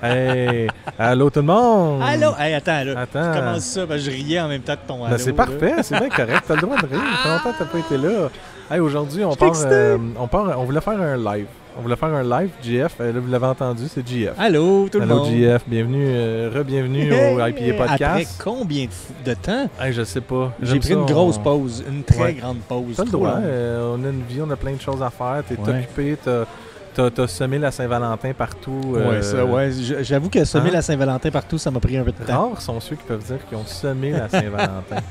Hey, allô tout le monde! Allô! Hey, attends, là. Attends. Je commence ça, parce que je riais en même temps de ton allô. Ben, c'est parfait, c'est bien correct. T'as le droit de rire. Ça fait longtemps que t'as pas été là. Hey, aujourd'hui, on voulait faire un live. On voulait faire un live, JF. Là, vous l'avez entendu, c'est JF. Allô, tout le monde! Allô, JF. Bienvenue, re-bienvenue au IPA Podcast. Après combien de temps? Hey, je sais pas. J'ai pris une grosse pause, une très grande pause. T'as le droit. On a une vie, on a plein de choses à faire. T'es occupé, t'as semé la Saint-Valentin partout. J'avoue que semer la Saint-Valentin partout, ça m'a pris un peu de temps. Rares sont ceux qui peuvent dire qu'ils ont semé la Saint-Valentin.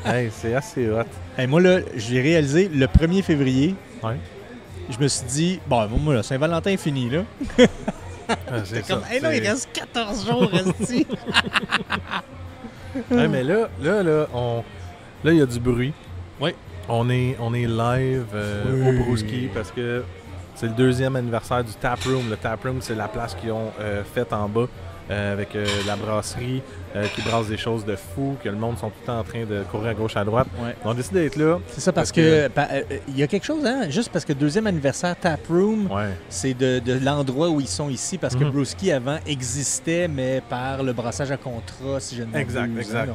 Hey, c'est assez hot. Hey, moi, là, j'ai réalisé le 1er février. Ouais. Je me suis dit, bon, moi, là, Saint-Valentin est fini, là. C'est comme, hey, là, il reste 14 jours, reste-t-il? Hey, mais là, il y a du bruit. Oui. On est live au Brewski parce que c'est le 2e anniversaire du Taproom. Le Taproom, c'est la place qu'ils ont faite en bas avec la brasserie qui brasse des choses de fou, que le monde sont tout le temps en train de courir à gauche à droite. Ouais. On a décidé d'être là. C'est ça, parce que il y a quelque chose, hein? Juste parce que 2e anniversaire Taproom, c'est de l'endroit où ils sont ici, parce que Brewski avant existait, mais par le brassage à contrat, si je ne m'abuse. Exact.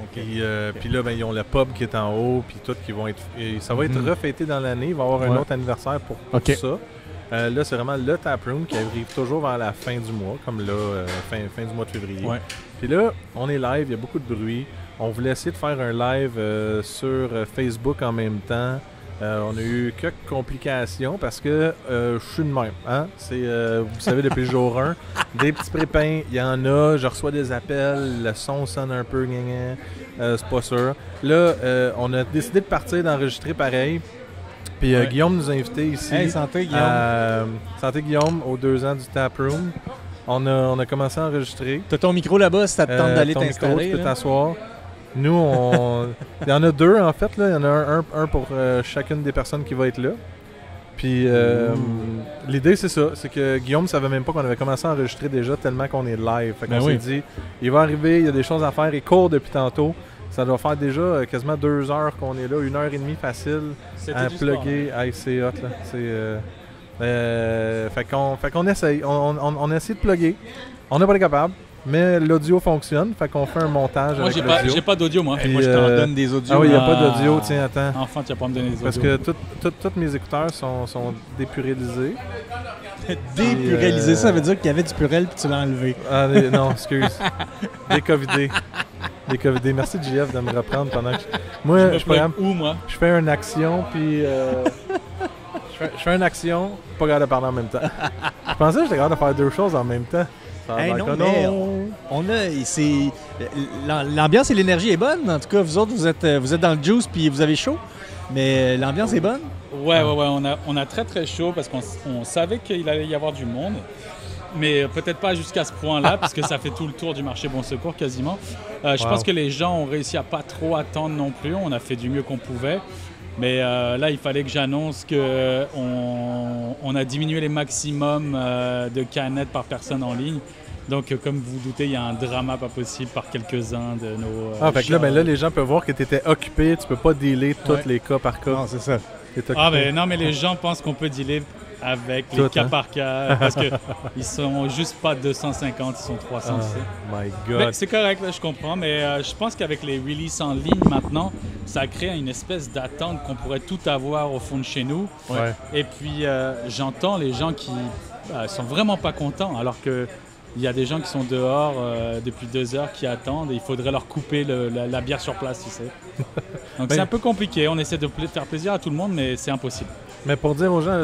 Puis là, ben, ils ont le pub qui est en haut, puis tout qui vont être. Ça va être refêté dans l'année. Il va y avoir un autre anniversaire pour tout ça. Là, c'est vraiment le Taproom qui arrive toujours vers la fin du mois, comme là, fin du mois de février. Ouais. Puis là, on est live, il y a beaucoup de bruit. On voulait essayer de faire un live sur Facebook en même temps. On a eu quelques complications parce que je suis de même. Hein? Vous savez, depuis le jour 1, des petits prépins, il y en a. Je reçois des appels, le son sonne un peu, c'est pas sûr. Là, on a décidé de partir, d'enregistrer pareil. Puis Guillaume nous a invités ici. Hey, santé Guillaume. Santé Guillaume, aux 2 ans du Taproom. On a commencé à enregistrer. T'as ton micro là-bas si ça te tente d'aller t'installer. Micro, tu peux t'asseoir. Nous, il y en a 2 en fait. Là. Il y en a un pour chacune des personnes qui va être là. Puis l'idée, c'est ça. C'est que Guillaume ne savait même pas qu'on avait commencé à enregistrer déjà tellement qu'on est live. Fait qu'on s'est dit, il va arriver, il y a des choses à faire. Il court depuis tantôt. Ça doit faire déjà quasiment 2 heures qu'on est là, 1h30 facile à plugger. Hey, c'est hot, là. Fait qu'on essaye. On essaie de plugger. On n'a pas été capable, mais l'audio fonctionne. Fait qu'on fait un montage avec l'audio. Moi, j'ai pas d'audio, moi. Moi, je t'en donne des audios. Ah oui, il n'y a pas d'audio. Tiens, attends. Enfin, tu vas pas me donner des audios. Parce que tous mes écouteurs sont dépuralisés. Dépuralisé, ça veut dire qu'il y avait du purel puis tu l'as enlevé. Ah, non, excuse. Décovidé. Merci JF de me reprendre pendant que moi, je fais une action puis je fais une action, pas capable de parler en même temps. Je pensais que j'étais capable de faire 2 choses en même temps. L'ambiance et l'énergie est bonne. En tout cas, vous autres, vous êtes dans le juice puis vous avez chaud, mais l'ambiance est bonne. Ouais, on a très très chaud parce qu'on savait qu'il allait y avoir du monde. Mais peut-être pas jusqu'à ce point-là, parce que ça fait tout le tour du marché Bon Secours quasiment. Je pense que les gens ont réussi à pas trop attendre non plus. On a fait du mieux qu'on pouvait. Mais là, il fallait que j'annonce qu'on a diminué les maximums de canettes par personne en ligne. Donc, comme vous vous doutez, il y a un drama pas possible par quelques-uns de nos... fait que là, les gens peuvent voir que tu étais occupé. Tu peux pas dealer tous les cas par cas. Non, c'est ça. Non, mais les gens pensent qu'on peut dealer avec les cas par cas, parce qu'ils sont juste pas 250, ils sont 300. Oh my God. Mais c'est correct, là, je comprends, mais je pense qu'avec les releases en ligne maintenant, ça crée une espèce d'attente qu'on pourrait tout avoir au fond de chez nous. Ouais. Et puis, j'entends les gens qui sont vraiment pas contents, alors que il y a des gens qui sont dehors depuis 2 heures qui attendent et il faudrait leur couper la bière sur place, tu sais. Donc c'est un peu compliqué. On essaie de faire plaisir à tout le monde, mais c'est impossible. Mais pour dire aux gens,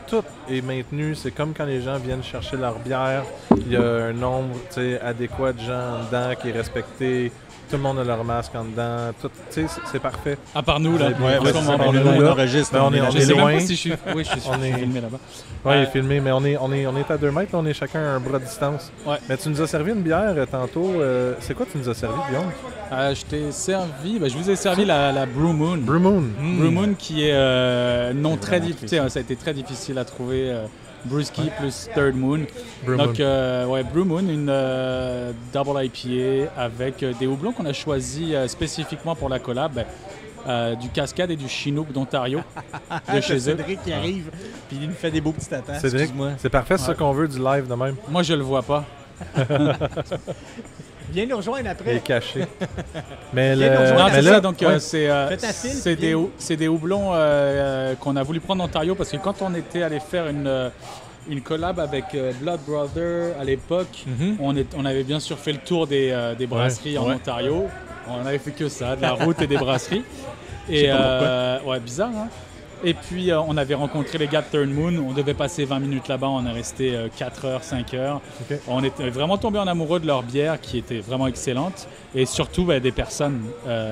tout est maintenu. C'est comme quand les gens viennent chercher leur bière. Il y a un nombre adéquat de gens dedans qui est respecté. Tout le monde a leur masque en dedans. C'est parfait. À part nous, là. On enregistre. On est loin. Je suis filmé là-bas. Oui, il est filmé, mais on est à 2 mètres. Là, on est chacun à un bras de distance. Ouais. Mais tu nous as servi une bière tantôt. C'est quoi tu nous as servi, Guillaume? Je t'ai servi... je vous ai servi la Brew Moon. Brew Moon. Brew Moon qui est très difficile. Ça a été très difficile à trouver Brewski plus Third Moon. Brew Moon, une double IPA avec des houblons qu'on a choisis spécifiquement pour la collab. Du Cascade et du Chinook d'Ontario de chez eux. Cédric qui arrive puis il nous fait des beaux petits tatas. Cédric, c'est parfait, c'est ça qu'on veut du live de même. Moi, je le vois pas. Viens nous rejoindre après. Il est caché. Mais c'est des houblons qu'on a voulu prendre en Ontario parce que quand on était allé faire une collab avec Blood Brother à l'époque, on avait bien sûr fait le tour des brasseries en Ontario. On avait fait que ça, de la route et des brasseries. Et bizarre, hein? Et puis, on avait rencontré les gars de Third Moon. On devait passer 20 minutes là-bas. On est resté 4 heures, 5 heures. Okay. On était vraiment tombé en amoureux de leur bière qui était vraiment excellente. Et surtout, des personnes,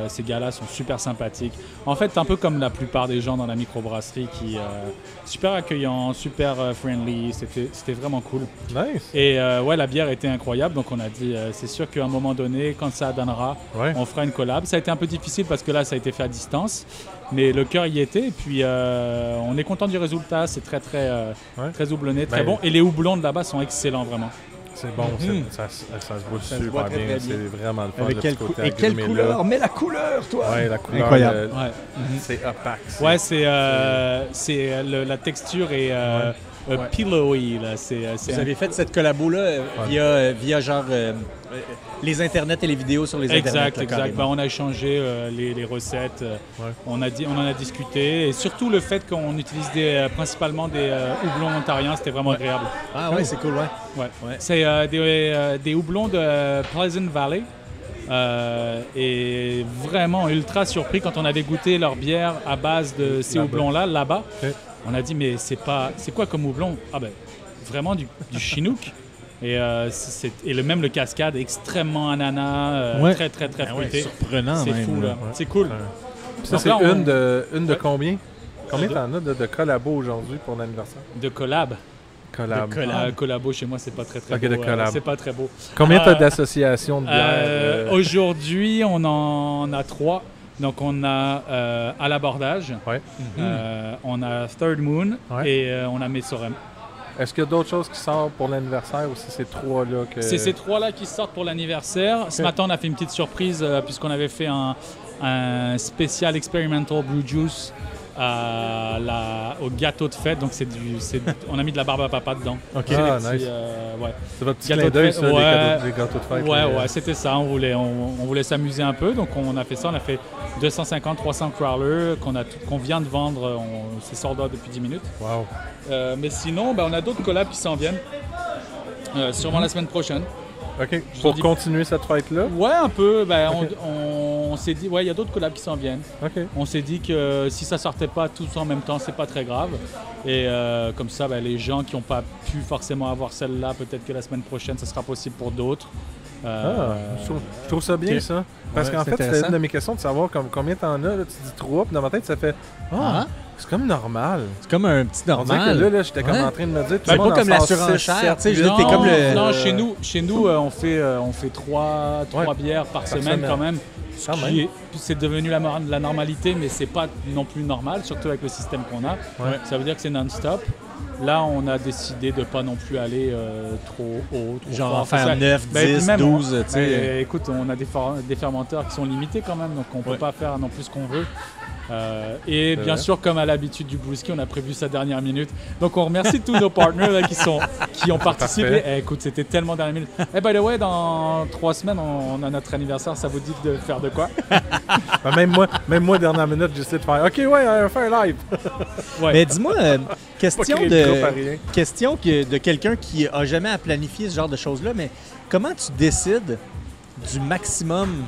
ces gars-là sont super sympathiques. En fait, un peu comme la plupart des gens dans la microbrasserie qui super accueillants, super friendly. C'était vraiment cool. Nice. Et la bière était incroyable. Donc, on a dit, c'est sûr qu'à un moment donné, quand ça donnera, on fera une collab. Ça a été un peu difficile parce que là, ça a été fait à distance. Mais le cœur y était, et puis on est content du résultat. C'est très houblonné, très bon. Et les houblons de là-bas sont excellents, vraiment. C'est bon, ça se boit super bien. C'est vraiment le fun. Et quelle couleur? Mets la couleur, toi! Oui, la couleur. Incroyable. C'est opaque. Ouais, c'est la texture est pillowy. Là. Vous avez fait cette collabo-là via genre les internets et les vidéos sur les internets. Exact. On a échangé les recettes, on en a discuté, et surtout le fait qu'on utilise principalement des houblons ontariens, c'était vraiment agréable. Ah ouais, c'est cool, ouais. C'est des houblons de Pleasant Valley. Et vraiment ultra surpris quand on avait goûté leur bière à base de ces houblons-là, là-bas. Okay. On a dit, mais c'est quoi comme houblon? Vraiment du Chinook. Et même le Cascade, extrêmement ananas, très fruité. Surprenant, c'est même. Fou, là. C'est cool. Ça, c'est une de combien? Combien t'en as de collabos aujourd'hui pour l'anniversaire? De collab. Collabo, chez moi, c'est pas très beau. C'est pas très beau. Combien t'as d'associations de bières? Aujourd'hui, on en a 3. Donc, on a À l'abordage, on a Third Moon et on a Messorem. Est-ce qu'il y a d'autres choses qui sortent pour l'anniversaire ou c'est ces 3-là que... C'est ces 3-là qui sortent pour l'anniversaire. Okay. Ce matin, on a fait une petite surprise puisqu'on avait fait un spécial Experimental Brew Juice au gâteau de fête. Donc, on a mis de la barbe à papa dedans. OK. Nice. C'est votre petit clin d'œil, ça, les gâteaux de fête. Ouais, c'était ça. On voulait s'amuser un peu. Donc, on a fait ça. On a fait 250-300 crawlers qu'on vient de vendre. C'est sold out depuis 10 minutes. Wow. Mais sinon, on a d'autres collabs qui s'en viennent. Sûrement la semaine prochaine. OK. Pour continuer cette fête-là? Ouais, un peu. On s'est dit, il y a d'autres collabs qui s'en viennent. Okay. On s'est dit que si ça sortait pas tous en même temps, c'est pas très grave. Et comme ça, les gens qui n'ont pas pu forcément avoir celle-là, peut-être que la semaine prochaine, ça sera possible pour d'autres. Je trouve ça bien, ça. Parce qu'en fait, c'était une de mes questions de savoir combien t'en as. Là, tu dis 3, puis dans ma tête, ça fait c'est comme normal. C'est comme un petit normal. On dirait que là j'étais comme en train de me dire c'est pas comme la surenchère. Non, chez nous on fait 3 bières par semaine quand même. C'est devenu la normalité, mais c'est pas non plus normal, surtout avec le système qu'on a. Ça veut dire que c'est non-stop. Là, on a décidé de ne pas non plus aller trop haut. Genre faire 9, 10, 12. Écoute, on a des fermenteurs qui sont limités quand même, donc on ne peut pas faire non plus ce qu'on veut. Et bien sûr, comme à l'habitude du Brewski, on a prévu sa dernière minute. Donc on remercie tous nos partners là, qui ont participé. Écoute, c'était tellement dernière minute. By the way, dans 3 semaines, on a notre anniversaire. Ça vous dit de faire de quoi? Même moi, dernière minute, j'essaie de faire OK, on va faire un live. Mais dis-moi, question de quelqu'un qui a jamais à planifier ce genre de choses-là, mais comment tu décides du maximum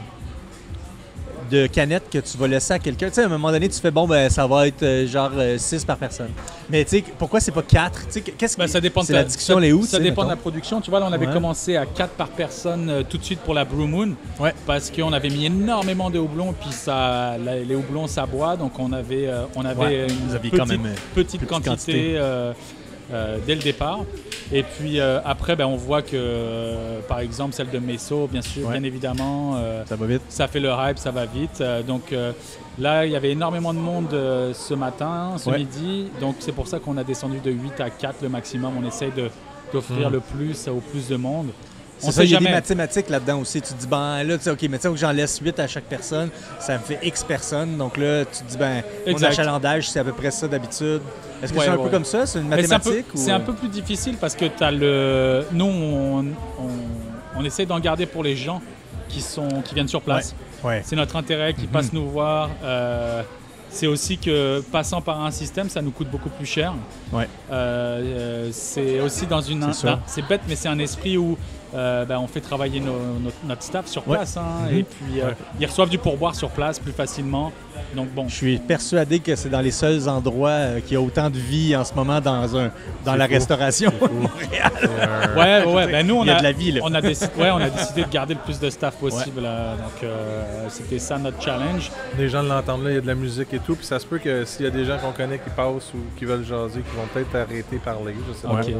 de canettes que tu vas laisser à quelqu'un? Tu sais, à un moment donné, tu fais ça va être genre 6 par personne. Mais tu sais, pourquoi c'est pas 4? Tu sais, ça dépend la discussion, elle est où? Ça dépend de la production. Tu vois, là, on avait commencé à 4 par personne tout de suite pour la Brew Moon. Parce qu'on avait mis énormément de houblons, puis les houblons, ça boit. Donc, on avait une petite quantité. dès le départ. Et puis après, on voit que, par exemple, celle de Meso, bien évidemment, ça va vite. Ça fait le hype, ça va vite. Donc là, il y avait énormément de monde ce matin, ce midi. Donc c'est pour ça qu'on a descendu de 8 à 4 le maximum. On essaye d'offrir le plus au plus de monde. C'est ça, il y a des mathématiques là-dedans aussi. Tu te dis, là, tu sais, OK, mais tu sais, que j'en laisse 8 à chaque personne, ça me fait X personnes. Donc là, tu te dis, mon achalandage, c'est à peu près ça d'habitude. Est-ce que c'est un peu comme ça? C'est une mathématique? C'est un peu plus difficile parce que nous, on essaie d'en garder pour les gens qui viennent sur place. Ouais. C'est notre intérêt qu'ils passent nous voir. C'est aussi que passant par un système, ça nous coûte beaucoup plus cher. Ouais. C'est aussi dans une... C'est bête, mais c'est un esprit où on fait travailler notre staff sur place. Et puis, ils reçoivent du pourboire sur place plus facilement. Donc, bon. Je suis persuadé que c'est dans les seuls endroits qui a autant de vie en ce moment dans la restauration à Montréal. Ouais. Nous, il y a de la vie, là. On a décidé de garder le plus de staff possible. Donc, c'était ça notre challenge. Les gens l'entendent là, il y a de la musique et tout. Puis ça se peut que s'il y a des gens qu'on connaît qui passent ou qui veulent jaser, qui vont peut-être arrêter de parler. Je sais pas. Je dis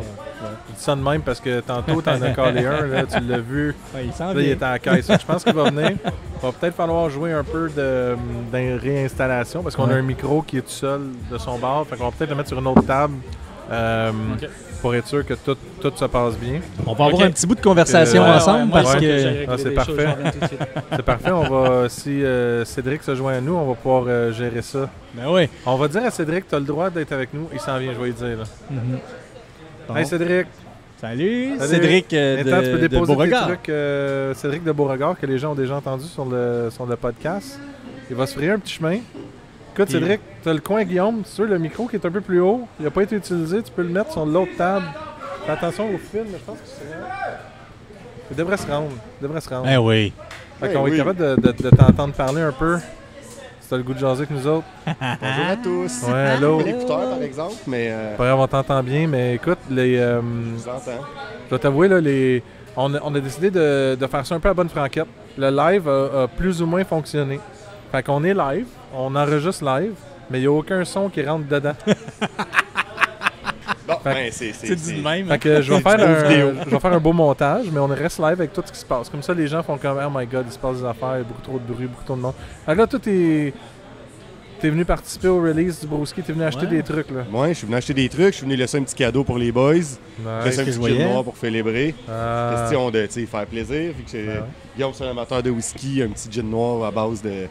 ça de même parce que tantôt, t'en as collé un, là, tu l'as vu. Il était à la caisse. Je pense qu'il va venir. Il va peut-être falloir jouer un peu de réinstallation parce qu'on a un micro qui est tout seul de son bar. Fait qu'on va peut-être le mettre sur une autre table pour être sûr que tout se passe bien. On va avoir un petit bout de conversation ensemble parce que... c'est parfait. C'est parfait. On va, si Cédric se joint à nous, on va pouvoir gérer ça. Ben oui. On va dire à Cédric, tu as le droit d'être avec nous. Il s'en vient, je vais lui dire. Là. Bon. Hey Cédric! Salut. Cédric de Beauregard. Cédric de Beauregard, que les gens ont déjà entendu sur le podcast. Il va se frayer un petit chemin. Écoute, Cédric, tu as le coin Guillaume, tu sais, le micro qui est un peu plus haut. Il n'a pas été utilisé, tu peux le mettre sur l'autre table. Fais attention au fil, mais je pense que c'est vrai. Il devrait se rendre. Eh oui. Fait qu'on va être capable de t'entendre parler un peu. Si t'as le goût de jaser avec nous autres. Bonjour à tous. Ouais, allô. L'écouteur, par exemple, mais... Pas grave, on t'entend bien, mais écoute, je vous entends. Je dois t'avouer, là, on a décidé de faire ça un peu à bonne franquette. Le live a plus ou moins fonctionné. Fait qu'on est live, on enregistre live, mais il n'y a aucun son qui rentre dedans. Bon, c'est du même. Fait que je vais faire un beau montage, mais on reste live avec tout ce qui se passe. Comme ça, les gens font comme « Oh my God, il se passe des affaires, il y a beaucoup trop de bruit, beaucoup trop de monde. » Fait que là, toi, t'es venu participer au release du Broski, t'es venu acheter des trucs, là. Ouais, je suis venu acheter des trucs, je suis venu laisser un petit cadeau pour les boys. Laisser un petit gin noir pour célébrer. Question de faire plaisir. Guillaume, c'est un amateur de whisky, un petit gin noir à base de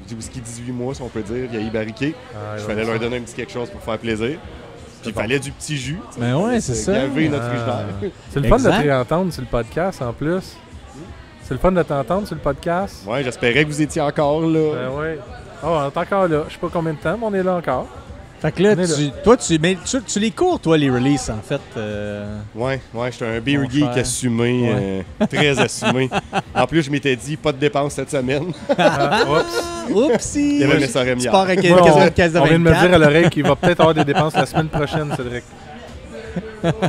du whisky 18 mois, si on peut dire, vieilli barriqué. Je fallait leur donner un petit quelque chose pour faire plaisir. Puis il fallait du petit jus. Ben ouais, c'est ça. Gaver notre frigidaire. C'est le fun de te réentendre sur le podcast, en plus. C'est le fun de t'entendre sur le podcast. Ouais, j'espérais que vous étiez encore là. Ben ouais. Oh, on est encore là. Je sais pas combien de temps, mais on est là encore. Fait que là, tu les cours, toi, les releases, en fait. Ouais, j'étais un beer geek assumé, très assumé. En plus, je m'étais dit, pas de dépenses cette semaine. Oupsie! Il y avait mes soirées tu pars à une caisse de 24. On vient de me dire à l'oreille qu'il va peut-être avoir des dépenses la semaine prochaine, Cédric.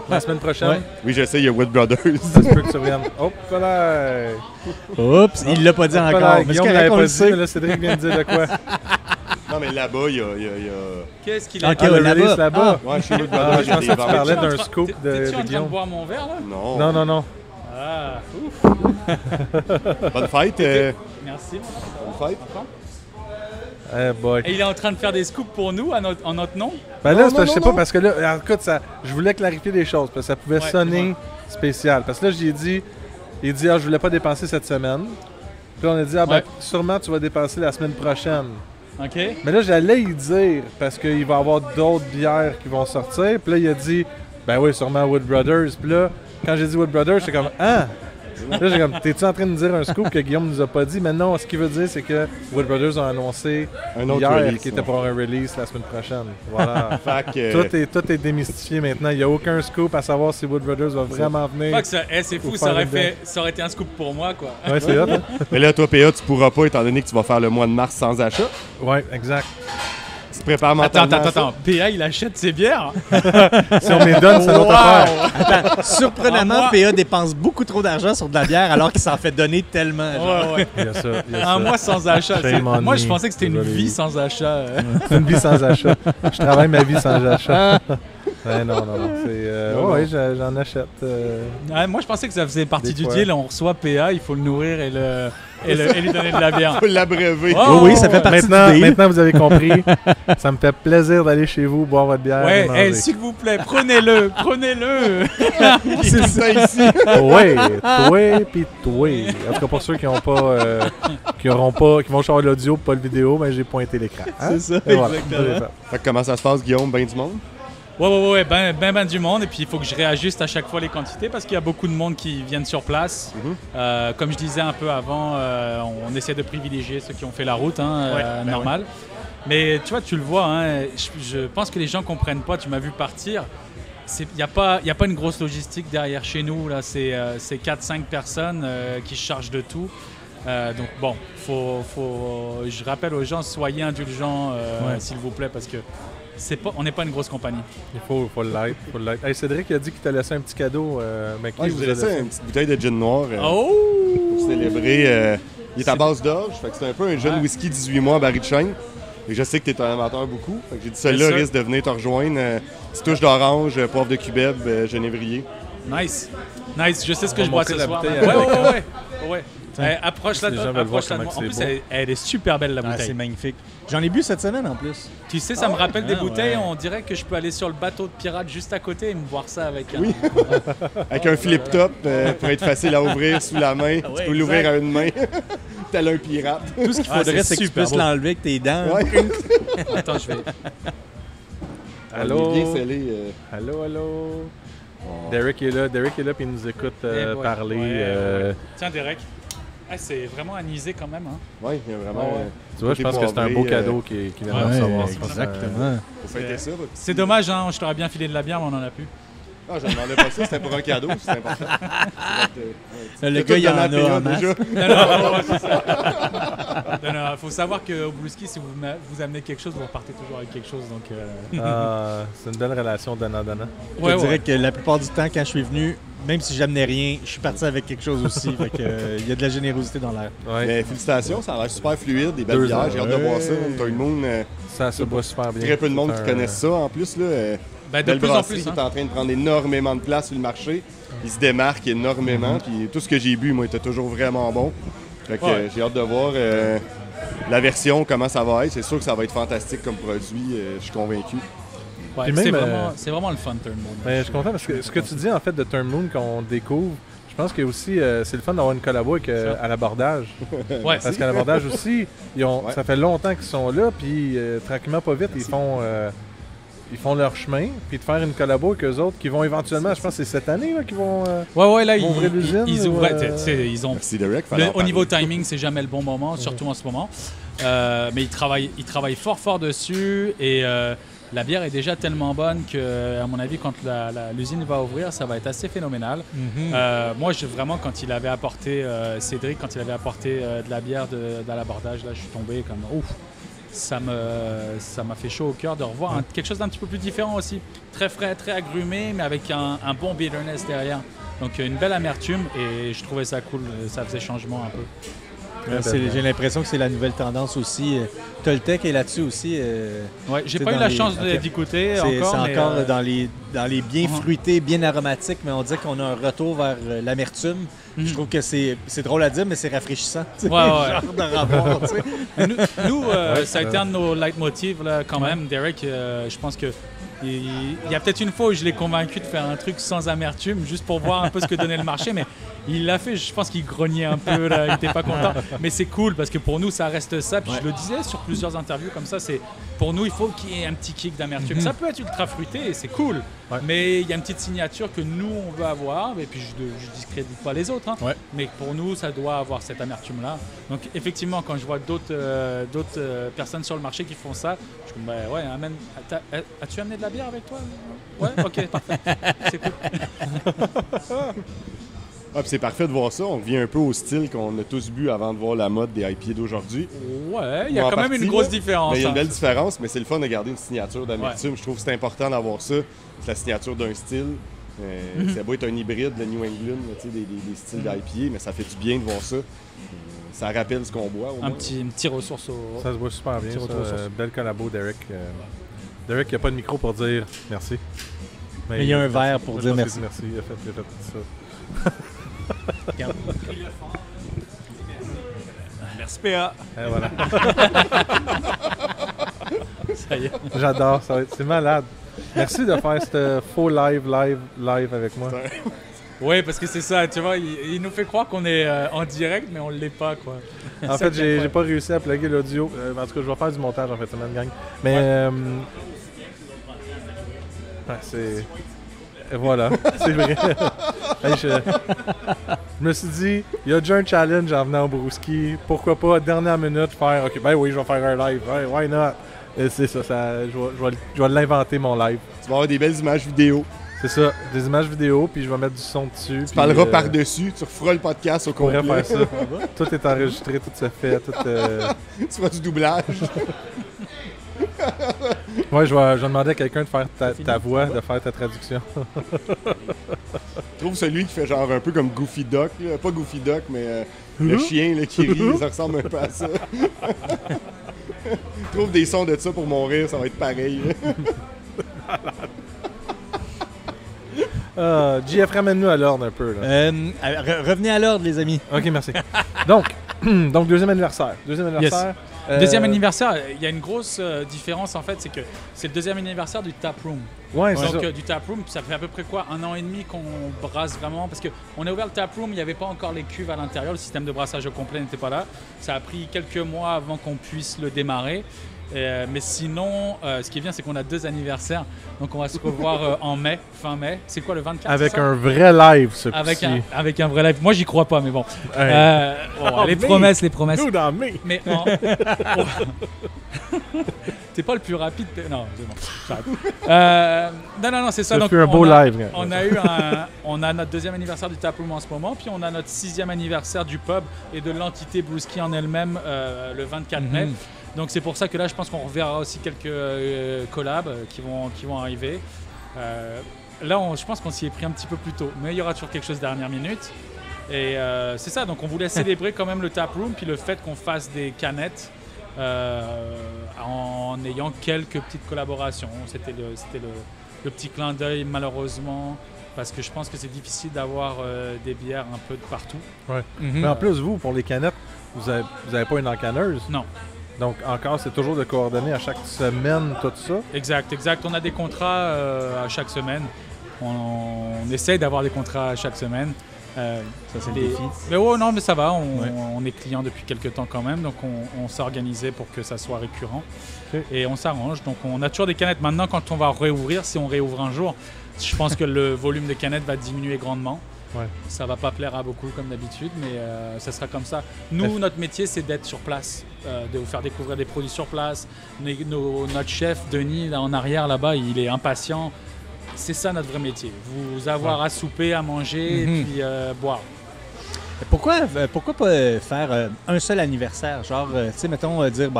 La semaine prochaine? Ouais. Oui, je sais, il y a Wood Brothers. Ça se peut que ça revienne. Hop là! Oups, il l'a pas dit encore. Mais Guillaume l'avait pas dit, mais là, Cédric vient de dire de quoi? Non, mais là-bas, il y a... Qu'est-ce qu'il a dit? là-bas. Ouais, chez Wood Brothers, je pensais que tu parlais d'un scoop de Guillaume. T'es-tu en train de boire mon verre, là? Non. Ah, ouf! Bonne fête. Merci. Bonne fête. Et il est en train de faire des scoops pour nous en notre nom? Ben là, je sais pas, parce que là, écoute, je voulais clarifier des choses, parce que ça pouvait sonner spécial. Parce que là, il dit, je voulais pas dépenser cette semaine. Puis on a dit, sûrement tu vas dépenser la semaine prochaine. OK. Mais là, j'allais y dire, parce qu'il va y avoir d'autres bières qui vont sortir. Puis là, il a dit, ben oui, sûrement Wood Brothers. Puis là, quand j'ai dit Wood Brothers, j'étais comme, ah! Là, j'ai comme, t'es-tu en train de nous dire un scoop que Guillaume nous a pas dit? Mais non, ce qu'il veut dire, c'est que Wood Brothers ont annoncé un autre hier release, qui était pour un release la semaine prochaine. Voilà. Tout est démystifié maintenant. Il n'y a aucun scoop à savoir si Wood Brothers va vraiment venir. C'est fou, ça aurait été un scoop pour moi, quoi. Ouais, c'est hot, hein? Mais là, toi, PA, tu pourras pas, étant donné que tu vas faire le mois de mars sans achat. Ouais, exact. Tu te prépares mentalement. Attends. PA, il achète ses bières. Si on me les donne, c'est l'autre affaire. Attends, surprenamment, PA dépense beaucoup trop d'argent sur de la bière alors qu'il s'en fait donner tellement. Ouais. Il y a ça. Un mois sans achat. Moi, je pensais que c'était une vie sans achat. C'est une vie sans achat. Je travaille ma vie sans achat. non. Oui, j'en achète. Moi, je pensais que ça faisait partie du deal. On reçoit PA, il faut le nourrir et lui donner de la bière. Il faut l'abreuver. Oui, ça fait partie du deal. Maintenant, vous avez compris. Ça me fait plaisir d'aller chez vous, boire votre bière. Ouais, s'il vous plaît, prenez-le. C'est ça ici. Oui, puis toi. En tout cas, pour ceux qui n'ont pas, qui vont changer l'audio, pas le vidéo, mais j'ai pointé l'écran. Hein? C'est ça, exactement. Fait que comment ça se passe, Guillaume? Ben du monde? Ouais, ben du monde. Et puis, il faut que je réajuste à chaque fois les quantités parce qu'il y a beaucoup de monde qui viennent sur place. Comme je disais un peu avant, on essaie de privilégier ceux qui ont fait la route, normal. Ouais. Mais tu vois, tu le vois, hein, je pense que les gens ne comprennent pas. Tu m'as vu partir. Il n'y a pas une grosse logistique derrière chez nous. Là. C'est 4-5 personnes qui se chargent de tout. Donc bon, je rappelle aux gens, soyez indulgents, s'il vous plaît, parce que on n'est pas une grosse compagnie. Il faut l'être. Hey, Cédric a dit qu'il t'a laissé un petit cadeau. Je vous ai laissé une petite bouteille de gin noir pour célébrer. Il est à base d'orge, fait que c'est un peu un jeune whisky 18 mois à baril de chêne. Et je sais que tu es un amateur beaucoup. Fait que j'ai dit celui-là risque de venir te rejoindre. Petite touche d'orange, poivre de cubeb, genévrier. Nice, je sais ce que je bois ce soir. Ouais. Approche-la de moi. En plus, elle est super belle, la bouteille. C'est magnifique. J'en ai bu cette semaine, en plus. Tu sais, ça me rappelle des bouteilles. On dirait que je peux aller sur le bateau de pirate juste à côté et me boire ça avec avec un flip top pour être facile à ouvrir sous la main. Tu peux l'ouvrir à une main. Tel un pirate. Tout ce qu'il faudrait, c'est que tu puisses l'enlever avec tes dents. Attends, je vais... Allô? Bien scellé. Allô? Derek est là, puis il nous écoute parler. Tiens, Derek. C'est vraiment anisé quand même. Hein? Oui, il y a vraiment. Tu vois, je pense que c'est un beau cadeau qui vient de recevoir. Exactement. Faut fêter ça. C'est dommage, hein? Je t'aurais bien filé de la bière, mais on n'en a plus. Ah, je ne demandais pas ça, c'était pour un cadeau, c'est important. Le gars, il y en a en masse. Il faut savoir qu'au Blueski, si vous amenez quelque chose, vous repartez toujours avec quelque chose. Donc, c'est une belle relation donnant-donnant. Je dirais que la plupart du temps, quand je suis venu, même si j'amenais rien, je suis parti avec quelque chose aussi. Fait que, il y a de la générosité dans l'air. Mais félicitations, ça a l'air super fluide, des belles bières. J'ai hâte de voir ça. Turn Moon, ça se boit super bien. Très peu de monde qui connaissent ça en plus. Là. De plus en plus. Il est en train de prendre énormément de place sur le marché. Il se démarque énormément. Puis tout ce que j'ai bu, moi, était toujours vraiment bon. Fait que j'ai hâte de voir la version, comment ça va être. C'est sûr que ça va être fantastique comme produit. Je suis convaincu. Ouais, c'est vraiment le fun, Turn Moon. Je suis content parce que ce que tu dis en fait de Turn Moon qu'on découvre, je pense que aussi c'est le fun d'avoir une collabo avec à l'abordage. Parce qu'à l'abordage aussi, ça fait longtemps qu'ils sont là, puis tranquillement pas vite, ils font leur chemin, puis de faire une collabo avec eux autres qui vont éventuellement, je pense que c'est cette année là, qu'ils vont ouvrir l'usine. Ils ont. Merci Derek. Au niveau timing, c'est jamais le bon moment, surtout en ce moment. Mais ils travaillent fort dessus et la bière est déjà tellement bonne que, à mon avis, quand l'usine va ouvrir, ça va être assez phénoménal. Moi, vraiment, quand il avait apporté, Cédric, quand il avait apporté de la bière à l'abordage, là, je suis tombé comme ouf. Ça m'a fait chaud au cœur de revoir quelque chose d'un petit peu plus différent aussi. Très frais, très agrumé, mais avec un bon bitterness derrière. Donc une belle amertume et je trouvais ça cool. Ça faisait changement un peu. J'ai l'impression que c'est la nouvelle tendance aussi. Toltec est là-dessus aussi. J'ai pas eu la chance d'y goûter encore. C'est encore dans les bien fruités, bien aromatiques, mais on dirait qu'on a un retour vers l'amertume. Je trouve que c'est drôle à dire, mais c'est rafraîchissant. Genre de rapport. Nous, ça a été un de nos leitmotivs là, quand même. Derek, je pense que il y a peut-être une fois où je l'ai convaincu de faire un truc sans amertume, juste pour voir un peu ce que donnait le marché, mais il l'a fait. Je pense qu'il grognait un peu, là, il n'était pas content. Mais c'est cool parce que pour nous, ça reste ça. Puis je le disais sur plusieurs interviews comme ça, pour nous, il faut qu'il y ait un petit kick d'amertume. Ça peut être ultra fruité et c'est cool, mais il y a une petite signature que nous, on veut avoir. Et puis je discrédite pas les autres, mais pour nous, ça doit avoir cette amertume-là. Donc effectivement, quand je vois d'autres personnes sur le marché qui font ça, je me dis, as-tu amené de la bière avec toi? Ouais, ok, parfait. C'est cool. C'est parfait de voir ça. On revient un peu au style qu'on a tous bu avant de voir la mode des IPA d'aujourd'hui. Ouais, il y a quand même une grosse différence. Il y a une belle différence, mais c'est le fun de garder une signature d'amertume. Je trouve que c'est important d'avoir ça. C'est la signature d'un style. Ça doit être un hybride de New England, des styles d'IPA, mais ça fait du bien de voir ça. Ça rappelle ce qu'on boit. Un petit ressource Ça se voit super bien. Belle collabo, Derek. Derek, il n'y a pas de micro pour dire merci. Mais il y a un verre pour dire merci. Merci, il a fait ça. Merci PA. Et voilà. Ça y est. J'adore, c'est malade. Merci de faire ce faux live avec moi. Oui, parce que c'est ça, tu vois, il nous fait croire qu'on est en direct, mais on ne l'est pas, quoi. En fait, j'ai pas réussi à plugger l'audio. En tout cas, je vais faire du montage en fait, semaine gang. Mais c'est... Voilà, c'est vrai. Hey, je me suis dit, il y a déjà un challenge en venant au Brewski. Pourquoi pas, dernière minute, faire OK, ben oui, je vais faire un live. Ouais, why not? Et c'est ça, je vais l'inventer mon live. Tu vas avoir des belles images vidéo. C'est ça, des images vidéo, puis je vais mettre du son dessus. Tu parleras par-dessus, tu referas le podcast au complet. On pourrait faire ça. Tout est enregistré, tout se fait. Tu feras du doublage. Ouais, je vais demander à quelqu'un de faire ta voix, de faire ta traduction. Je trouve celui qui fait genre un peu comme Goofy Duck, là. Pas Goofy Duck, mais le chien là, qui rit, ça ressemble un peu à ça. Je trouve des sons de ça pour mon rire, ça va être pareil. JF, ramène-nous à l'ordre un peu. Là. Revenez à l'ordre, les amis. OK, merci. Donc, deuxième anniversaire. Yes. Deuxième anniversaire, il y a une grosse différence en fait, c'est que c'est le deuxième anniversaire du Taproom. Ouais, donc c'est ça. Du Taproom, ça fait à peu près quoi, 1 an et demi qu'on brasse vraiment, parce qu'on a ouvert le Taproom, il n'y avait pas encore les cuves à l'intérieur, le système de brassage au complet n'était pas là. Ça a pris quelques mois avant qu'on puisse le démarrer. Mais sinon, ce qui est bien, c'est qu'on a 2 anniversaires. Donc, on va se revoir en mai, fin mai. C'est quoi, le 24? Avec un vrai live, ce coup-ci. Avec un vrai live. Moi, j'y crois pas, mais bon. Hey. Les promesses. Nous, dans mai. Mais t'es pas le plus rapide. Non, c'est bon. Non, c'est ça. Ça Donc, fait un beau live. On a notre 2e anniversaire du Taproom en ce moment, puis on a notre 6e anniversaire du pub et de l'entité Brewski en elle-même le 24 mai. Donc c'est pour ça que là, je pense qu'on reverra aussi quelques collabs qui vont arriver. Là, je pense qu'on s'y est pris un petit peu plus tôt, mais il y aura toujours quelque chose dernière minute. Et c'est ça, donc on voulait célébrer quand même le Taproom, puis le fait qu'on fasse des canettes en ayant quelques petites collaborations. C'était le petit clin d'œil, malheureusement, parce que je pense que c'est difficile d'avoir des bières un peu de partout. Ouais. Mais en plus, vous, pour les canettes, vous avez pas une encanneuse? Non. Donc, encore, c'est toujours de coordonner à chaque semaine tout ça? Exact. On a des contrats à chaque semaine. On essaye d'avoir des contrats à chaque semaine. Ça, c'est le défi. Mais non, mais ça va. On est client depuis quelques temps quand même. Donc, on s'est organisé pour que ça soit récurrent. Okay. Et on s'arrange. Donc, on a toujours des canettes. Maintenant, quand on va réouvrir, si on réouvre un jour, je pense que le volume de canettes va diminuer grandement. Ouais. Ça va pas plaire à beaucoup comme d'habitude, mais ça sera comme ça. Nous, notre métier, c'est d'être sur place, de vous faire découvrir des produits sur place. Notre chef, Denis, là en arrière, là-bas, il est impatient. C'est ça notre vrai métier. Vous avoir à souper, à manger, et puis boire. Pourquoi pas faire un seul anniversaire? Genre, tu sais, mettons, dire,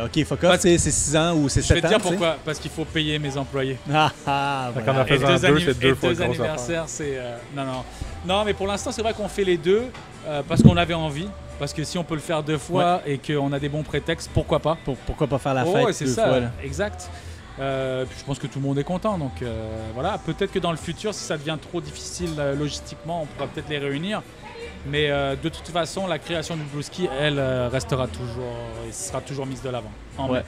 OK, fuck off, c'est 6 ans ou c'est 7 ans. Je vais te dire pourquoi. Parce qu'il faut payer mes employés. Voilà. Quand on a fait c'est 2 fois 2 anniversaires, c'est... Non, mais pour l'instant, c'est vrai qu'on fait les 2 parce qu'on avait envie. Parce que si on peut le faire 2 fois et qu'on a des bons prétextes, pourquoi pas? Pourquoi pas faire la fête 2 fois? Là. Exact. Je pense que tout le monde est content. Donc voilà, peut-être que dans le futur, si ça devient trop difficile logistiquement, on pourra peut-être les réunir. Mais de toute façon, la création du Brewski, elle restera toujours et sera toujours mise de l'avant. Ouais.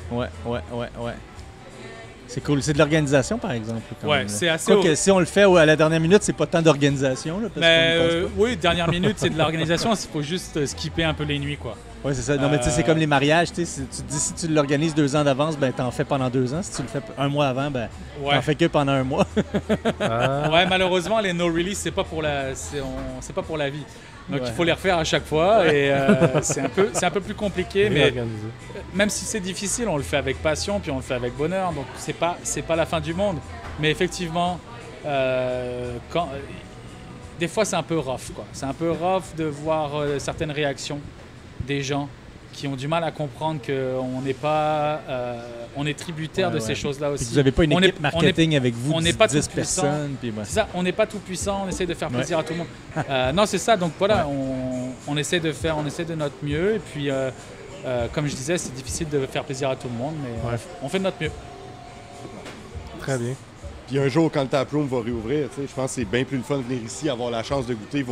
C'est cool. C'est de l'organisation, par exemple. C'est assez. Que si on le fait à la dernière minute, c'est pas tant d'organisation. Oui, dernière minute, c'est de l'organisation. Il faut juste skipper un peu les nuits, quoi. Oui, c'est ça. Non, mais tu sais, c'est comme les mariages. Tu te dis, si tu l'organises 2 ans d'avance, t'en fais pendant 2 ans. Si tu le fais 1 mois avant, t'en fais que pendant 1 mois. Ouais, malheureusement, les no-release, c'est pas pour la vie. Donc il faut les refaire à chaque fois et c'est un peu plus compliqué, mais même si c'est difficile, on le fait avec passion puis on le fait avec bonheur, donc c'est pas la fin du monde. Mais effectivement, des fois c'est un peu rough, quoi. C'est un peu rough de voir certaines réactions des gens qui ont du mal à comprendre qu'on n'est pas, on est tributaire de ces choses-là aussi. Vous n'avez pas une équipe marketing avec vous, on n'est pas 10 personnes. C'est ça, on n'est pas tout puissant, on essaie de faire plaisir à tout le monde. Non, c'est ça, donc voilà, on essaie de notre mieux, et puis comme je disais, c'est difficile de faire plaisir à tout le monde, mais on fait de notre mieux. Très bien. Puis un jour, quand le taproom va réouvrir, je pense que c'est bien plus le fun de venir ici, avoir la chance de goûter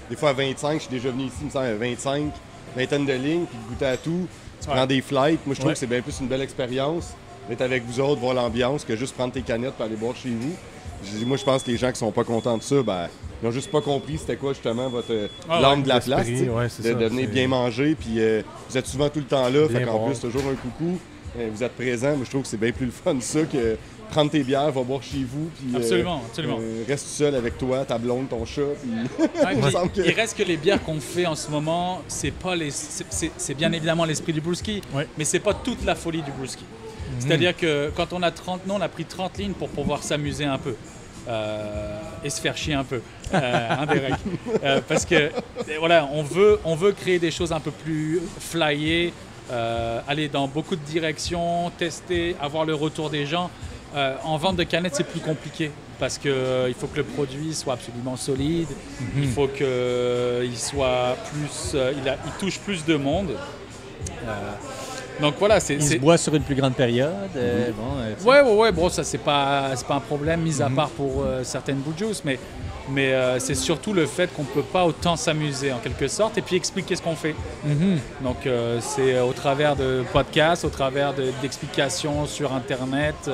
des fois à 25. Je suis déjà venu ici, il me semble, à 25, vingtaine de lignes, puis de goûter à tout. Tu prends des flights. Moi, je trouve que c'est bien plus une belle expérience d'être avec vous autres, voir l'ambiance, que juste prendre tes canettes et aller boire chez vous. Moi, je pense que les gens qui sont pas contents de ça, ils n'ont juste pas compris c'était quoi justement votre l'âme de la place, de venir bien manger. Puis vous êtes souvent tout le temps là, fait qu'en plus, toujours un coucou. Vous êtes présents. Moi, je trouve que c'est bien plus le fun ça que prendre tes bières, va boire chez vous. Puis, absolument. Reste seul avec toi, ta blonde, ton chat. Il reste que les bières qu'on fait en ce moment, c'est bien évidemment l'esprit du brewski, mais c'est pas toute la folie du brewski. C'est-à-dire que quand on a 30 noms, on a pris 30 lignes pour pouvoir s'amuser un peu. Et se faire chier un peu, Derek. Parce que voilà, on veut créer des choses un peu plus flyées, aller dans beaucoup de directions, tester, avoir le retour des gens. En vente de canettes, c'est plus compliqué parce qu'il faut que le produit soit absolument solide, il faut qu'il soit plus, il touche plus de monde. Donc voilà, il se boit sur une plus grande période. Bon, ça c'est pas un problème, mis à part pour certaines Blue Juice, mais c'est surtout le fait qu'on ne peut pas autant s'amuser en quelque sorte et puis expliquer ce qu'on fait. Donc c'est au travers de podcasts, au travers d'explications sur Internet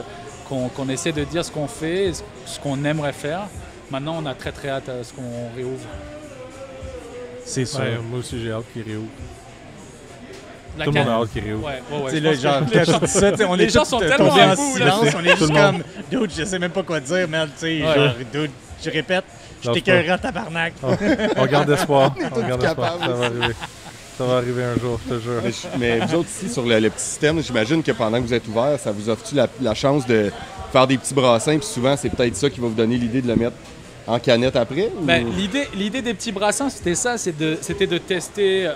qu'on essaie de dire ce qu'on fait, ce qu'on aimerait faire. Maintenant, on a très très hâte à ce qu'on réouvre. C'est sûr. Moi aussi, j'ai hâte qu'il réouvre. Tout le monde a hâte qu'il réouvre. Les gens sont tellement en silence, on est juste comme « Dude, je sais même pas quoi dire, merde, tu sais, genre, dude, je répète, je t'écœurerai en tabarnak. » On garde espoir. Ça va arriver un jour, je te jure. Mais vous autres ici, sur le petit système, j'imagine que pendant que vous êtes ouverts, ça vous offre-tu la chance de faire des petits brassins, puis souvent, c'est peut-être ça qui va vous donner l'idée de le mettre en canette après? L'idée des petits brassins, c'était ça, c'était de tester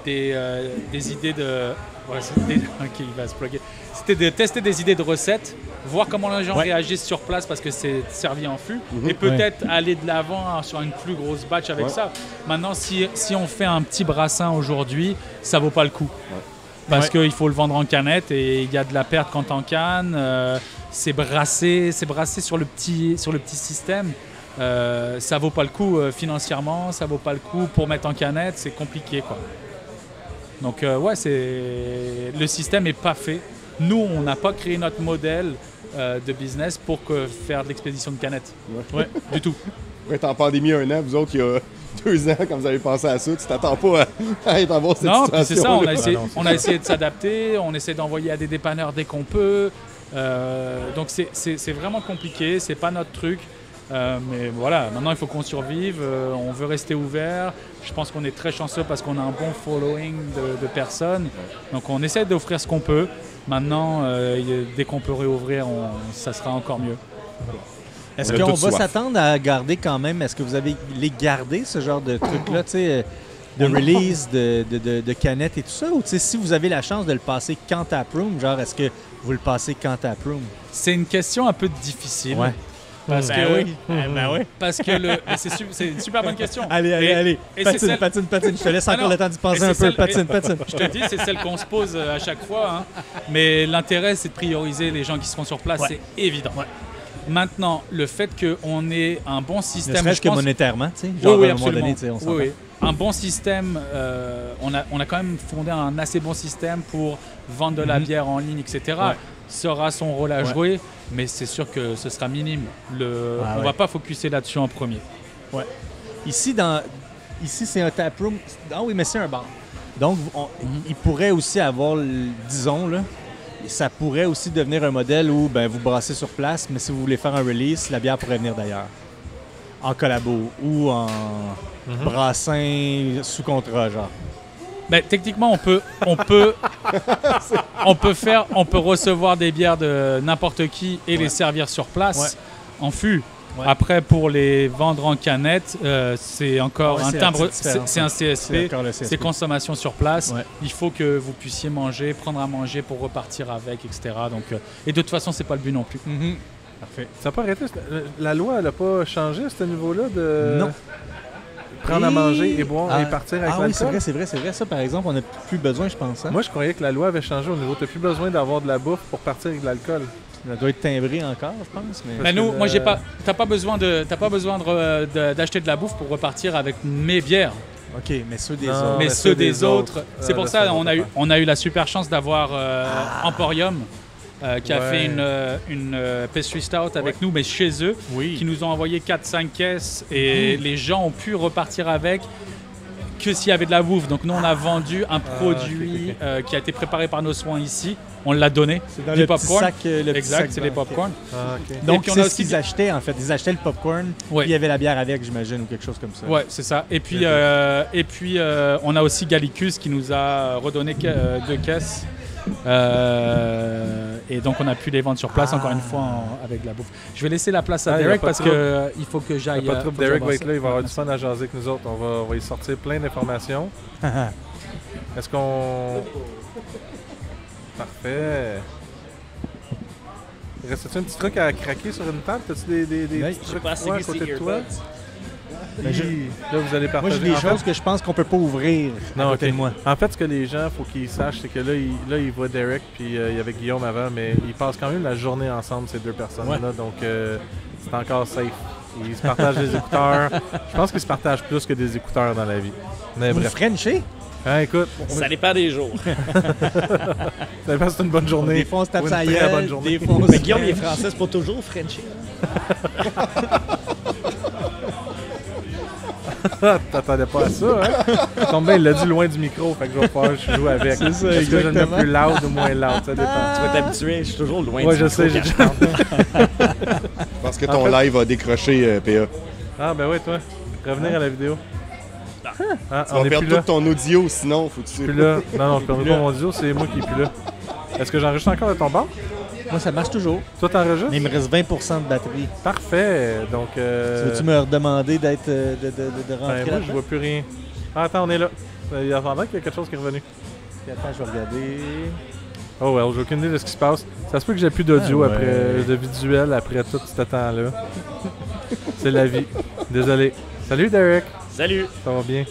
des idées de... il va se plugger. C'était de tester des idées de recettes, voir comment les gens réagissent sur place parce que c'est servi en fût, et peut-être aller de l'avant sur une plus grosse batch avec ça. Maintenant, si on fait un petit brassin aujourd'hui, ça vaut pas le coup. Parce qu'il faut le vendre en canette et il y a de la perte quand en canne. C'est brassé sur le petit système. Ça vaut pas le coup financièrement, ça vaut pas le coup pour mettre en canette, c'est compliqué quoi. Donc le système est pas fait. Nous, on n'a pas créé notre modèle de business pour faire de l'expédition de canettes. Du tout. Vous êtes en pandémie 1 an, vous autres, il y a 2 ans, quand vous avez pensé à ça, tu t'attends pas à être en cette situation. Non, puis c'est ça, on a essayé de s'adapter, on essaie d'envoyer à des dépanneurs dès qu'on peut. Donc c'est vraiment compliqué, c'est pas notre truc. Mais voilà, maintenant il faut qu'on survive, on veut rester ouvert. Je pense qu'on est très chanceux parce qu'on a un bon following de personnes. Donc on essaie d'offrir ce qu'on peut. Maintenant, dès qu'on peut réouvrir, ça sera encore mieux. Est-ce qu'on va s'attendre à garder quand même, est-ce que vous avez gardé ce genre de truc-là, tu sais, de release, de canettes et tout ça? Ou si vous avez la chance de le passer qu'en taproom, genre est-ce que vous le passez qu'en taproom? C'est une question un peu difficile. Parce que c'est une super bonne question. Allez. Patine. Je te laisse encore le temps d'y penser un peu. Patine. Je te dis, c'est celle qu'on se pose à chaque fois. Hein. Mais l'intérêt, c'est de prioriser les gens qui seront sur place. C'est évident. Maintenant, le fait qu'on ait un bon système... Ne serait-ce que monétairement, tu sais. Genre, à un moment donné, on s'entend. Un bon système, on a quand même fondé un assez bon système pour vendre de la bière en ligne, etc. Ça aura son rôle à jouer, mais c'est sûr que ce sera minime. On ne va pas focuser là-dessus en premier. Ici, c'est un taproom. Ah oui, mais c'est un bar. Donc, il pourrait aussi avoir, disons, là, ça pourrait aussi devenir un modèle où vous brassez sur place, mais si vous voulez faire un release, la bière pourrait venir d'ailleurs. En collabo ou en brassin sous contrat, genre. Techniquement, on peut recevoir des bières de n'importe qui et les servir sur place en fût. Après, pour les vendre en canette, c'est encore un timbre, c'est un CSP, c'est consommation sur place. Il faut que vous puissiez manger, prendre à manger pour repartir avec, etc. Donc, et de toute façon, c'est pas le but non plus. Parfait. Ça n'a pas arrêté. La loi, elle n'a pas changé à ce niveau-là de... Non. Prendre à manger et boire et partir avec l'alcool? Oui, c'est vrai. Ça, par exemple, on n'a plus besoin, je pense. Hein? Moi, je croyais que la loi avait changé au niveau... Tu n'as plus besoin d'avoir de la bouffe pour partir avec de l'alcool. Ça doit être timbré encore, je pense. Mais nous, moi, t'as pas besoin d'acheter de la bouffe pour repartir avec mes bières. OK, mais ceux des autres. Mais ceux des autres. C'est pour ça on a eu la super chance d'avoir Emporium qui a fait une pastry stout avec nous, mais chez eux, qui nous ont envoyé 4-5 caisses et les gens ont pu repartir avec que s'il y avait de la bouffe. Donc nous, on a vendu un produit qui a été préparé par nos soins ici. On l'a donné. C'est dans le popcorn. Exact, c'est les popcorn. Donc c'est ce qu'ils achetaient, en fait. Ils achetaient le popcorn, puis il y avait la bière avec, j'imagine, ou quelque chose comme ça. Oui, c'est ça. Et puis, on a aussi Gallicus qui nous a redonné 2 caisses. Et donc, on a pu les vendre sur place, encore une fois, avec de la bouffe. Je vais laisser la place à Derek parce qu'il faut que j'aille. Pas de trouble. Derek va être là, il va avoir du fun à jaser avec nous autres. On va y sortir plein d'informations. Est-ce qu'on... Parfait. Reste-tu un petit truc à craquer sur une table? T'as-tu des petits trucs froids à côté de toi? Là, vous allez partager. Moi, j'ai des choses que je pense qu'on peut pas ouvrir à côté de moi. En fait, ce que les gens, faut qu'ils sachent, c'est que là, ils voient Derek, puis il y avait Guillaume avant, mais ils passent quand même la journée ensemble, ces deux personnes-là, donc c'est encore safe. Ils se partagent des écouteurs. Je pense qu'ils se partagent plus que des écouteurs dans la vie. Mais bref. Frenché? Écoute. Ça dépend des jours. Ça dépend si c'est une bonne journée. Des fois, on se tape sa gueule. Mais Guillaume, il est français, c'est pas toujours Frenché. T'attendais pas à ça, hein? Tombe bien, il l'a dit loin du micro, fait que je vais pouvoir jouer avec. C'est ça, est-ce que je le mets plus loud ou moins loud? Ça dépend. Tu vas t'habituer, je suis toujours loin du micro. Ouais, je sais, j'ai déjà. Je pense que ton live a décroché, PA. Ah, ben ouais, toi. Revenir à la vidéo. Tu vas perdre tout ton audio, sinon, faut que tu... Plus là. Non, je perds pas mon audio, c'est moi qui est plus là. Est-ce que j'enregistre encore de ton bar? Moi, ça marche toujours. Toi, t'enregistres? Mais il me reste 20% de batterie. Parfait. Donc. Veux-tu me redemander d'être de rentrer? Moi, je vois plus rien. Ah, attends, on est là. Il y a quelque chose qui est revenu. Attends, je vais regarder. Oh, well, j'ai aucune idée de ce qui se passe. Ça se peut que j'ai plus d'audio après, de visuel après tout ce temps-là. C'est la vie. Désolé. Salut, Derek. Salut. Ça va bien?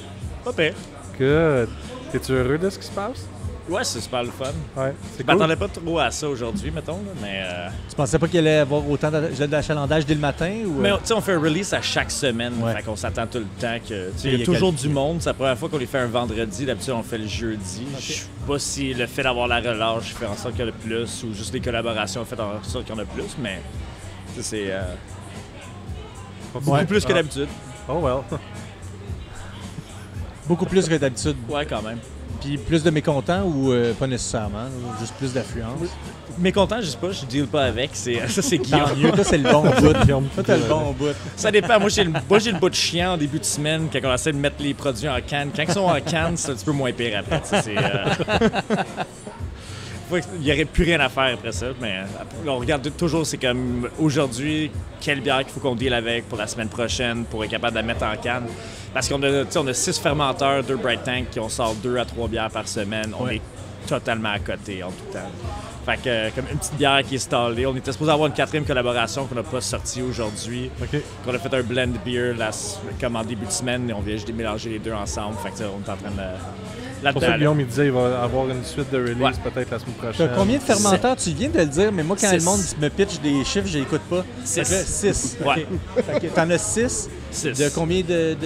Pas pire. Good. T'es-tu heureux de ce qui se passe? Ouais, c'est super le fun. Ouais, je m'attendais pas trop à ça aujourd'hui, mettons, là, mais... Tu pensais pas qu'il allait y avoir autant d'achalandage dès le matin? Ou... Mais tu sais, on fait un release à chaque semaine, fait qu'on s'attend tout le temps que... Il y a toujours du monde, c'est la première fois qu'on les fait un vendredi, d'habitude on le fait le jeudi. Okay. Je sais pas si le fait d'avoir la relâche fait en sorte qu'il y en a plus, ou juste les collaborations fait en sorte qu'il y en a plus, mais c'est beaucoup plus que d'habitude. Oh well. Beaucoup plus que d'habitude. Ouais, quand même. Puis plus de mécontents ou pas nécessairement, juste plus d'affluence? Mécontent, je sais pas, je deal pas avec. Ça, c'est Guillaume. Tant mieux, toi, c'est le bon bout, Guillaume. Toi, t'as le bon bout. Ça dépend. Moi, j'ai le bout de chiant en début de semaine quand on essaie de mettre les produits en canne. Quand ils sont en canne, c'est un petit peu moins pire après. Il n'y aurait plus rien à faire après ça, mais on regarde toujours, c'est comme aujourd'hui, quelle bière qu'il faut qu'on deal avec pour la semaine prochaine pour être capable de la mettre en canne. Parce qu'on a 6 fermenteurs, 2 Bright Tank, qui on sort 2 à 3 bières par semaine. On est totalement à côté en tout temps. Fait que comme une petite bière qui est installée. On était supposé avoir une 4e collaboration qu'on n'a pas sortie aujourd'hui. Okay. On a fait un blend beer comme en début de semaine et on vient juste mélanger les deux ensemble. Fait que on est en train de... Pour ça, Guillaume, il disait qu'il va avoir une suite de release peut-être la semaine prochaine. T'as combien de fermenteurs? Tu viens de le dire, mais moi, quand le monde me pitch des chiffres, je n'écoute pas. 6. Ouais. Okay. T'en as 6? 6. De combien de...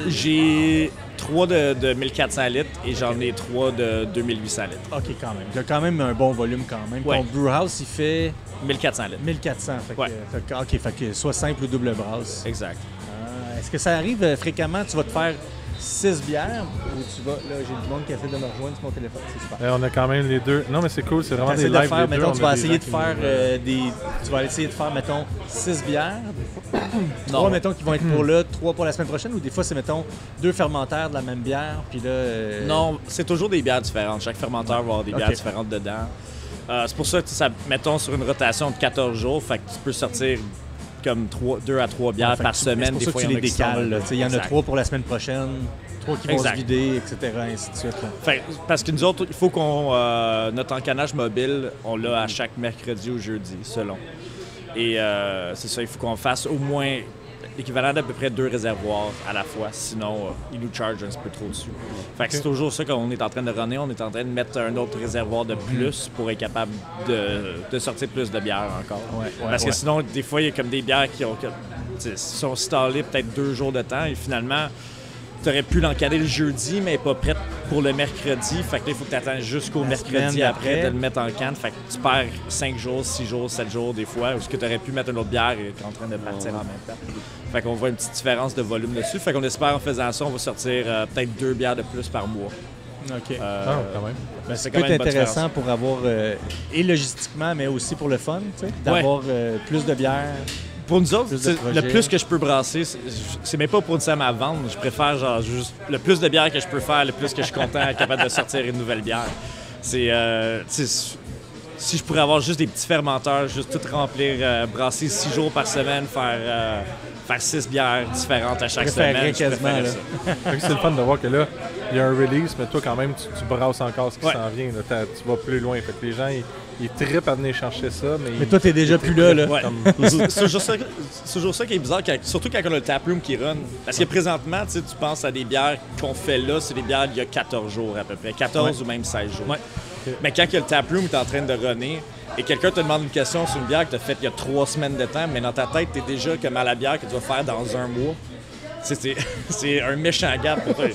J'ai 3 de 1400 litres et j'en ai 3 de 2800 litres. OK, quand même. T'as quand même un bon volume quand même. Ouais. Ton brewhouse, il fait... 1400 litres. 1400. OK, fait que soit simple ou double brasse. Exact. Est-ce que ça arrive fréquemment? Tu vas te faire 6 bières ou tu vas... Là, j'ai du monde qui essaie de me rejoindre sur mon téléphone. C'est super. On a quand même les deux. Non, mais c'est cool. C'est vraiment des lives faire, des mettons, deux. Tu vas essayer de faire Tu vas essayer de faire, mettons, 6 bières. 3, mettons, qui vont être pour là, 3 pour la semaine prochaine. Ou des fois, c'est, mettons, 2 fermenteurs de la même bière. Puis là... Non, c'est toujours des bières différentes. Chaque fermenteur va avoir des bières différentes dedans. C'est pour ça que, mettons, sur une rotation de 14 jours, fait que tu peux sortir comme 2 à 3 bières par semaine. C'est pour ça que tu les décales. Il y en a 3 pour la semaine prochaine, 3 qui vont se vider, etc., ainsi de suite. Fait, parce que nous autres, il faut qu'on... notre encannage mobile, on l'a à chaque mercredi ou jeudi, selon. Et c'est ça, il faut qu'on fasse au moins... l'équivalent d'à peu près 2 réservoirs à la fois. Sinon, ils nous chargent un petit peu trop dessus. Fait que c'est toujours ça qu'on est en train de runner. On est en train de mettre un autre réservoir de plus pour être capable de sortir plus de bière encore. Parce que sinon, des fois, il y a comme des bières qui sont stallées peut-être 2 jours de temps et finalement, tu aurais pu l'encader le jeudi, mais pas prête pour le mercredi. Fait que là, il faut que tu attendes jusqu'au mercredi après de le mettre en canne. Fait que tu perds 5 jours, 6 jours, 7 jours des fois, où tu aurais pu mettre une autre bière et tu es en train de partir en même temps. Fait qu'on voit une petite différence de volume dessus. Fait qu'on espère en faisant ça, on va sortir peut-être 2 bières de plus par mois. OK. Quand même. Ben, c'est peut être intéressant pour avoir, et logistiquement, mais aussi pour le fun, d'avoir plus de bière. Pour nous autres, le plus que je peux brasser, c'est même pas pour une somme à vendre. Je préfère genre juste le plus de bière que je peux faire, le plus que je suis content d'être capable de sortir une nouvelle bière. Si je pourrais avoir juste des petits fermenteurs, juste tout remplir, brasser 6 jours par semaine, faire 6 bières différentes à chaque semaine, je préférerais ça. C'est le fun de voir que là, il y a un release, mais toi, quand même, tu brasses encore ce qui s'en vient. Là. Tu vas plus loin. Fait que les gens, ils trippent à venir chercher ça. Mais toi, t'es déjà plus là. Ouais. C'est toujours ça qui est bizarre, surtout quand on a le taproom qui run. Parce que présentement, tu penses à des bières qu'on fait là, c'est des bières d'il y a 14 jours à peu près. 14 ou même 16 jours. Mais quand le taproom est en train de runner et quelqu'un te demande une question sur une bière que tu as faite il y a 3 semaines de temps, mais dans ta tête, tu es déjà comme à la bière que tu vas faire dans un mois. C'est un méchant gap pour toi.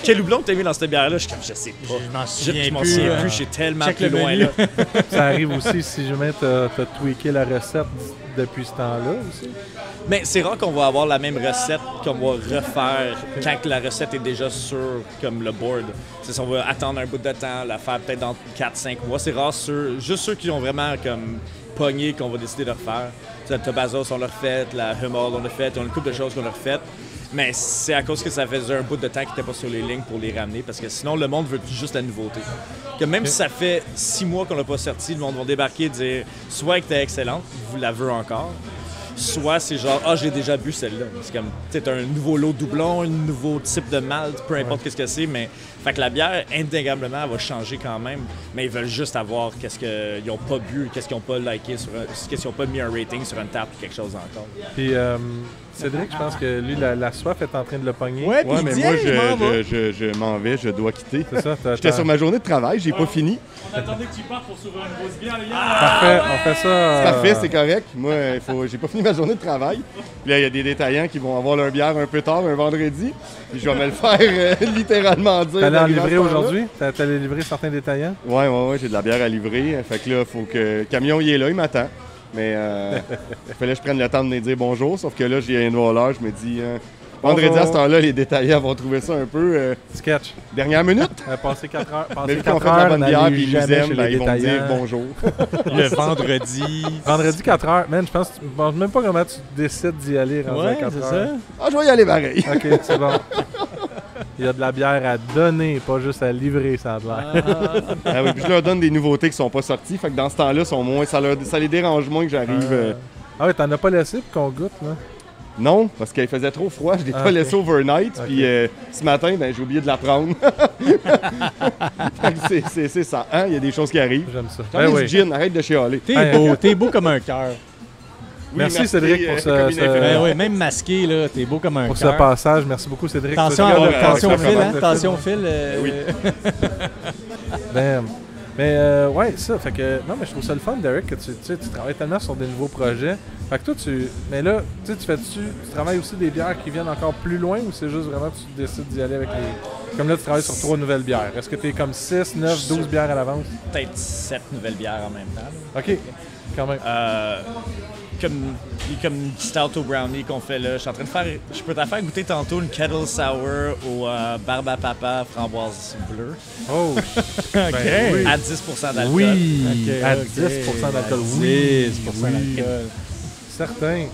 Quel houblon que tu as mis dans cette bière-là? Je sais pas. Je m'en souviens plus. J'ai tellement plus loin là. Ça arrive aussi si jamais tu as tweaké la recette depuis ce temps-là aussi. Mais c'est rare qu'on va avoir la même recette qu'on va refaire quand la recette est déjà sur comme le board. On va attendre un bout de temps, la faire peut-être dans 4-5 mois. C'est rare, juste ceux qui ont vraiment comme pogné qu'on va décider de refaire. Le Tabazos, on l'a refait, la Hummel, on l'a fait, on a une couple de choses qu'on a refaites. Mais c'est à cause que ça faisait un bout de temps qu'ils n'étaient pas sur les lignes pour les ramener, parce que sinon, le monde veut juste la nouveauté. Que même si ça fait 6 mois qu'on l'a pas sorti, le monde va débarquer et dire soit que t'es excellente, vous la veux encore, soit c'est genre « Ah, j'ai déjà bu celle-là ». C'est comme, tu sais, un nouveau lot doublon, un nouveau type de malt, peu importe qu'est-ce que c'est, mais... Fait que la bière, indéniablement, elle va changer quand même, mais ils veulent juste avoir qu'est-ce qu'ils n'ont pas bu, qu'est-ce qu'ils n'ont pas liké, qu'est-ce qu'ils n'ont pas mis un rating sur une table ou quelque chose encore. Puis Cédric, je pense que lui, la soif est en train de le pogner. Ouais, mais moi, je m'en vais, je dois quitter. C'est ça. J'étais sur ma journée de travail, j'ai pas fini. On attendait que tu partes pour s'ouvrir une grosse bière, les gars. Parfait, on fait ça. C'est parfait, c'est correct. Moi, j'ai pas fini ma journée de travail. Puis là, il y a des détaillants qui vont avoir leur bière un peu tard, un vendredi. Puis je vais me le faire littéralement dire. T'allais en livrer aujourd'hui? T'allais livrer certains détaillants? Ouais, j'ai de la bière à livrer. Fait que là, il faut que le camion il est là, il m'attend. Mais il fallait que je prenne le temps de venir dire bonjour. Sauf que là, j'ai un voleur, je me dis... vendredi, à ce temps-là, les détaillants vont trouver ça un peu... sketch. Dernière minute. Passer 4 heures. Mais vu qu'on fait de la bonne bière et ils nous aiment, ils vont me dire bonjour. Le vendredi. Vendredi 4 heures. Man, je pense même pas comment tu décides d'y aller rendu à 4 heures. Ça. Ah, je vais y aller pareil. OK, c'est bon. Il y a de la bière à donner, pas juste à livrer, ça a l'air. Ah oui, puis je leur donne des nouveautés qui sont pas sorties. Fait que dans ce temps-là, ça les dérange moins que j'arrive. Ah oui, t'en as pas laissé pour qu'on goûte, là? Non, parce qu'il faisait trop froid. Je l'ai pas laissé overnight. Okay. Puis ce matin, j'ai oublié de la prendre. C'est ça. Hein? Il y a des choses qui arrivent. J'aime ça. T'en du gin, arrête de chialer. T'es beau comme un cœur. Oui, merci Cédric pour ce même masqué, là, t'es beau comme un pour ce passage. Merci beaucoup Cédric. Attention au fil, hein? Attention au fil. Oui. Mais ouais, ça, fait que... Non, mais je trouve ça le fun, Derek, que tu travailles tellement sur des nouveaux projets. Fait que toi, mais là, tu travailles aussi des bières qui viennent encore plus loin ou c'est juste vraiment tu décides d'y aller avec les... Comme là, tu travailles sur 3 nouvelles bières. Est-ce que tu es comme 6, 9, 12 bières à l'avance? Peut-être 7 nouvelles bières en même temps. OK, quand même. Comme une stout au brownie qu'on fait là. Je peux te faire goûter tantôt une kettle sour au barbe à papa framboise bleue. Oh! Okay. Oui. À 10% d'alcool. Oui! Okay, à 10% d'alcool. Oui! 10% d'alcool. Certain.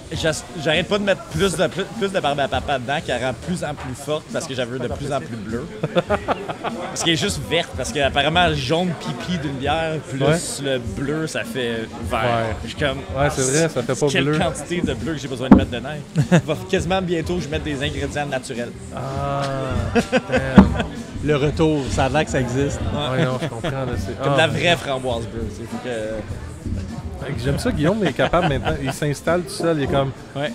J'arrête pas de mettre plus de barbe à papa dedans qui la rend de plus en plus forte parce que j'avais de plus en plus bleu. Parce qu'elle est juste verte, parce qu'apparemment le jaune pipi d'une bière plus le bleu ça fait vert. Je suis comme, c'est vrai, ça fait pas bleu. Quelle quantité de bleu que j'ai besoin de mettre dedans. Il va quasiment bientôt que je mette des ingrédients naturels. Le retour, ça a l'air que ça existe. Ouais, non, je comprends. Comme la vraie framboise bleue. J'aime ça, Guillaume est capable maintenant. Il s'installe tout seul. Il est comme. Ouais.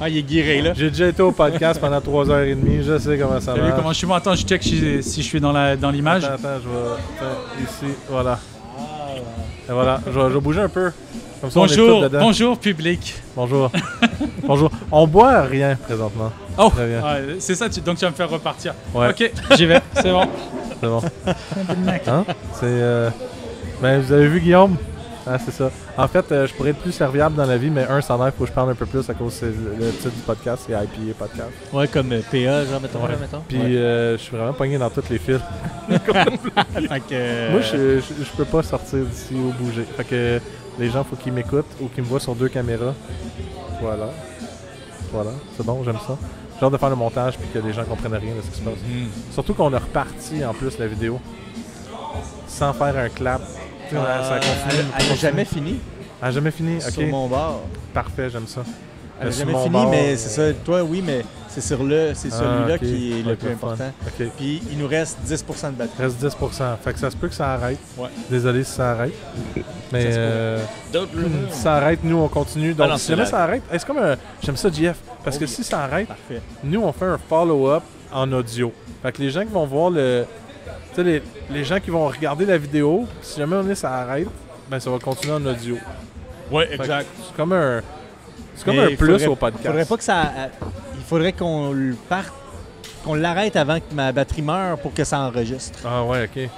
Il est guiré, là. J'ai déjà été au podcast pendant 3h30. Je sais comment ça va. T'as vu comment je suis bon? Attends, je check si je suis dans l'image. Attends, je vais. Ici, voilà. Et voilà, je vais bouger un peu. Comme ça, bonjour public. Bonjour. Bonjour. On boit rien présentement. Oh, c'est ça, donc tu vas me faire repartir. Ouais. Ok, j'y vais, c'est bon. C'est bon. Hein? Ben, vous avez vu Guillaume? Ah, c'est ça. En fait, je pourrais être plus serviable dans la vie, mais ça il faut que je parle un peu plus à cause c'est le titre du podcast, c'est IPA Podcast. Ouais, comme PA, genre, mettons. Puis je suis vraiment pogné dans tous les fils. Moi, je peux pas sortir d'ici ou bouger. Fait que les gens, faut qu'ils m'écoutent ou qu'ils me voient sur 2 caméras. Voilà. C'est bon, j'aime ça. J'ai hâte de faire le montage puis que les gens comprennent rien de ce qui se passe. Surtout qu'on a reparti en plus la vidéo sans faire un clap. Ça continue. Elle n'a jamais fini. Elle n'a jamais fini, ok. Sur mon bar. Parfait, j'aime ça. Elle n'a jamais fini, mais c'est ça. Toi, oui, mais c'est celui-là qui est le plus important. Okay. Puis il nous reste 10% de batterie. Il reste 10%. Fait que ça se peut que ça arrête. Ouais. Désolé si ça arrête. Mais si ça arrête, nous, on continue. Donc, si jamais ça arrête, c'est comme un... J'aime ça, JF. Parce que si ça arrête, nous, on fait un follow-up en audio. Fait que les gens qui vont voir le... Tu sais, les gens qui vont regarder la vidéo, si jamais ça arrête, ben ça va continuer en audio. Oui, exact. C'est comme un plus au podcast. Faudrait pas que ça... Il faudrait qu'on l'arrête avant que ma batterie meure pour que ça enregistre. Ah ouais, ok.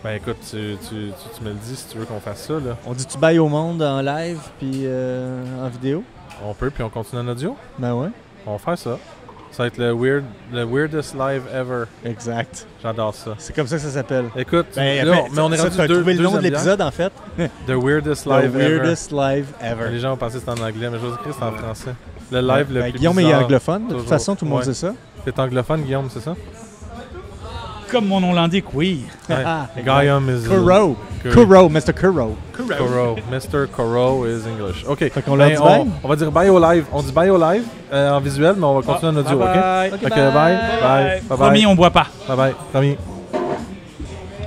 Ben écoute, tu me le dis si tu veux qu'on fasse ça, là. On dit tu bailles au monde en live puis en vidéo? On peut, puis on continue en audio? Ben ouais. On va faire ça. Ça va être le weirdest live ever. Exact. J'adore ça. C'est comme ça que ça s'appelle. Écoute, mais on est rendu trouvé le nom de l'épisode, en fait. The weirdest live ever. The weirdest live ever. Les gens ont pensé que c'était en anglais, mais je vous écris c'est en français. Le live le plus Guillaume bizarre, est anglophone, de toute façon, tout le monde sait ça. T'es anglophone, Guillaume, c'est ça? Comme mon nom l'indique, oui. Guillaume is... Kuro. Kuro, Mr. Kuro. Mr. Kuro is English. OK. Fait qu'on leur dit bye? On va dire bye au live. On dit bye au live en visuel, mais on va continuer en audio, bye. OK? Bye. Promis, on boit pas. Bye. Promis.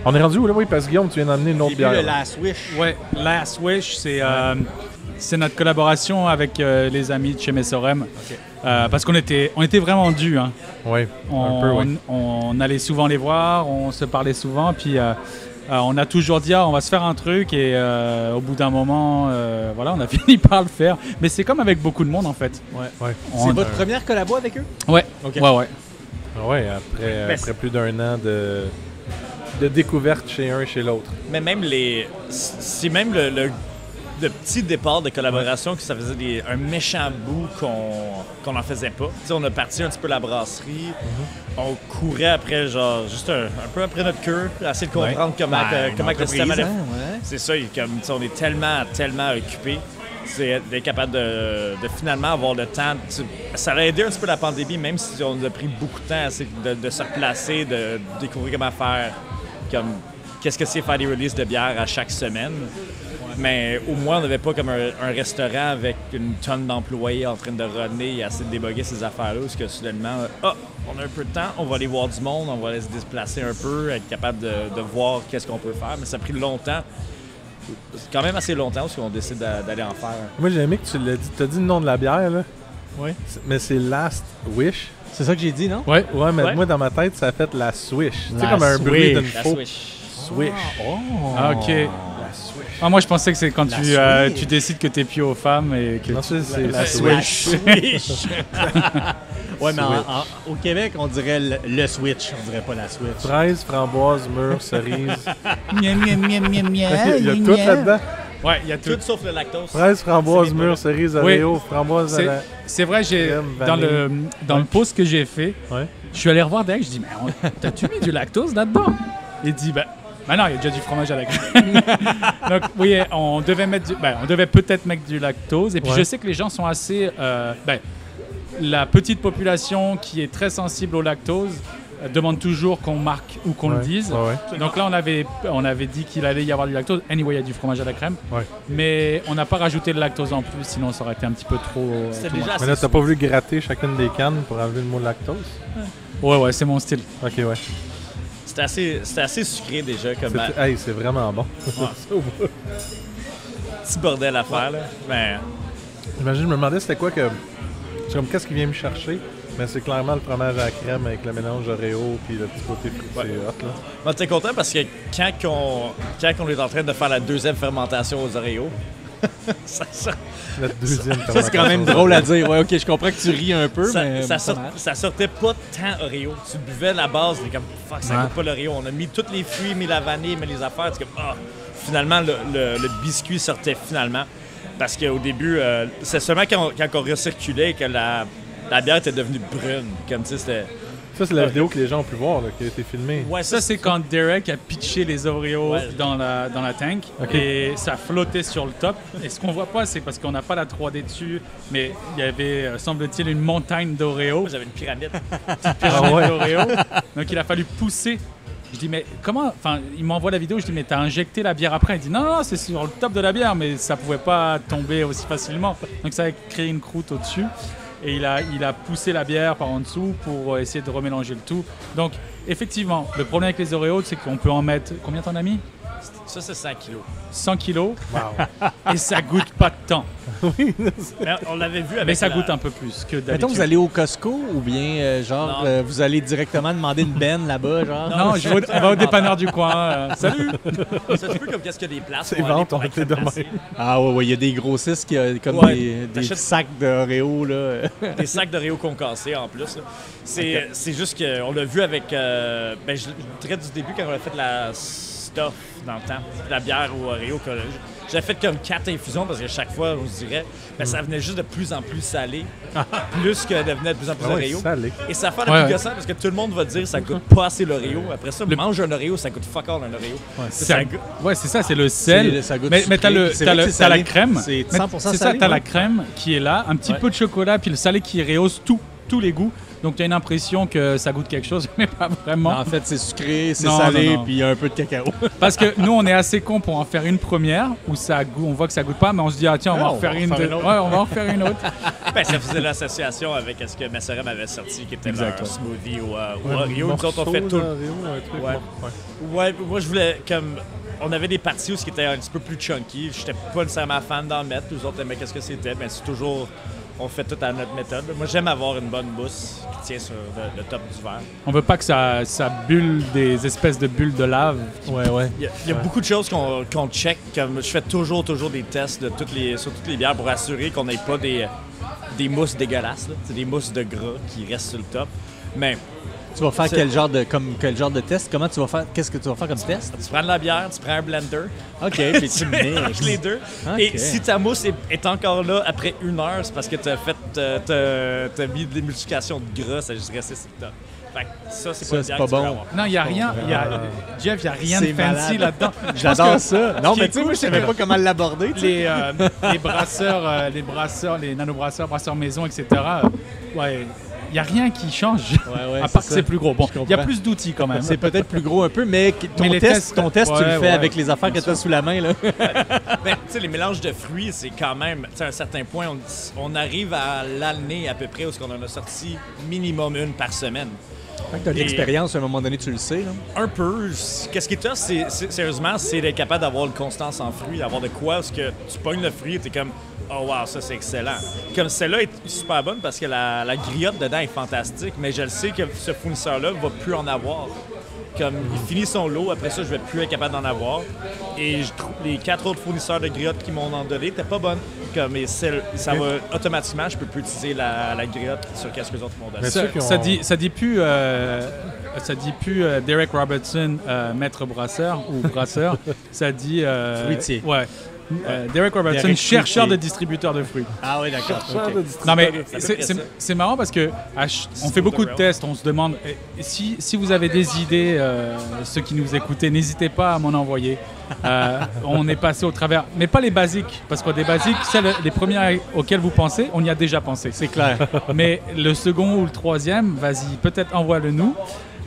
On est rendu où, là? Oui, parce que Guillaume, tu viens d'amener une autre bière. Le Last Wish. Ouais, Last Wish, c'est notre collaboration avec les amis de chez Messorem. Okay. Parce qu'on était vraiment dû. Hein. Oui, un peu, oui. On allait souvent les voir, on se parlait souvent, puis on a toujours dit on va se faire un truc, et au bout d'un moment, voilà, on a fini par le faire. Mais c'est comme avec beaucoup de monde, en fait. Ouais. C'est votre première collabo avec eux? Ouais. Okay. Ouais. Oui, après plus d'1 an de découverte chez un et chez l'autre. Mais même c'est même le petit départ de collaboration que ça faisait un méchant bout qu'on n'en faisait pas. T'sais, on a parti un petit peu la brasserie, on courait après, genre, juste un peu après notre queue, essayer de comprendre comment le système allait. C'est ça, on est tellement occupés. C'est d'être capable de finalement avoir le temps. Ça a aidé un petit peu la pandémie, même si on a pris beaucoup de temps de se replacer, de découvrir comment faire, qu'est-ce que c'est faire des releases de bière à chaque semaine. Mais au moins, on n'avait pas comme un restaurant avec une tonne d'employés en train de runner et essayer de déboguer ces affaires-là. Parce que soudainement, on a un peu de temps, on va aller voir du monde, on va aller se déplacer un peu, être capable de voir qu'est-ce qu'on peut faire. Mais ça a pris longtemps. C'est quand même assez longtemps parce qu'on décide d'aller en faire. Moi, j'ai aimé que tu l'as dit. Tu as dit le nom de la bière, là? Oui. Mais c'est Last Wish. C'est ça que j'ai dit, non? Ouais, mais moi, dans ma tête, ça a fait la swish. Tu sais, comme un bruit d'une faux. Swish. Ah, OK. Moi, je pensais que c'est quand tu décides que t'es plus aux femmes et que... Non, c'est la Switch. Ouais, mais au Québec, on dirait le Switch. On dirait pas la Switch. Fraise, framboise, mûre, cerise. Miam. Il y a tout là-dedans. Ouais, il y a tout. Tout sauf le lactose. Fraise, framboise, mûre, cerise, Oreo, framboise à la... C'est vrai, dans le post que j'ai fait, je suis allé revoir Derek, je dis, mais t'as-tu mis du lactose là-dedans? Il dit, non, il y a déjà du fromage à la crème. Donc, oui, on devait peut-être mettre du lactose. Et puis, je sais que les gens sont assez... la petite population qui est très sensible au lactose demande toujours qu'on marque ou qu'on le dise. Donc là, on avait dit qu'il allait y avoir du lactose. Anyway, il y a du fromage à la crème. Mais on n'a pas rajouté le lactose en plus, sinon ça aurait été un petit peu trop... Mais là, t'as pas voulu gratter chacune des cannes pour enlever le mot lactose? Ouais, c'est mon style. OK, ouais. C'était assez sucré déjà. C'est vraiment bon. petit bordel à faire. Là. Mais... Imagine, je me demandais c'était quoi que... C'est comme qu'est-ce qui vient me chercher? Mais c'est clairement le fromage à la crème avec le mélange Oreo puis le petit côté fruité hot. Là. Moi, t'es content parce que quand on est en train de faire la deuxième fermentation aux Oreos, ça la deuxième fermentation. Ça, c'est quand même drôle à dire. Ouais, OK, je comprends que tu ris un peu, mais... Ça sortait pas tant Oreo. Tu buvais la base, mais comme, fuck, ça goûte pas l'Oreo. On a mis tous les fruits, mis la vanille, mis les affaires. C'est comme, finalement, le biscuit sortait finalement. Parce qu'au début, c'est seulement quand on recirculait que la bière était devenue brune. Comme tu sais, c'était... Ça, c'est la vidéo que les gens ont pu voir, là, qui a été filmée. Ouais, ça, c'est quand Derek a pitché les Oreos dans la tank et ça flottait sur le top. Et ce qu'on voit pas, c'est parce qu'on n'a pas la 3D dessus, mais il y avait, semble-t-il, une montagne d'Oreos. J'avais une pyramide. d'Oreos. Donc, il a fallu pousser. Je dis, mais comment... Enfin, il m'envoie la vidéo, je dis, mais t'as injecté la bière après? Il dit, non, c'est sur le top de la bière, mais ça pouvait pas tomber aussi facilement. Donc, ça a créé une croûte au-dessus. Et il a poussé la bière par en dessous pour essayer de remélanger le tout. Donc, effectivement, le problème avec les Oreos, c'est qu'on peut en mettre... Combien t'en as mis? Ça, c'est 100 kilos. 100 kilos. Wow. Et ça goûte pas de temps. Oui. On l'avait vu avec mais ça goûte un peu plus que d'habitude. Mettons, vous allez au Costco ou bien, vous allez directement demander une benne là-bas, genre? Non, on va au dépanneur du coin. Salut! C'est un peu comme qu'est-ce qu'il y a des places. C'est vente, on était demain. Ah ouais, il y a des grossistes qui ont comme des sacs d'Oreo, là. Des sacs d'Oreo concassés, en plus. C'est juste qu'on l'a vu avec... je dirais du début, quand on a fait la stuff dans le temps, la bière au Oreo. J'avais fait comme 4 infusions parce que chaque fois, on se dirait, ça venait juste de plus en plus salé, plus que devenait de plus en plus Oreo. Salé. Et ça fait le plus gossant parce que tout le monde va dire que ça coûte pas assez l'Oreo. Après ça, mange un Oreo, ça coûte fuck all un Oreo. Ouais, c'est ça, c'est le sel. Mais t'as la crème. C'est 100% salé. C'est ça, t'as la crème qui est là, un petit peu de chocolat, puis le salé qui rehausse tous les goûts. Donc, tu as une impression que ça goûte quelque chose, mais pas vraiment. En fait, c'est sucré, c'est salé, puis il y a un peu de cacao. Parce que nous, on est assez cons pour en faire une première, où on voit que ça goûte pas, mais on se dit, tiens, on va en faire une autre. Ouais, on va en faire une autre. Ça faisait l'association avec ce que Messerem avait sorti, qui était leur smoothie au Oreo. Nous autres, on fait tout. Ouais, moi, je voulais comme... On avait des parties où ce qui était un petit peu plus chunky. J'étais pas nécessairement fan d'en mettre. Les autres aimaient qu'est-ce que c'était, mais c'est toujours... On fait tout à notre méthode. Moi, j'aime avoir une bonne mousse qui tient sur le top du verre. On veut pas que ça bulle des espèces de bulles de lave. Ouais. Il y a beaucoup de choses qu'on check. Comme je fais toujours des tests sur toutes les bières pour assurer qu'on n'ait pas des mousses dégueulasses. C'est des mousses de gras qui restent sur le top. Mais tu vas faire quel genre de test? Comment tu vas faire? Qu'est-ce que tu vas faire comme test? Tu prends de la bière, tu prends un blender. OK, puis tu mixes les deux. Okay. Et si ta mousse est encore là après 1 heure, c'est parce que tu as mis de l'émulsification de gras, ça a juste resté sur le top. Fait que ça, c'est pas bon. Non, il n'y a rien. Jeff, il n'y a rien de fancy là-dedans. J'adore ça. Non, mais tu sais, moi, je savais pas comment l'aborder. Les brasseurs, les nanobrasseurs, brasseurs maison, etc. Il n'y a rien qui change, à part que c'est plus gros. Bon, il y a plus d'outils quand même. C'est peut-être plus gros un peu, mais ton test, tu le fais avec les affaires que tu as sous la main. Là. Tu sais, les mélanges de fruits, c'est quand même, à un certain point, on arrive à l'année à peu près où on en a sorti minimum 1 par semaine. Tu as de l'expérience, à un moment donné, tu le sais. Là. Un peu. Qu'est-ce qui est tough, sérieusement, c'est d'être capable d'avoir une constance en fruits, d'avoir de quoi, parce que tu pognes le fruit et tu es comme... Oh wow, ça c'est excellent. Comme celle-là est super bonne parce que la griotte dedans est fantastique, mais je le sais que ce fournisseur-là va plus en avoir. Comme il finit son lot, après ça je vais plus être capable d'en avoir. Et les 4 autres fournisseurs de griotte qui m'ont en donné n'étaient pas bonnes. Comme ça va automatiquement, je peux plus utiliser la griotte sur qu'est-ce que les autres m'ont donné. Ça dit plus Derek Robertson, maître brasseur ou brasseur. Ça dit fruitier. Ouais. Derek Robertson, chercheur de distributeurs de fruits. Ah oui, d'accord. Okay. Non, mais c'est marrant parce que on fait beaucoup de tests. On se demande si vous avez des idées, ceux qui nous écoutaient, n'hésitez pas à m'en envoyer. On est passé au travers, mais pas les basiques, parce que des basiques, les premiers auxquels vous pensez, on y a déjà pensé. C'est clair. Mais le second ou le troisième, vas-y, peut-être envoie-le nous.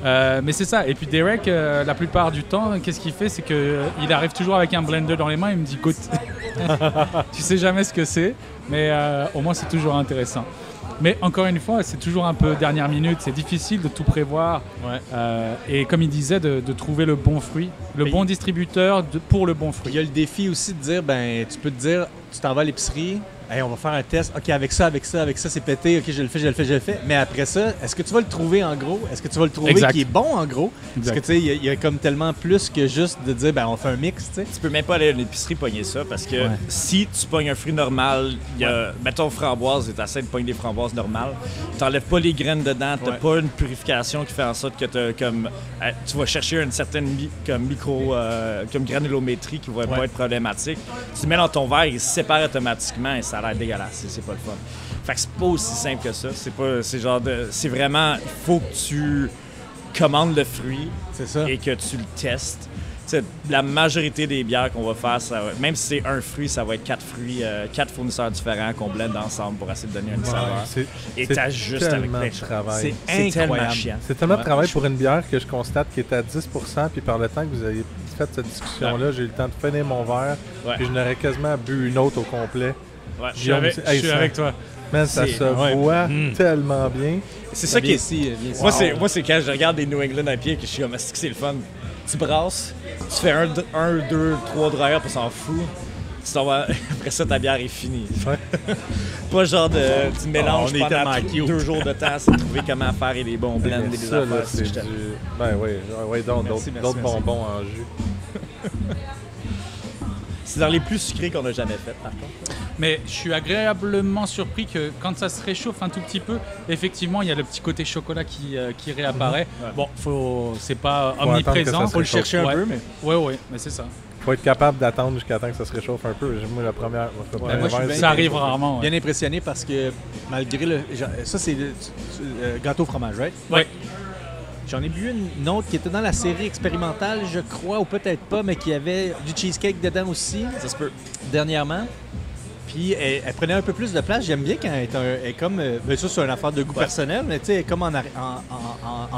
Mais c'est ça. Et puis Derek, la plupart du temps, qu'est-ce qu'il fait? C'est qu'il arrive toujours avec un blender dans les mains. Il me dit, écoute, tu sais jamais ce que c'est, mais au moins c'est toujours intéressant. Mais encore une fois, c'est toujours un peu dernière minute. C'est difficile de tout prévoir. Et comme il disait, de trouver le bon fruit, le bon distributeur pour le bon fruit. Il y a le défi aussi de dire, tu peux te dire, tu t'en vas à l'épicerie, hey, on va faire un test. OK, avec ça, c'est pété. OK, je le fais. Mais après ça, est-ce que tu vas le trouver en gros? Est-ce que tu vas le trouver qui est bon en gros? Parce que tu sais, il y a comme tellement plus que juste de dire, on fait un mix, tu sais. Tu peux même pas aller à l'épicerie pogner ça parce que si tu pognes un fruit normal, mettons framboise, et tu essaies de pogner des framboises normales, t'enlèves pas les graines dedans, t'as pas une purification qui fait en sorte que tu vas chercher une certaine comme granulométrie qui va pas être problématique. Tu mets dans ton verre, il se sépare automatiquement et ça a l'air dégueulasse. C'est pas le fun. Fait que c'est pas aussi simple que ça. C'est vraiment, il faut que tu commandes le fruit et que tu le testes. T'sais, la majorité des bières qu'on va faire, même si c'est un fruit, ça va être 4 fruits, 4 fournisseurs différents qu'on blende ensemble pour essayer de donner une saveur. Et t'ajustes avec plein de travail. C'est tellement chiant. C'est tellement de travail pour une bière que je constate qui est à 10%, puis par le temps que vous avez fait cette discussion-là, j'ai eu le temps de finir mon verre, puis je n'aurais quasiment bu une autre au complet. Je suis avec toi. Man, ça se voit tellement bien. C'est ça qui est... Moi, c'est quand je regarde des New England IPA que je suis comme, est-ce que c'est le fun? Tu brasses, tu fais 1, 2, 3 dryers, puis s'en fout. Après ça, ta bière est finie. Pas genre tu mélanges pendant 2 jours de temps à trouver comment faire les bons blends et les affaires. D'autres bonbons en jus. C'est dans les plus sucrés qu'on a jamais fait, par contre. Mais je suis agréablement surpris que quand ça se réchauffe un tout petit peu, effectivement, il y a le petit côté chocolat qui réapparaît. Bon, c'est pas omniprésent. Faut le chercher un peu, mais... Oui, mais c'est ça. Faut être capable d'attendre jusqu'à temps que ça se réchauffe un peu. Moi, la première ça arrive rarement. Bien impressionné parce que malgré le... Ça, c'est le gâteau fromage, right? Oui. J'en ai bu une autre qui était dans la série expérimentale, je crois, ou peut-être pas, mais qui avait du cheesecake dedans aussi. Ça se peut. Dernièrement. Puis elle prenait un peu plus de place. J'aime bien quand elle est comme... Ben ça, c'est une affaire de goût personnel, mais tu sais, elle est comme en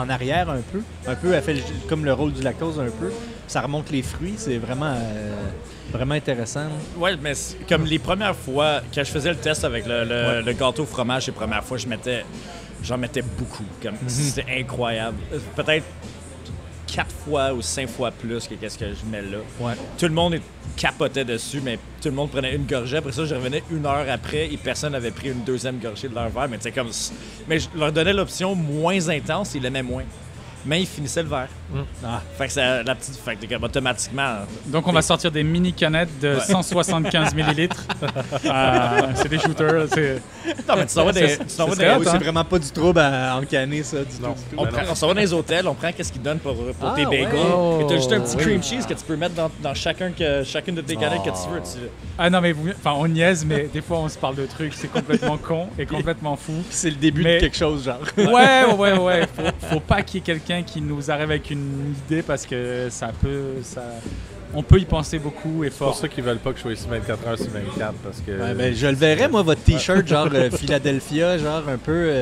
arrière un peu. Elle fait comme le rôle du lactose un peu. Ça remonte les fruits. C'est vraiment intéressant. Oui, mais comme les premières fois, quand je faisais le test avec le gâteau fromage, les premières fois, j'en mettais beaucoup. C'était incroyable. Peut-être 4 fois ou 5 fois plus que qu'est-ce que je mets là. Ouais. Tout le monde capotait dessus, mais tout le monde prenait une gorgée. Après ça, je revenais 1 heure après et personne n'avait pris une deuxième gorgée de leur verre. Mais je leur donnais l'option moins intense, ils l'aimaient moins. Mais ils finissaient le verre. Fait que c'est la petite... Fait que automatiquement... Donc on va sortir des mini canettes de 175 millilitres. C'est des shooters. Non, mais tu t'en vas c'est vraiment pas du trouble à encanner ça du tout. On s'en va dans les hôtels, on prend qu'est-ce qu'ils donnent pour tes bagels. Et t'as juste un petit cream cheese que tu peux mettre dans chacune de tes canettes que tu veux. Ah non, mais on niaise, mais des fois on se parle de trucs, c'est complètement con et complètement fou. C'est le début de quelque chose, genre. Ouais. Faut pas qu'il y ait quelqu'un qui nous arrive avec une idée parce que on peut y penser beaucoup et fort. C'est pour ça qu'ils veulent pas que je sois ici 24 heures sur 24 parce que... je le verrais, moi, votre t-shirt genre Philadelphia, genre un peu,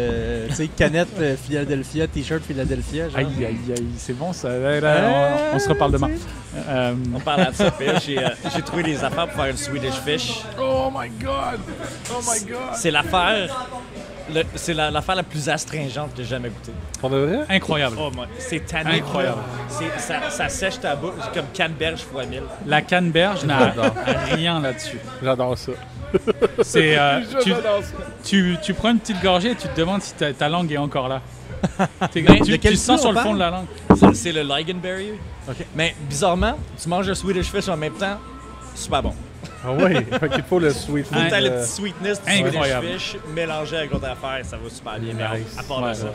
tu sais, canette Philadelphia, t-shirt Philadelphia. Genre. Aïe, c'est bon ça. On se reparle demain. On parle de ça, j'ai trouvé des affaires pour faire une Swedish Fish. Oh my God! C'est l'affaire la plus astringente que j'ai jamais goûtée. Pour de vrai? Incroyable. Oh, c'est tanné. Incroyable. Ça sèche ta bouche comme canneberge fois 1000. La canneberge n'a rien là-dessus. J'adore ça. C'est, tu prends une petite gorgée et tu te demandes si ta langue est encore là. Tu sens sur le fond de la langue. C'est le Ligonberry. Okay. Mais bizarrement, tu manges le Swedish Fish en même temps, super bon. Ah oui, il faut le sweetness. T'as le petit sweetness du incroyable. Swedish Fish mélangé avec l'autre affaire, ça va super bien. Mais à part de ça.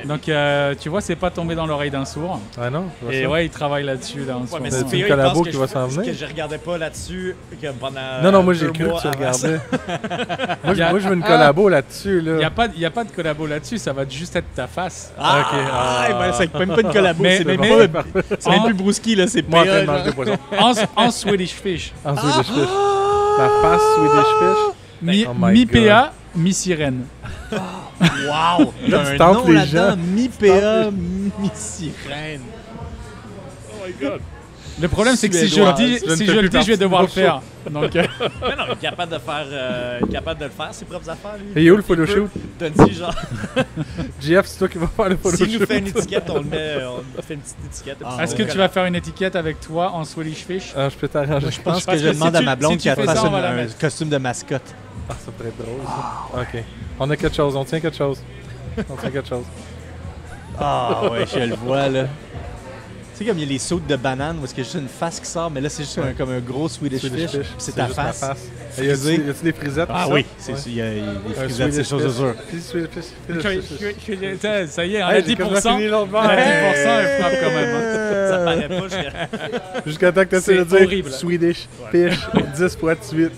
Donc, tu vois, c'est pas tombé dans l'oreille d'un sourd. Ah non? Et ouais, il travaille là-dessus. C'est une collabo qui va s'en venir? Que je regardais pas là-dessus pendant. Non, moi j'ai cru que tu regardais. moi, je veux une collabo là-dessus. Il n'y a pas de collabo là-dessus, ça va juste être ta face. C'est même pas une collabo. C'est même plus Brewski, là, c'est moi en Swedish Fish. En Swedish Fish. La face Swedish Fish. Mi-PA, mi-sirène. Wow! Là, tu tentes les gens. Mi-PA, mi-sirène. Oh my God! Le problème, c'est que si je le dis, je vais devoir le faire. Donc, mais non, il est capable de le faire, ses propres affaires, lui. Et où le photoshoot? Donne-y, genre. JF, c'est toi qui vas faire le photoshoot. S'il nous fait une étiquette, on fait une petite étiquette. Est-ce que tu vas faire une étiquette avec toi en Swedish Fish? Je peux t'arranger. Je pense que je demande à ma blonde qu'elle fasse un costume de mascotte. Ça pourrait être drôle, ça. OK. On a quelque chose, on tient quelque chose. Ah ouais, je le vois, là. Tu sais, comme il y a les sautes de banane où est-ce qu'il y a juste une face qui sort, mais là, c'est juste comme un gros Swedish fish. C'est ta face. Y a-t-il des frisettes? Ah oui, il y a des frisettes, c'est chose sûre. Ça y est, on a 10%. On a 10%, elle frappe quand même. Ça paraît pas jusqu'à temps que tu essaies de dire horrible. Swedish fish 10 fois de suite.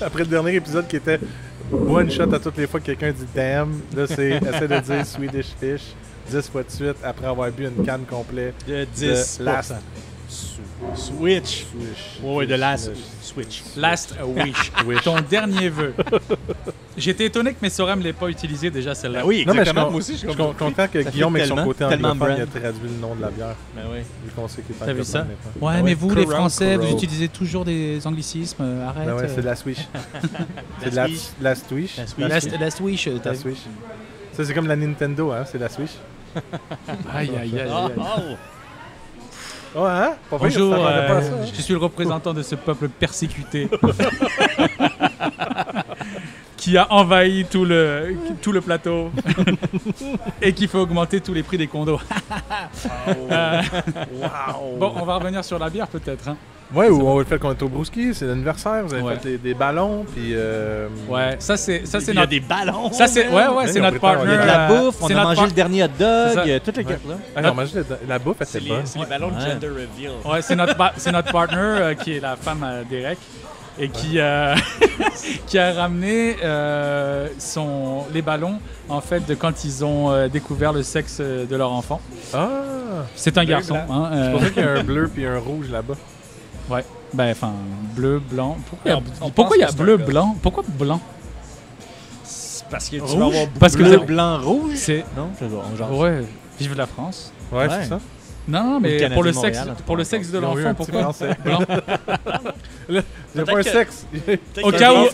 Après le dernier épisode qui était one shot à toutes les fois que quelqu'un dit damn, là c'est essaie de dire Swedish fish 10 fois de suite après avoir bu une canne complète de 10 last Switch. Oui, de last Switch. Last wish. Ton dernier vœu. J'étais étonné que Messorem ne l'ait pas utilisé déjà celle-là. Oui, exactement. Moi aussi, je suis content que Guillaume, avec son côté anglophone, il a traduit le nom de la bière. Ben oui. Vu qu'on sait qu'il est T'as vu ça? Ouais, mais vous, les Français, vous utilisez toujours des anglicismes. Arrête. Ben ouais, c'est de la Swish. C'est de la Swish. La Swish. La Swish. Ça, c'est comme la Nintendo, hein? C'est la Swish. Aïe. Oh, hein? Bonjour, je suis le représentant de ce peuple persécuté qui a envahi tout le plateau et qui fait augmenter tous les prix des condos. Bon, on va revenir sur la bière peut-être. Hein. Ouais, ou on va le faire quand on est au Brewski, c'est l'anniversaire, vous avez fait des ballons, puis... Ouais, ça c'est notre... Il y a des ballons! Ça c'est... Ouais, c'est notre partner. Il y a de la bouffe, on a mangé le dernier hot dog, toute la carte là. Ah non, la bouffe, elle bonne. C'est les ballons de gender reveal. Ouais, c'est notre partner qui est la femme d'Eric et qui a ramené les ballons, en fait, de quand ils ont découvert le sexe de leur enfant. Ah! C'est un garçon. Je pensais qu'il y a un bleu puis un rouge là-bas. Ouais, ben enfin, bleu, blanc. Pourquoi il y a bleu, blanc? Pourquoi blanc? Parce que tu vas avoir parce que bleu, blanc, rouge? C'est... Non, je vois. Ouais, vive la France. Ouais, c'est ça. Non, mais pour le sexe de l'enfant, pourquoi blanc? Il n'y a pas un sexe. Au cas où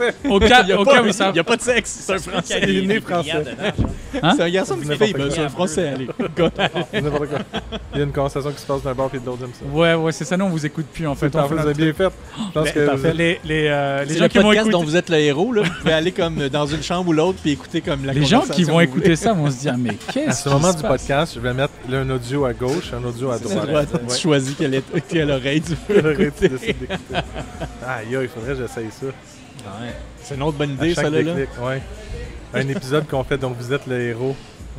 ça... Il n'y a pas de sexe. C'est un Français. Il est né français. C'est un garçon qui fait c'est un Français, allez. N'importe quoi. Il y a une conversation qui se passe d'un bord et de l'autre, ça. Ouais, c'est ça. Nous, on vous écoute plus, en fait. Vous avez bien fait. Je pense que les gens qui vont écouter... dont vous êtes le héros, là, vous pouvez aller comme dans une chambre ou l'autre puis écouter comme la conversation. Les gens qui vont écouter ça vont se dire, mais qu'est-ce à ce moment du podcast, je vais mettre un audio à gauche, un audio à droite. Tu choisis quelle oreille tu veux écouter. Aïe, il faudrait que j'essaye ça. Ouais. C'est une autre bonne idée, ça, là. Ouais. Un épisode qu'on fait, donc vous êtes le héros.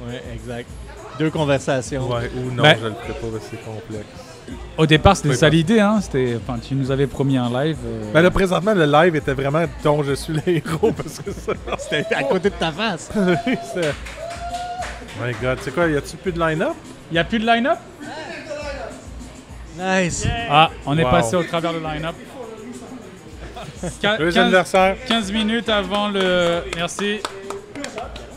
Ouais, exact. 2 conversations. Ouais, ou non, je le ferai pas, c'est complexe. Au départ, c'était ça l'idée, hein. Tu nous avais promis un live. Ben là, présentement, le live était vraiment dont je suis le héros, parce que ça... C'était à côté de ta face. Oui, c'est... My God, c'est quoi, y a-tu plus de line-up? Y a plus de line-up? Nice. Ah, on est passé au travers le line-up. Joyeux anniversaire. 15 minutes avant le... Merci.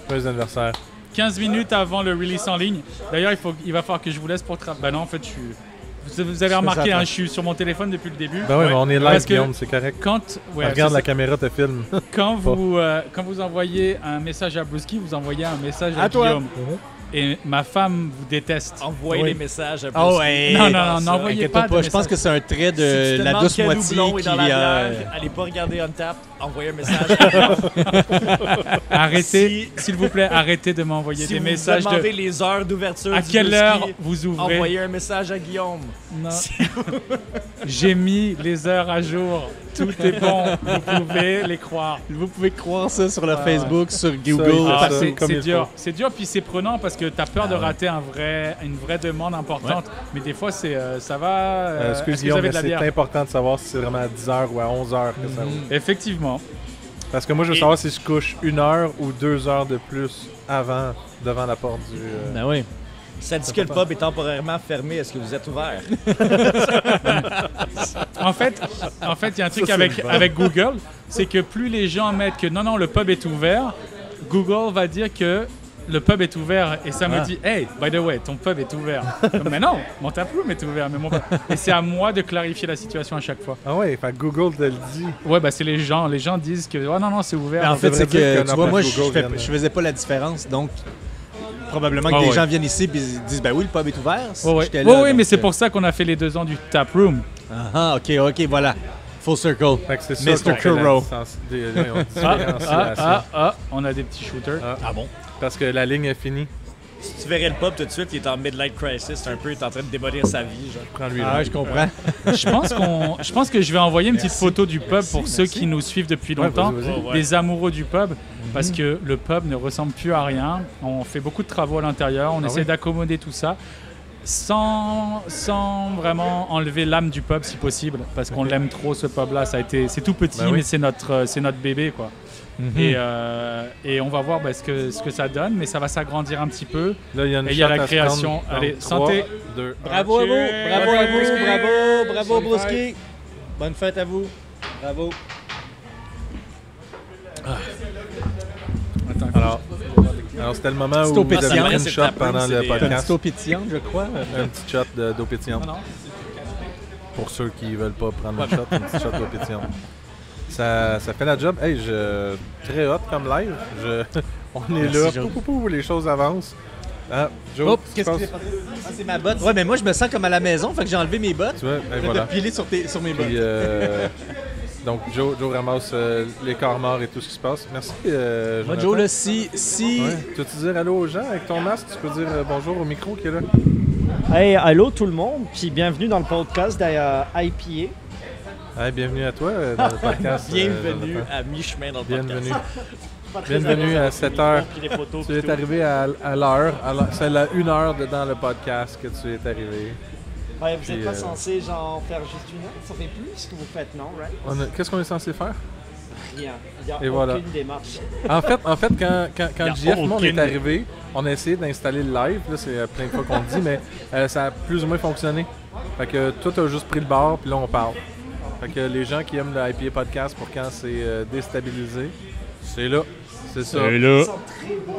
Joyeux anniversaire. 15 minutes avant le release en ligne. D'ailleurs, il va falloir que je vous laisse pour travailler. Ben non, en fait, vous avez remarqué, je suis sur mon téléphone depuis le début. Ben oui, mais on est live, Guillaume, c'est correct. Regarde la caméra, te filme. Quand vous envoyez un message à Brewski, vous envoyez un message à Guillaume. Et ma femme vous déteste. Envoyez les messages à Brewski. Oh, hey, non, n'envoyez pas de Je pense que c'est un trait de si la douce moitié qui... dans la bière, allez pas regarder Untappd, envoyez un message. Arrêtez, s'il vous plaît, arrêtez de m'envoyer des messages. Si vous demandez les heures d'ouverture à quelle heure vous ouvrez. Envoyez un message à Guillaume. Non. J'ai mis les heures à jour. Tout est bon. Vous pouvez les croire. Vous pouvez croire ça sur le Facebook, sur Google. C'est dur. C'est dur, puis c'est prenant parce que tu as peur de rater une vraie demande importante. Ouais. Mais des fois, ça va... Excusez-moi, mais c'est important de savoir si c'est vraiment à 10h ou à 11h que ça ouvre. Effectivement. Parce que moi, je veux savoir si je couche 1 heure ou 2 heures de plus devant la porte du... Ben oui. Ça dit que le pub est temporairement fermé. Est-ce que vous êtes ouvert? En fait, il y a un truc avec Google, c'est que plus les gens mettent que non, le pub est ouvert, Google va dire que le pub est ouvert et ça me dit hey, by the way, ton pub est ouvert. Mais non, mon taproom est ouvert. Mais et c'est à moi de clarifier la situation à chaque fois. Ah ouais, fait Google te le dit. Ouais, bah c'est les gens. Les gens disent que non, c'est ouvert. Mais en fait, c'est que tu vois, moi, je faisais pas la différence. Donc, probablement que des gens viennent ici et disent ben oui, le pub est ouvert. Oui, mais c'est pour ça qu'on a fait les 2 ans du taproom. Ah, ok, voilà. Full circle. Mr. Kuro. On a des petits shooters. Ah bon? Parce que la ligne est finie. Si tu verrais le pub tout de suite, il est en midlife crisis, un peu, il est en train de démolir sa vie. Genre. Je comprends. Je pense que je vais envoyer une petite photo du pub pour ceux qui nous suivent depuis longtemps, des amoureux du pub, parce que le pub ne ressemble plus à rien. On fait beaucoup de travaux à l'intérieur, on essaie d'accommoder tout ça. Sans vraiment enlever l'âme du pub si possible, parce qu'on l'aime trop ce pub-là. C'est tout petit, mais c'est notre bébé, quoi. Et on va voir ce que ça donne, mais ça va s'agrandir un petit peu. Là, il y a la création. Allez, 3, santé. 2, bravo à vous, bravo Brusky. Bonne fête à vous. Bravo. Alors, c'était le moment où vous avez pris une shot pendant le podcast. Un petit eau pétillante, je crois. Un petit shot d'eau pétillante. Pour ceux qui ne veulent pas prendre une shot, un petit shot d'eau pétillante. Ça fait la job. Hey, très hot comme live. On est là. Les choses avancent. Ah, Joe, qu'est-ce qui s'est passé? Ah, c'est ma botte. Ouais, mais moi, je me sens comme à la maison. Fait que j'ai enlevé mes bottes. Tu vois, voilà. Pilé sur mes bottes. Donc, Joe ramasse les corps morts et tout ce qui se passe. Merci. Moi, Joe, là, si... Ouais. Tu veux-tu dire allô aux gens avec ton masque? Tu peux dire bonjour au micro qui est là? Hey, allô tout le monde, puis bienvenue dans le podcast d'IPA. Hey, bienvenue à toi dans le podcast. Bienvenue à mi-chemin dans le podcast. Bienvenue à 7h. Tu es arrivé à l'heure. C'est la 1 heure dans le podcast que tu es arrivé. Ouais, vous n'êtes pas censé genre faire juste 1 heure? Ça fait plus que vous faites, non? Right? Qu'est-ce qu'on est censé faire? Rien. Il n'y a aucune démarche. En fait, quand JF Monde est arrivé, on a essayé d'installer le live. Là, c'est plein de fois qu'on le dit, mais ça a plus ou moins fonctionné. Fait que tout a juste pris le bord, puis là, on parle. Fait que les gens qui aiment le IPA podcast pour quand c'est déstabilisé, c'est là. C'est ça. C'est là.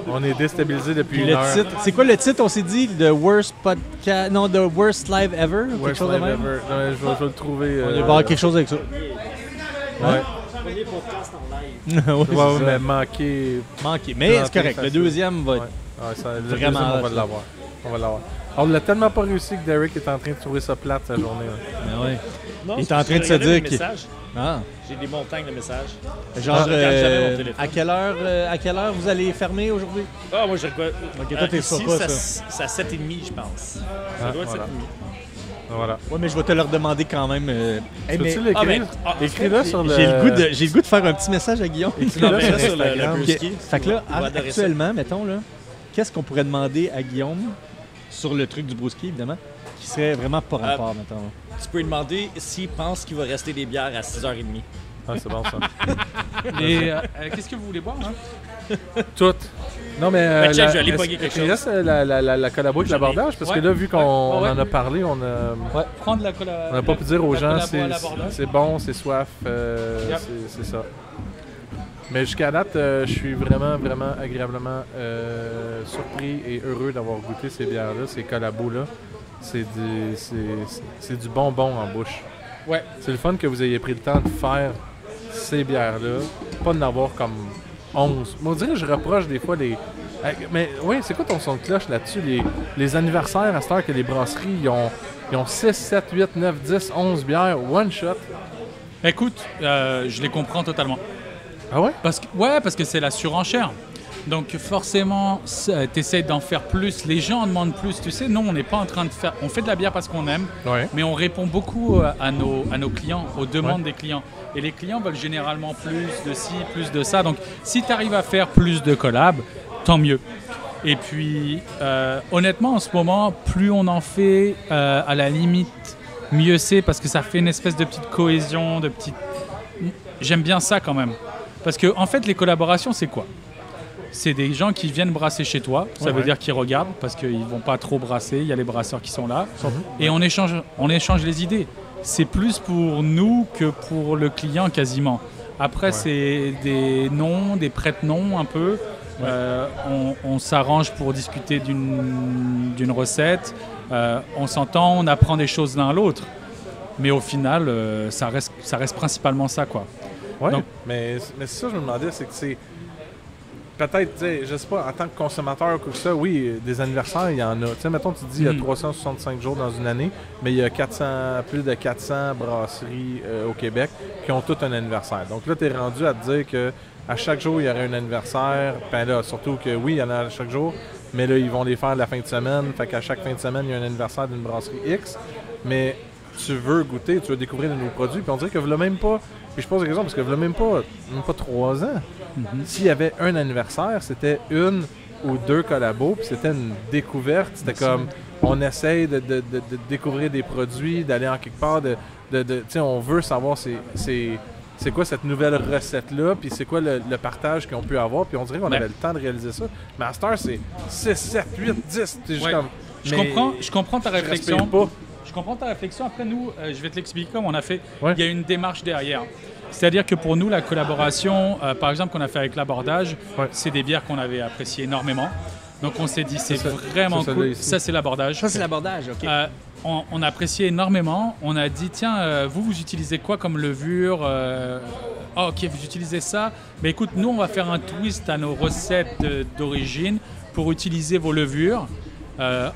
On est déstabilisé depuis une heure. C'est quoi le titre? On s'est dit The Worst Podcast... Non, The Worst Live Ever? Worst Live Ever. Ouais, je vais le trouver. On va avoir quelque chose avec ça. Ouais. Premier podcast en live. Ouais, mais manqué. Mais c'est correct. Le deuxième va être le deuxième, on va l'avoir. On l'a tellement pas réussi que Derek est en train de trouver ça plate sa journée. Non, il est en train de se dire que... J'ai des montagnes de messages. Genre, à quelle heure vous allez fermer aujourd'hui? Ah, moi, je regarde. Toi, t'es sûr pas, ça. C'est à 7h30, je pense. Ça doit être 7h30. Voilà. Ouais, mais je vais te le redemander quand même. Peux-tu l'écrire? Écris-le sur le... J'ai le goût de faire un petit message à Guillaume. Écris-le sur le Brusky. Fait que là, actuellement, mettons, là, qu'est-ce qu'on pourrait demander à Guillaume sur le truc du Brusky, évidemment, qui serait vraiment pas rapport, mettons. Tu peux lui demander s'il pense qu'il va rester des bières à 6h30. Ah, c'est bon, ça. Qu'est-ce que vous voulez boire, hein? Toutes. Non, mais je vais aller pogner quelque chose. Il reste la collabo avec l'abordage, parce que là, vu qu'on en a parlé, on a... Prendre la cola. On n'a pas pu dire aux gens c'est bon, c'est soif, c'est ça. Mais jusqu'à date, je suis vraiment, vraiment agréablement surpris et heureux d'avoir goûté ces bières-là, ces collabos-là. C'est du bonbon en bouche. Ouais. C'est le fun que vous ayez pris le temps de faire ces bières-là, pas d'en avoir comme 11. Moi, on dirait que je reproche des fois les... Mais oui, c'est quoi ton son de cloche là-dessus? Les anniversaires à cette heure que les brasseries, ils ont 6, 7, 8, 9, 10, 11 bières, one shot. Écoute, je les comprends totalement. Ah ouais? Parce que c'est la surenchère. Donc forcément, tu essaies d'en faire plus. Les gens en demandent plus. Tu sais, non, on n'est pas en train de faire... On fait de la bière parce qu'on aime, mais on répond beaucoup à nos clients, aux demandes des clients. Et les clients veulent généralement plus de ci, plus de ça. Donc si tu arrives à faire plus de collabs, tant mieux. Et puis, honnêtement, en ce moment, plus on en fait, à la limite, mieux c'est, parce que ça fait une espèce de petite cohésion, J'aime bien ça quand même. Parce que en fait, les collaborations, c'est quoi? C'est des gens qui viennent brasser chez toi. Ça veut dire qu'ils regardent parce qu'ils ne vont pas trop brasser. Il y a les brasseurs qui sont là. Et on échange les idées. C'est plus pour nous que pour le client quasiment. Après, c'est des noms, des prête-noms un peu. on s'arrange pour discuter d'une recette, on s'entend, on apprend des choses l'un à l'autre. Mais au final, ça reste principalement ça, quoi. Oui, mais c'est ça que je me demandais, c'est que c'est... Peut-être, je sais pas, en tant que consommateur ou quoi que ça, oui, des anniversaires, il y en a. Tu sais, mettons, tu te dis, il y a 365 jours dans une année, mais il y a plus de 400 brasseries au Québec qui ont tout un anniversaire. Donc là, tu es rendu à te dire qu'à chaque jour, il y aurait un anniversaire. Ben là, surtout que oui, il y en a à chaque jour, mais là, ils vont les faire la fin de semaine. Fait qu'à chaque fin de semaine, il y a un anniversaire d'une brasserie X. Mais tu veux goûter, tu veux découvrir de nouveaux produits, puis on dirait que vous l'avez même pas... Puis je pose la question parce que vous l'avez même pas 3 ans. S'il y avait un anniversaire, c'était 1 ou 2 collabos, puis c'était une découverte. C'était comme, on essaye de découvrir des produits, d'aller en quelque part, tu sais, on veut savoir c'est quoi cette nouvelle recette-là, puis c'est quoi le partage qu'on peut avoir, puis on dirait qu'on avait le temps de réaliser ça. Mais à cette heure, c'est 6, 7, 8, 10. T'es juste comme, je comprends ta réflexion. Je comprends ta réflexion. Après, nous, je vais te l'expliquer comme on a fait. Il y a une démarche derrière. C'est-à-dire que pour nous, la collaboration, par exemple, qu'on a fait avec l'abordage, c'est des bières qu'on avait appréciées énormément. Donc, on s'est dit, c'est vraiment cool. Ça, c'est l'abordage. Ça, c'est l'abordage, OK. On a apprécié énormément. On a dit, tiens, vous utilisez quoi comme levure OK, vous utilisez ça. Mais écoute, nous, on va faire un twist à nos recettes d'origine pour utiliser vos levures.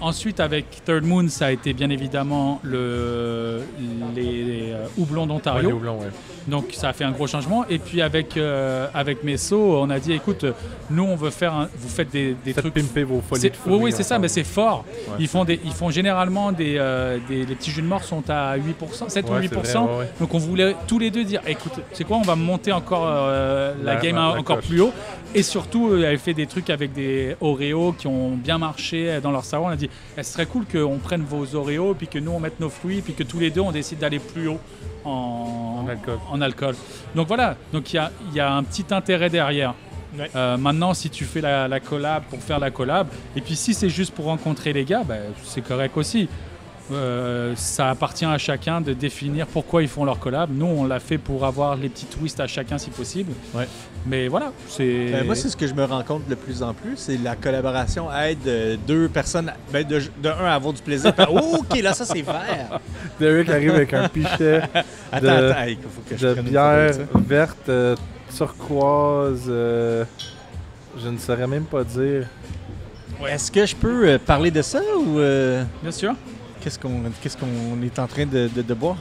Ensuite, avec Third Moon, ça a été bien évidemment les houblons d'Ontario. Les houblons, Donc, ça a fait un gros changement. Et puis, avec Messo, on a dit, écoute, nous, on veut faire vous faites des trucs... pimper vos folies de fruits. Oui, c'est ça, mais c'est fort. Ouais. Ils font généralement les petits jus de mort sont à 8%, 7 ou 8%. Vrai. Donc, on voulait tous les deux dire, écoute, c'est quoi, on va monter encore la game encore plus haut. Et surtout, elle fait des trucs avec des Oreos qui ont bien marché dans leur salon. On a dit, ce serait cool qu'on prenne vos Oreos, puis que nous, on mette nos fruits, puis que tous les deux, on décide d'aller plus haut en alcool. Donc voilà, donc il y a un petit intérêt derrière. Ouais. Maintenant, si tu fais la collab pour faire la collab, et puis si c'est juste pour rencontrer les gars, c'est correct aussi. Ça appartient à chacun de définir pourquoi ils font leur collab. Nous, on l'a fait pour avoir les petits twists à chacun si possible. Ouais. Mais voilà, c'est... moi, c'est ce que je me rends compte de plus en plus, c'est la collaboration aide deux personnes, de un à avoir du plaisir. OK, là, ça, c'est vert. Derek arrive avec un pichet de bière verte, turquoise, je ne saurais même pas dire. Ouais. Est-ce que je peux parler de ça ou... Bien sûr. Qu'est-ce qu'on est en train de boire?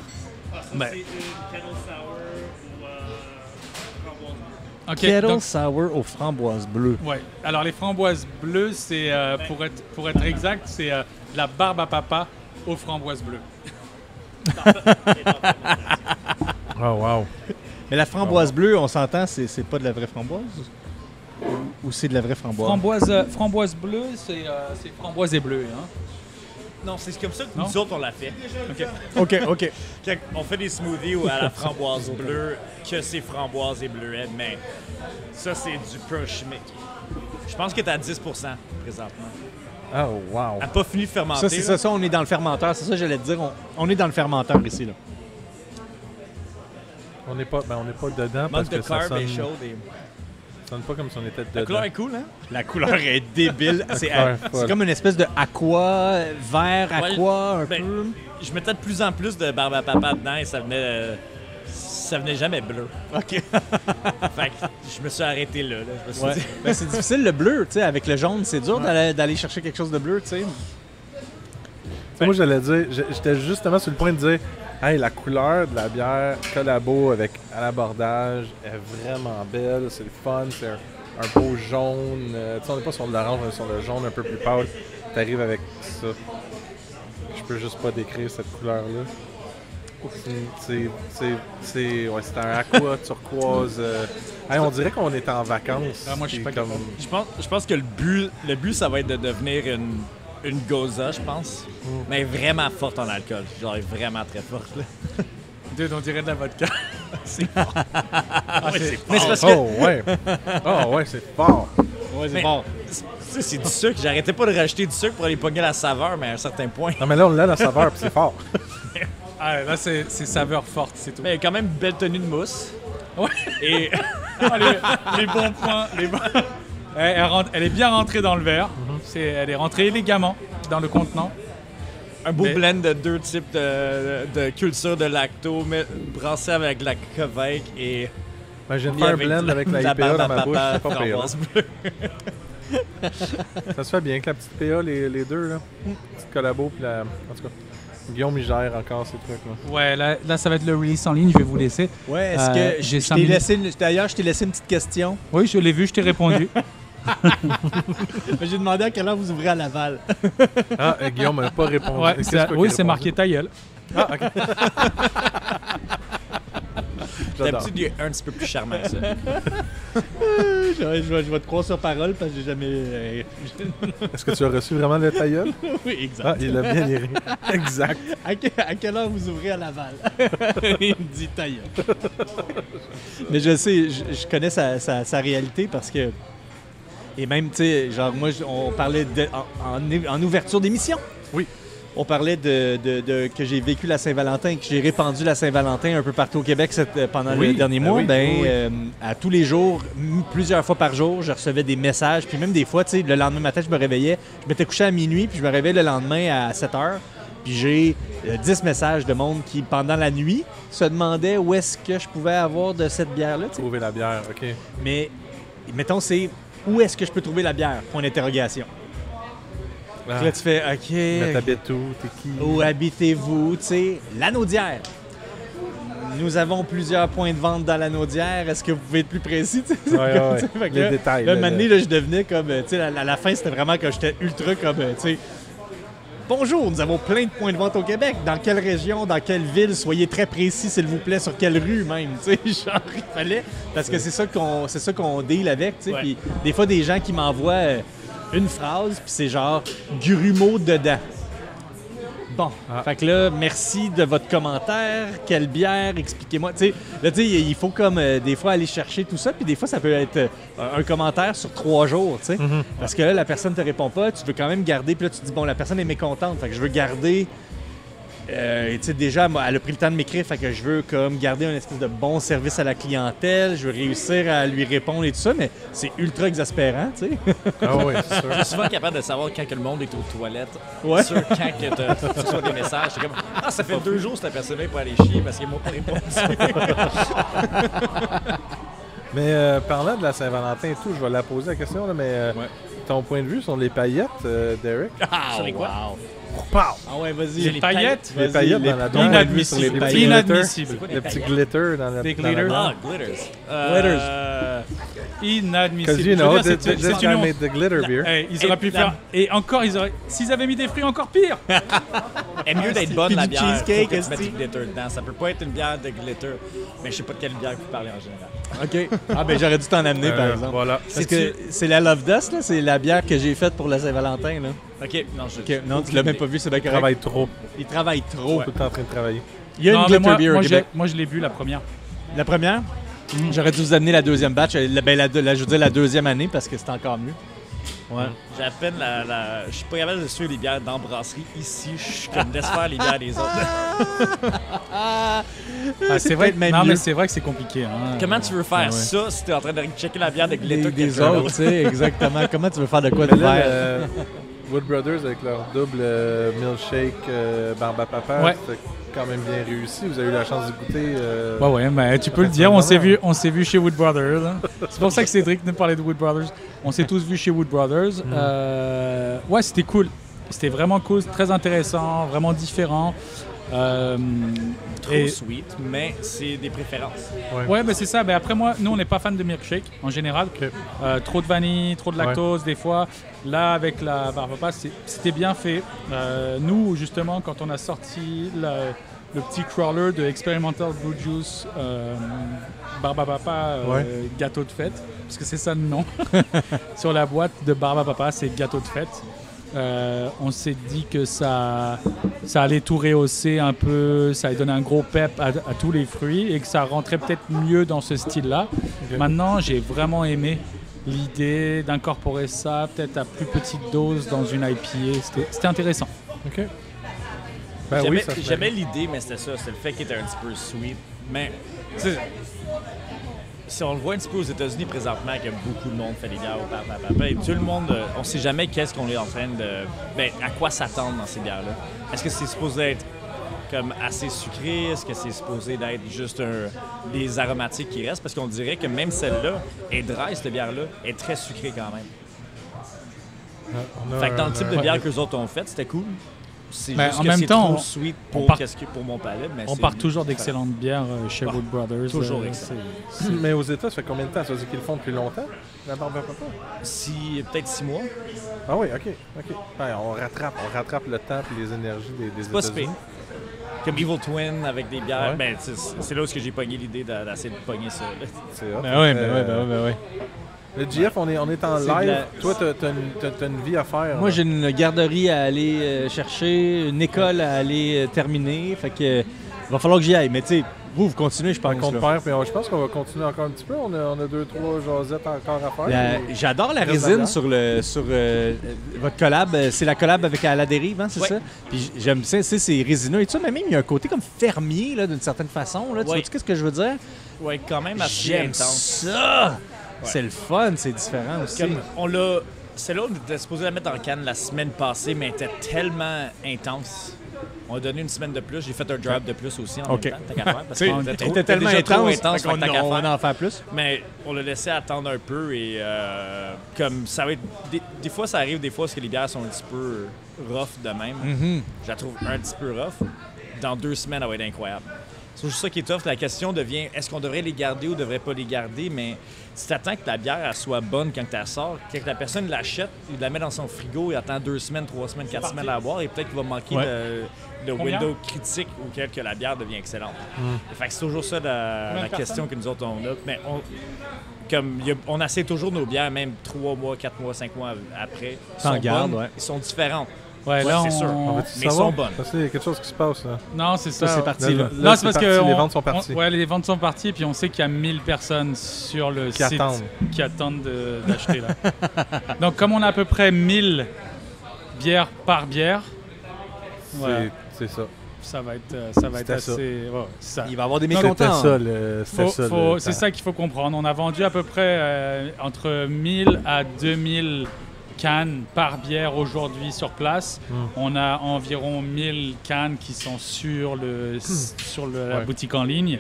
C'est Kettle Sour ou framboise. Kettle Sour aux framboises bleues. Oui. Alors, les framboises bleues, c'est, pour être exact, c'est la barbe à papa aux framboises bleues. Oh, wow. Mais la framboise bleue, on s'entend, c'est pas de la vraie framboise? Ou c'est de la vraie framboise? Framboise bleue, c'est framboise et bleu, hein? Non, c'est comme ça que nous autres, on l'a fait. OK. Quand on fait des smoothies à la framboise bleue, que c'est framboise et bleuette, mais ça, c'est du pur chimique. Je pense que t'es à 10% présentement. Oh, wow. Elle n'a pas fini de fermenter. Ça, c'est ça, on est dans le fermenteur. C'est ça que j'allais te dire. On est dans le fermenteur ici, là. On n'est pas dedans parce que ça sonne... Ça sonne pas comme si on était dedans. La couleur est cool, hein? La couleur est débile. C'est comme une espèce de vert aqua, un peu. Je mettais de plus en plus de barbe à papa dedans et ça venait jamais bleu. OK. Fait que je me suis arrêté là. Je me suis dit... Ben, c'est difficile, le bleu, tu sais. Avec le jaune, c'est dur d'aller chercher quelque chose de bleu, tu sais. Moi, j'allais dire, j'étais justement sur le point de dire, hey, la couleur de la bière collabo à l'abordage est vraiment belle, c'est le fun, c'est un beau jaune. Tu sais, on n'est pas sur l'orange, on est sur le jaune un peu plus pâle. T'arrives avec ça. Je peux juste pas décrire cette couleur-là. C'est un aqua turquoise. Hey, on dirait qu'on est en vacances. Moi, je suis pas comme... Je pense que le but, ça va être de devenir une Goza, je pense. Mais vraiment forte en alcool. Genre vraiment très forte, là. On dirait de la vodka. C'est fort. Ouais, c'est fort. Mais c'est parce que... Oh ouais, c'est fort. Ouais, c'est fort. C'est du sucre. J'arrêtais pas de rajouter du sucre pour aller pogner la saveur, mais à un certain point. Non, mais là, on l'a la saveur, puis c'est fort. Là, c'est saveur forte, c'est tout. Mais il y a quand même une belle tenue de mousse. Ouais. Et... les bons points. Elle est bien rentrée dans le verre. Elle est rentrée élégamment dans le contenant. Un beau blend de 2 types de culture de lacto, mais brassé avec la Kvike et... Ben, je viens de faire un blend avec la IPA dans ma bouche, c'est pas pire. Ça se fait bien avec la petite PA, les deux, là. Petite collabo, puis la... En tout cas, Guillaume, il gère encore ces trucs-là. Ouais, là, ça va être le release en ligne, je vais vous laisser. Ouais, est-ce que d'ailleurs, je t'ai laissé une petite question? Oui, je l'ai vu, je t'ai répondu. J'ai demandé à quelle heure vous ouvrez à Laval. Guillaume n'a pas répondu. Ouais, oui, c'est marqué ta gueule. Ah, OK. D'habitude, il est un petit peu plus charmant, ça. Je vais te croire sur parole parce que j'ai jamais... Est-ce que tu as reçu vraiment le ta gueule? Oui, exact. Ah, il l'a bien liré. Exact. À quelle heure vous ouvrez à Laval? Il me dit ta gueule. Mais je sais, je connais sa réalité parce que... Et même, tu sais, genre, moi, on parlait en ouverture d'émission. Oui. On parlait que j'ai vécu la Saint-Valentin, que j'ai répandu la Saint-Valentin un peu partout au Québec pendant les derniers mois. À tous les jours, plusieurs fois par jour, je recevais des messages. Puis même des fois, tu sais, le lendemain matin, je me réveillais. Je m'étais couché à minuit, puis je me réveillais le lendemain à 7 h. Puis j'ai 10 messages de monde qui, pendant la nuit, se demandaient où est-ce que je pouvais avoir de cette bière-là. T'sais. Trouver la bière, OK. Mais, mettons, c'est où est-ce que je peux trouver la bière? Point d'interrogation. Là, tu fais, OK. Mais t'habites où? T'es qui? Où habitez-vous? Tu sais, Lanaudière. Nous avons plusieurs points de vente dans Lanaudière. Est-ce que vous pouvez être plus précis? Ouais. Les détails. Là, maintenant, je devenais comme, tu sais, à la fin, c'était vraiment que j'étais ultra comme, tu sais, bonjour, nous avons plein de points de vente au Québec. Dans quelle région, dans quelle ville? Soyez très précis, s'il vous plaît, sur quelle rue même. Tu sais, genre, il fallait. Parce que c'est ça qu'on deal avec. Tu sais. Puis des fois, des gens qui m'envoient une phrase, puis c'est genre grumeau dedans. Bon, fait que là, merci de votre commentaire. Quelle bière? Expliquez-moi. Tu sais, là, tu sais, il faut comme des fois aller chercher tout ça, puis des fois, ça peut être un commentaire sur 3 jours, tu sais. Parce que là, la personne te répond pas, tu veux quand même garder, puis là, tu te dis, bon, la personne est mécontente, fait que je veux garder... tu sais, déjà, elle a pris le temps de m'écrire, fait que je veux comme garder un espèce de bon service à la clientèle, je veux réussir à lui répondre et tout ça, mais c'est ultra exaspérant, tu sais. Ah oui, c'est sûr. Je suis souvent capable de savoir quand que le monde est aux toilettes. Ouais. Sur quand que tu reçois des messages. C'est comme, ça fait 2 jours que cette personne-là pour aller chier parce qu'il m'a pas répondu. Mais parlant de la Saint-Valentin et tout, je vais la poser la question, là, mais ton point de vue sur les paillettes, Derek? Sur les quoi? Ah ouais, vas-y. Les paillettes? Les paillettes dans la bière. Inadmissible. Inadmissible. Le petit glitter dans la glitter. Ah, glitters. Inadmissible. Because you know, this guy made the glitter beer. Hey, ils auraient pu faire... Et encore, s'ils avaient mis des fruits, encore pire. Et mieux d'être bonne, la bière, cheesecake, faut que tu mettes du glitter dedans. Ça peut pas être une bière de glitter, mais je sais pas de quelle bière vous parlez en général. OK. Ah, ben j'aurais dû t'en amener, par exemple. Voilà. Parce que c'est la Love Dust, là. C'est la bière que j'ai faite pour la Saint-Valentin, là. OK. Non, tu l'as même pas vu, c'est bien correct. Il travaille trop. Il travaille trop. Tout le temps en train de travailler. Il y a une glitter beer au Québec. Moi, je l'ai bu, la première. La première? J'aurais dû vous amener la deuxième batch. Je veux dire la deuxième année parce que c'est encore mieux. Ouais. J'ai à peine je suis pas capable de suivre les bières dans la brasserie ici. Je suis comme laisse faire les bières des autres. C'est vrai, mais c'est vrai que c'est compliqué. Hein. Comment tu veux faire ça si t'es en train de checker la bière de glitter des autres, tu sais, exactement. Comment tu veux faire de quoi de faire? Wood Brothers avec leur double milkshake Barbapapa, c'était quand même bien réussi. Vous avez eu la chance de goûter. Ouais, mais tu peux le dire. On s'est vu chez Wood Brothers. Hein. C'est pour ça que Cédric nous parlait de Wood Brothers. On s'est tous vus chez Wood Brothers. Ouais, c'était cool. C'était vraiment cool, très intéressant, vraiment différent. Trop sweet, mais c'est des préférences. Ouais, ben c'est ça. Ben après moi, nous on n'est pas fan de milkshake en général. Trop de vanille, trop de lactose des fois. Là avec la Barbapapa, c'était bien fait. Nous justement quand on a sorti le petit crawler de Experimental Brew Juice Barbapapa gâteau de fête, parce que c'est ça le nom. Sur la boîte de Barbapapa, c'est gâteau de fête. On s'est dit que ça allait tout rehausser un peu, ça allait donner un gros pep à tous les fruits et que ça rentrait peut-être mieux dans ce style-là. Okay. Maintenant, j'ai vraiment aimé l'idée d'incorporer ça peut-être à plus petite dose dans une IPA. C'était intéressant. Okay. J'aimais l'idée, mais c'était ça. C'était le fait qu'il était un petit peu sweet. Mais si on le voit un petit peu aux États-Unis présentement, que beaucoup de monde fait des bières et tout le monde, on ne sait jamais qu'est-ce qu'on est en train de... à quoi s'attendre dans ces bières-là. Est-ce que c'est supposé être comme assez sucré? Est-ce que c'est supposé d'être juste des aromatiques qui restent? Parce qu'on dirait que même celle-là est dry, cette bière-là, est très sucrée quand même. Fait que dans le type de bière qu'eux autres ont fait, c'était cool. C'est juste en même temps, trop sweet pour mon palais. Mais on part toujours d'excellentes bières chez Wood Brothers. Toujours excellent. Mais aux États, ça fait combien de temps? Ça veut dire qu'ils le font depuis longtemps, la barbe à papa? Peut-être 6 mois. Ah oui, OK. Ben, on rattrape le temps et les énergies des États-Unis. Comme Evil Twin avec des bières. Ben, c'est là où j'ai pogné l'idée d'essayer de pogner ça. C'est hot. Ben oui. Le GF, on est en live. Toi, t'as une vie à faire. Moi, j'ai une garderie à aller chercher, une école à aller terminer. Fait que il va falloir que j'y aille. Mais tu sais, vous continuez, je pense. Je pense qu'on va continuer encore un petit peu. On a 2-3 jasettes encore à faire. J'adore la résine sur votre collab. C'est la collab avec À la dérive, hein, c'est ça? Puis j'aime ça, c'est résineux et tout ça. Mais même, il y a un côté comme fermier, là, d'une certaine façon. Là. Tu vois qu'est-ce que je veux dire? Oui, quand même assez intense. Ça! C'est le fun, c'est différent aussi. Celle-là, on était supposé la mettre en canne la semaine passée, mais elle était tellement intense. On a donné une semaine de plus. J'ai fait un drop de plus aussi en même temps. T'as qu'à faire. Parce que était tellement intense qu'on en fait plus. Mais on l'a laissé attendre un peu et comme ça va être... Des fois, ça arrive parce que les bières sont un petit peu rough de même. Je la trouve un petit peu rough. Dans 2 semaines, elle va être incroyable. C'est juste ça qui est tough. La question devient, est-ce qu'on devrait les garder ou ne devrait pas les garder? Mais si tu attends que la bière elle soit bonne quand tu la sors, que la personne l'achète, il la met dans son frigo, il attend 2 semaines, 3 semaines, 4 semaines à la boire, et peut-être qu'il va manquer le window critique auquel que la bière devient excellente. Fait que c'est toujours ça la question que nous autres on a. Mais on essaie toujours nos bières, même 3 mois, 4 mois, 5 mois après. Ils sont différentes. Ouais, là, c'est sûr. Mais ils sont bonnes. Il y a quelque chose qui se passe. Là. Non, c'est ça. C'est parti. Là, c'est parce que les ventes sont parties. Les ventes sont parties, et puis on sait qu'il y a 1000 personnes sur le site qui attendent d'acheter. Là. Donc, comme on a à peu près 1000 bières par bière, c'est ça. Ça va être assez... ça. Il va y avoir des mécontents. C'est ça qu'il faut comprendre. On a vendu à peu près entre 1000 à 2000 cannes par bière aujourd'hui sur place. On a environ 1000 cannes qui sont sur la boutique en ligne.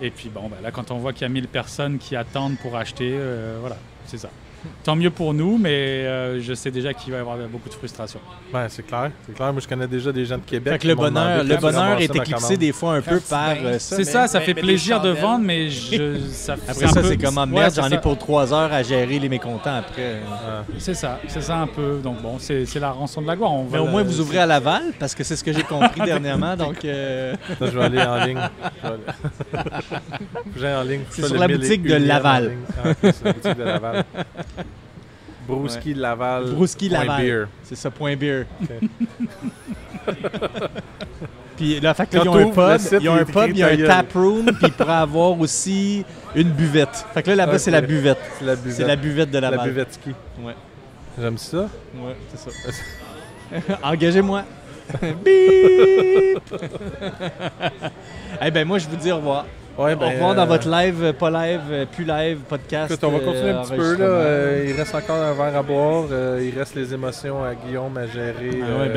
Et puis là, quand on voit qu'il y a 1000 personnes qui attendent pour acheter, c'est ça. Tant mieux pour nous, mais je sais déjà qu'il va y avoir beaucoup de frustration. Ben, c'est clair. Moi, je connais déjà des gens de Québec. Fait que le bonheur est éclipsé des fois un peu par ça. C'est ça fait plaisir de vendre, mais après ça, c'est comme merde, j'en ai pour 3 heures à gérer les mécontents après. C'est ça un peu. Donc c'est la rançon de la gloire. Mais au moins, vous ouvrez à Laval, parce que c'est ce que j'ai compris dernièrement. Donc, je vais aller en ligne. C'est sur la boutique de Laval. C'est la boutique de Laval. Brouski Laval. Brouski Laval. C'est ça, point beer. Okay. Puis là, fait que là, il y a un pub, il y a un tap room, puis il pourrait avoir aussi une buvette. Fait que là-bas, c'est la buvette. C'est la buvette de Laval. La buvette ski. Ouais. J'aime ça. Ouais, c'est ça. Engagez-moi. Bip! Moi, je vous dis au revoir. Au revoir dans votre live, pas live, plus live, podcast. Écoute, on va continuer un petit peu. Là. Il reste encore un verre à boire. Il reste les émotions à Guillaume à gérer.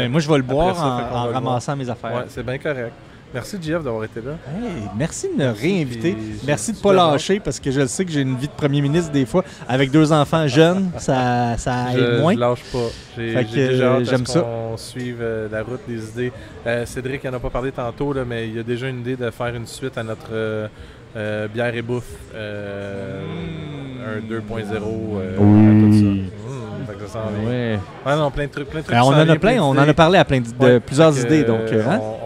Moi, je vais le boire en ramassant mes affaires. Ouais, c'est bien correct. Merci, Jeff, d'avoir été là. Hey, merci de me réinviter. Merci de ne pas lâcher, parce que je sais que j'ai une vie de premier ministre des fois. Avec 2 enfants jeunes, ça aide moins. Je lâche pas. J'ai déjà hâte qu'on suive la route des idées. Cédric n'en a pas parlé tantôt, là, mais il y a déjà une idée de faire une suite à notre bière et bouffe. Un 2.0 tout ça. Ça non, plein de trucs. On en a parlé à plusieurs idées. Donc,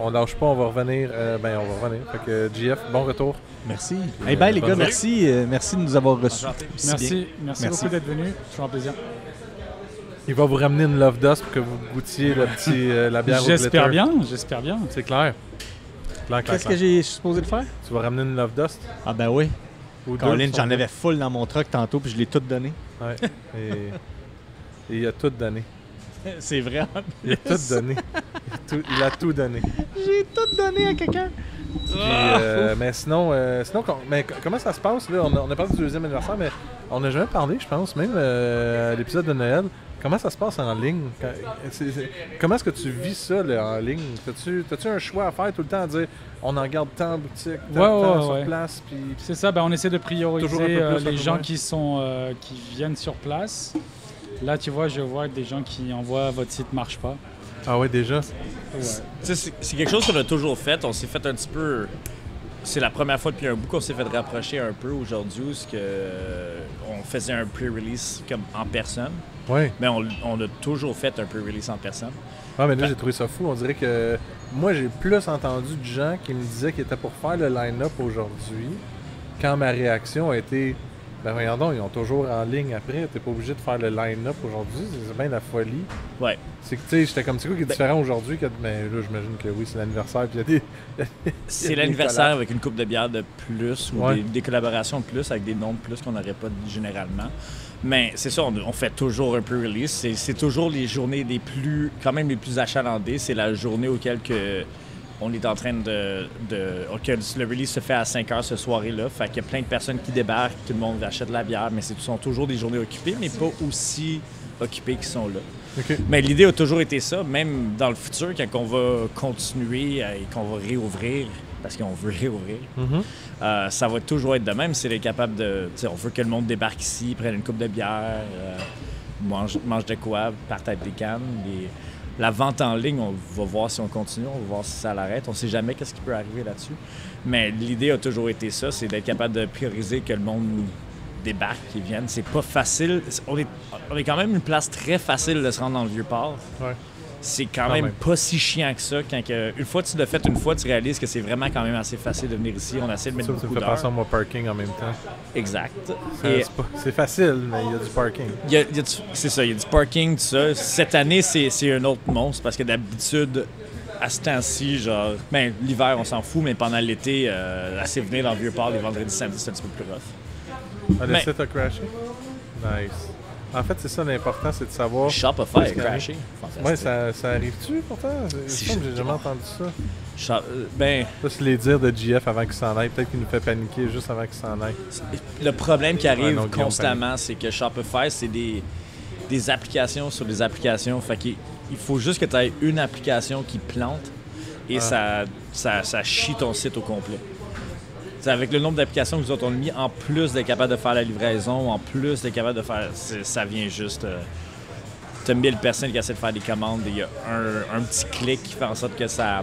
on lâche pas, on va revenir. On va revenir. Fait que JF, bon retour. Merci. Les gars, merci de nous avoir reçus. Merci beaucoup d'être venus. C'est un plaisir. Il va vous ramener une Love Dust pour que vous goûtiez la bière au glitter. J'espère bien. C'est clair. Qu'est-ce que j'ai supposé de faire? Tu vas ramener une Love Dust? Ah ben oui. Colin, j'en avais full dans mon truck tantôt, puis je l'ai tout donné. Ouais. Et il a tout donné. C'est vrai. Il a tout donné. Il a tout donné. J'ai tout donné à quelqu'un. Puis, mais sinon comment ça se passe, là? On a parlé du 2e anniversaire, mais on n'a jamais parlé, je pense, même à l'épisode de Noël. Comment ça se passe en ligne? Comment est-ce que tu vis ça là, en ligne? T'as-tu un choix à faire tout le temps à dire on en garde tant en boutique, tant sur place? Puis... C'est ça, on essaie de prioriser les gens qui viennent sur place. Là, tu vois, je vois des gens qui envoient votre site ne marche pas. Ah ouais, déjà? Ouais. C'est quelque chose qu'on a toujours fait. On s'est fait un petit peu... C'est la première fois depuis un bout qu'on s'est fait rapprocher un peu aujourd'hui où on faisait un pre-release comme en personne. Oui. Mais on a toujours fait un pre-release en personne. Ah, mais là, j'ai trouvé ça fou. On dirait que moi, j'ai plus entendu de gens qui me disaient qu'ils étaient pour faire le line-up aujourd'hui quand ma réaction a été ben voyons donc, ils ont toujours en ligne après. T'es pas obligé de faire le line-up aujourd'hui. C'est bien la folie. Ouais. C'est que, tu sais, j'étais comme, c'est quoi qui est différent aujourd'hui? Mais là, j'imagine que oui, c'est l'anniversaire. Puis il y a des. C'est l'anniversaire avec une coupe de bière de plus ou des collaborations de plus avec des noms de plus qu'on n'aurait pas généralement. Mais c'est ça, on fait toujours un pre-release. C'est toujours les journées quand même les plus achalandées. C'est la journée auquel on est en train que le release se fait à 5 heures ce soir-là. Fait qu'il y a plein de personnes qui débarquent, tout le monde achète de la bière, mais ce sont toujours des journées occupées, mais pas aussi occupées qu'ils sont là. Okay. Mais l'idée a toujours été ça, même dans le futur, quand on va continuer et qu'on va réouvrir, parce qu'on veut réouvrir, ça va toujours être de même. C'est d'être capable on veut que le monde débarque ici, prenne une coupe de bière, mange de quoi, partage des cannes. La vente en ligne, on va voir si on continue, on va voir si ça l'arrête. On ne sait jamais qu'est-ce qui peut arriver là-dessus. Mais l'idée a toujours été ça, c'est d'être capable de prioriser que le monde débarque, qu'ils viennent. C'est pas facile. On est quand même une place très facile de se rendre dans le Vieux-Port. Ouais. C'est quand même pas si chiant que ça. Une fois que tu l'as fait une fois, tu réalises que c'est vraiment quand même assez facile de venir ici. On essaie de mettre beaucoup d'heures. Ça me fait penser à mon parking en même temps. Exact. C'est facile, mais il y a du parking. C'est ça, il y a du parking, tout ça. Cette année, c'est un autre monstre parce que d'habitude, à ce temps-ci, l'hiver, on s'en fout, mais pendant l'été, assez venir dans le Vieux-Port les vendredis, samedis, c'est un petit peu plus rough. Le site a crashé? Nice. En fait, c'est ça l'important, c'est de savoir... Shopify a crashé. Oui, ça arrive-tu pourtant? J'ai jamais entendu ça. Ça, c'est les dires de GF avant qu'il s'en aille. Peut-être qu'il nous fait paniquer juste avant qu'il s'en aille. Le problème qui arrive constamment, c'est que Shopify, c'est des applications sur des applications. Fait qu'il faut juste que tu aies une application qui plante et ça chie ton site au complet. T'sais, avec le nombre d'applications que nous autres on a mis, en plus d'être capable de faire la livraison, en plus d'être capable de faire... Ça vient juste... T'as 1000 personnes qui essaient de faire des commandes et il y a un petit clic qui fait en sorte que ça...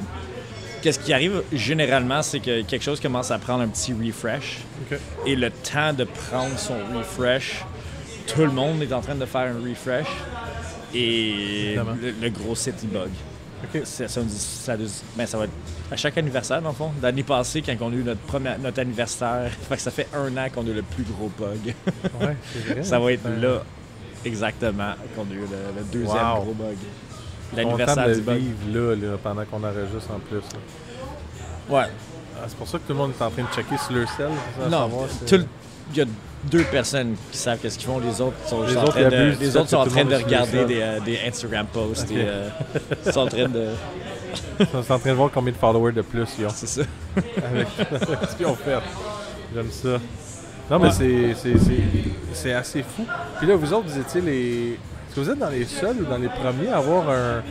Qu'est-ce qui arrive généralement, c'est que quelque chose commence à prendre un petit refresh. Okay. Et le temps de prendre son refresh, tout le monde est en train de faire un refresh et le gros site, il bug. Okay. Ça va être à chaque anniversaire, dans le fond. L'année passée, quand on a eu notre anniversaire, fait que ça fait 1 an qu'on a le plus gros bug. Ouais, c'est vrai. Ça va être là, exactement, qu'on a eu le deuxième gros bug. L'anniversaire du bug. Vivre là, pendant qu'on enregistre en plus. Là. Ouais. C'est pour ça que tout le monde est en train de checker sur leur cell. Non, il y a 2 personnes qui savent qu'est-ce qu'ils font. Les autres sont en train de regarder des Instagram posts. Ils sont en train de... Ils sont en train de voir combien de followers de plus ils ont. C'est ça. avec ce qu'ils ont fait. J'aime ça. Non, mais c'est assez fou. Puis là, vous autres, vous étiez les... Est-ce que vous êtes dans les seuls ou dans les premiers à avoir un...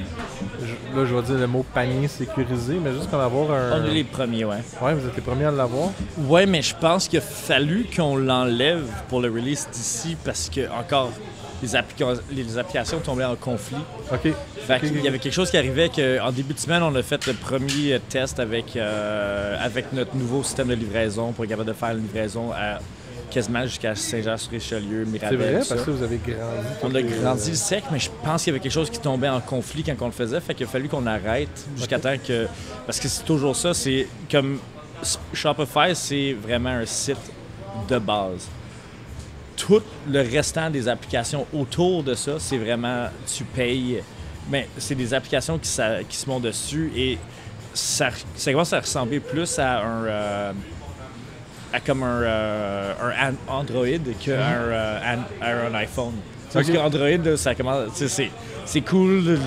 Là, je vais dire le mot panier sécurisé, mais juste comme avoir un... On est les premiers, ouais. Ouais, vous êtes les premiers à l'avoir? Ouais, mais je pense qu'il a fallu qu'on l'enlève pour le release d'ici parce que, encore... Les applications tombaient en conflit. OK. Fait qu'il y avait quelque chose qui arrivait qu'en début de semaine, on a fait le premier test avec notre nouveau système de livraison pour être capable de faire une livraison quasiment jusqu'à Saint-Jean-sur-Richelieu, Mirabel. C'est vrai, parce que vous avez grandi. On a grandi le sec, mais je pense qu'il y avait quelque chose qui tombait en conflit quand on le faisait. Fait qu'il a fallu qu'on arrête jusqu'à temps que... Parce que c'est toujours ça, c'est comme... Shopify, c'est vraiment un site de base. Tout le restant des applications autour de ça, c'est vraiment, tu payes, mais c'est des applications qui se montent dessus et ça commence à ressembler plus à un Android qu'à un iPhone. Parce que Android, ça commence. C'est cool,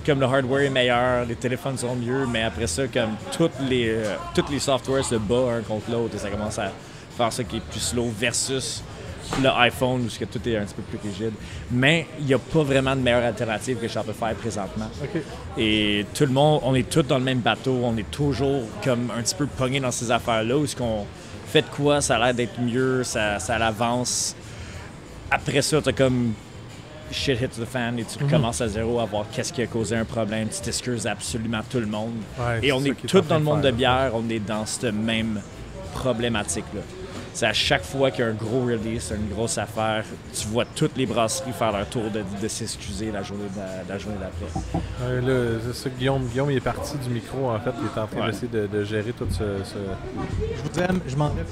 comme le hardware est meilleur, les téléphones sont mieux, mais après ça, comme tous les softwares se battent un contre l'autre et ça commence à faire ça qui est plus slow versus le iPhone où tout est un petit peu plus rigide. Mais il n'y a pas vraiment de meilleure alternative que Shopify présentement. Okay. Et tout le monde, on est tous dans le même bateau, on est toujours comme un petit peu pogné dans ces affaires-là où ce qu'on fait de quoi, ça a l'air d'être mieux, ça l'avance. Après ça, tu as comme shit hits the fan et tu recommences à zéro à voir qu'est-ce qui a causé un problème. Tu t'excuses absolument tout le monde. Ouais, et on est tous dans le monde de bière, on est dans cette même problématique-là. C'est à chaque fois qu'il y a un gros release, une grosse affaire, tu vois toutes les brasseries faire leur tour de s'excuser la journée d'après. Là, c'est ça, Guillaume, il est parti du micro, en fait. Il est en train d'essayer de gérer tout ce... Je vous aime, je m'en vais.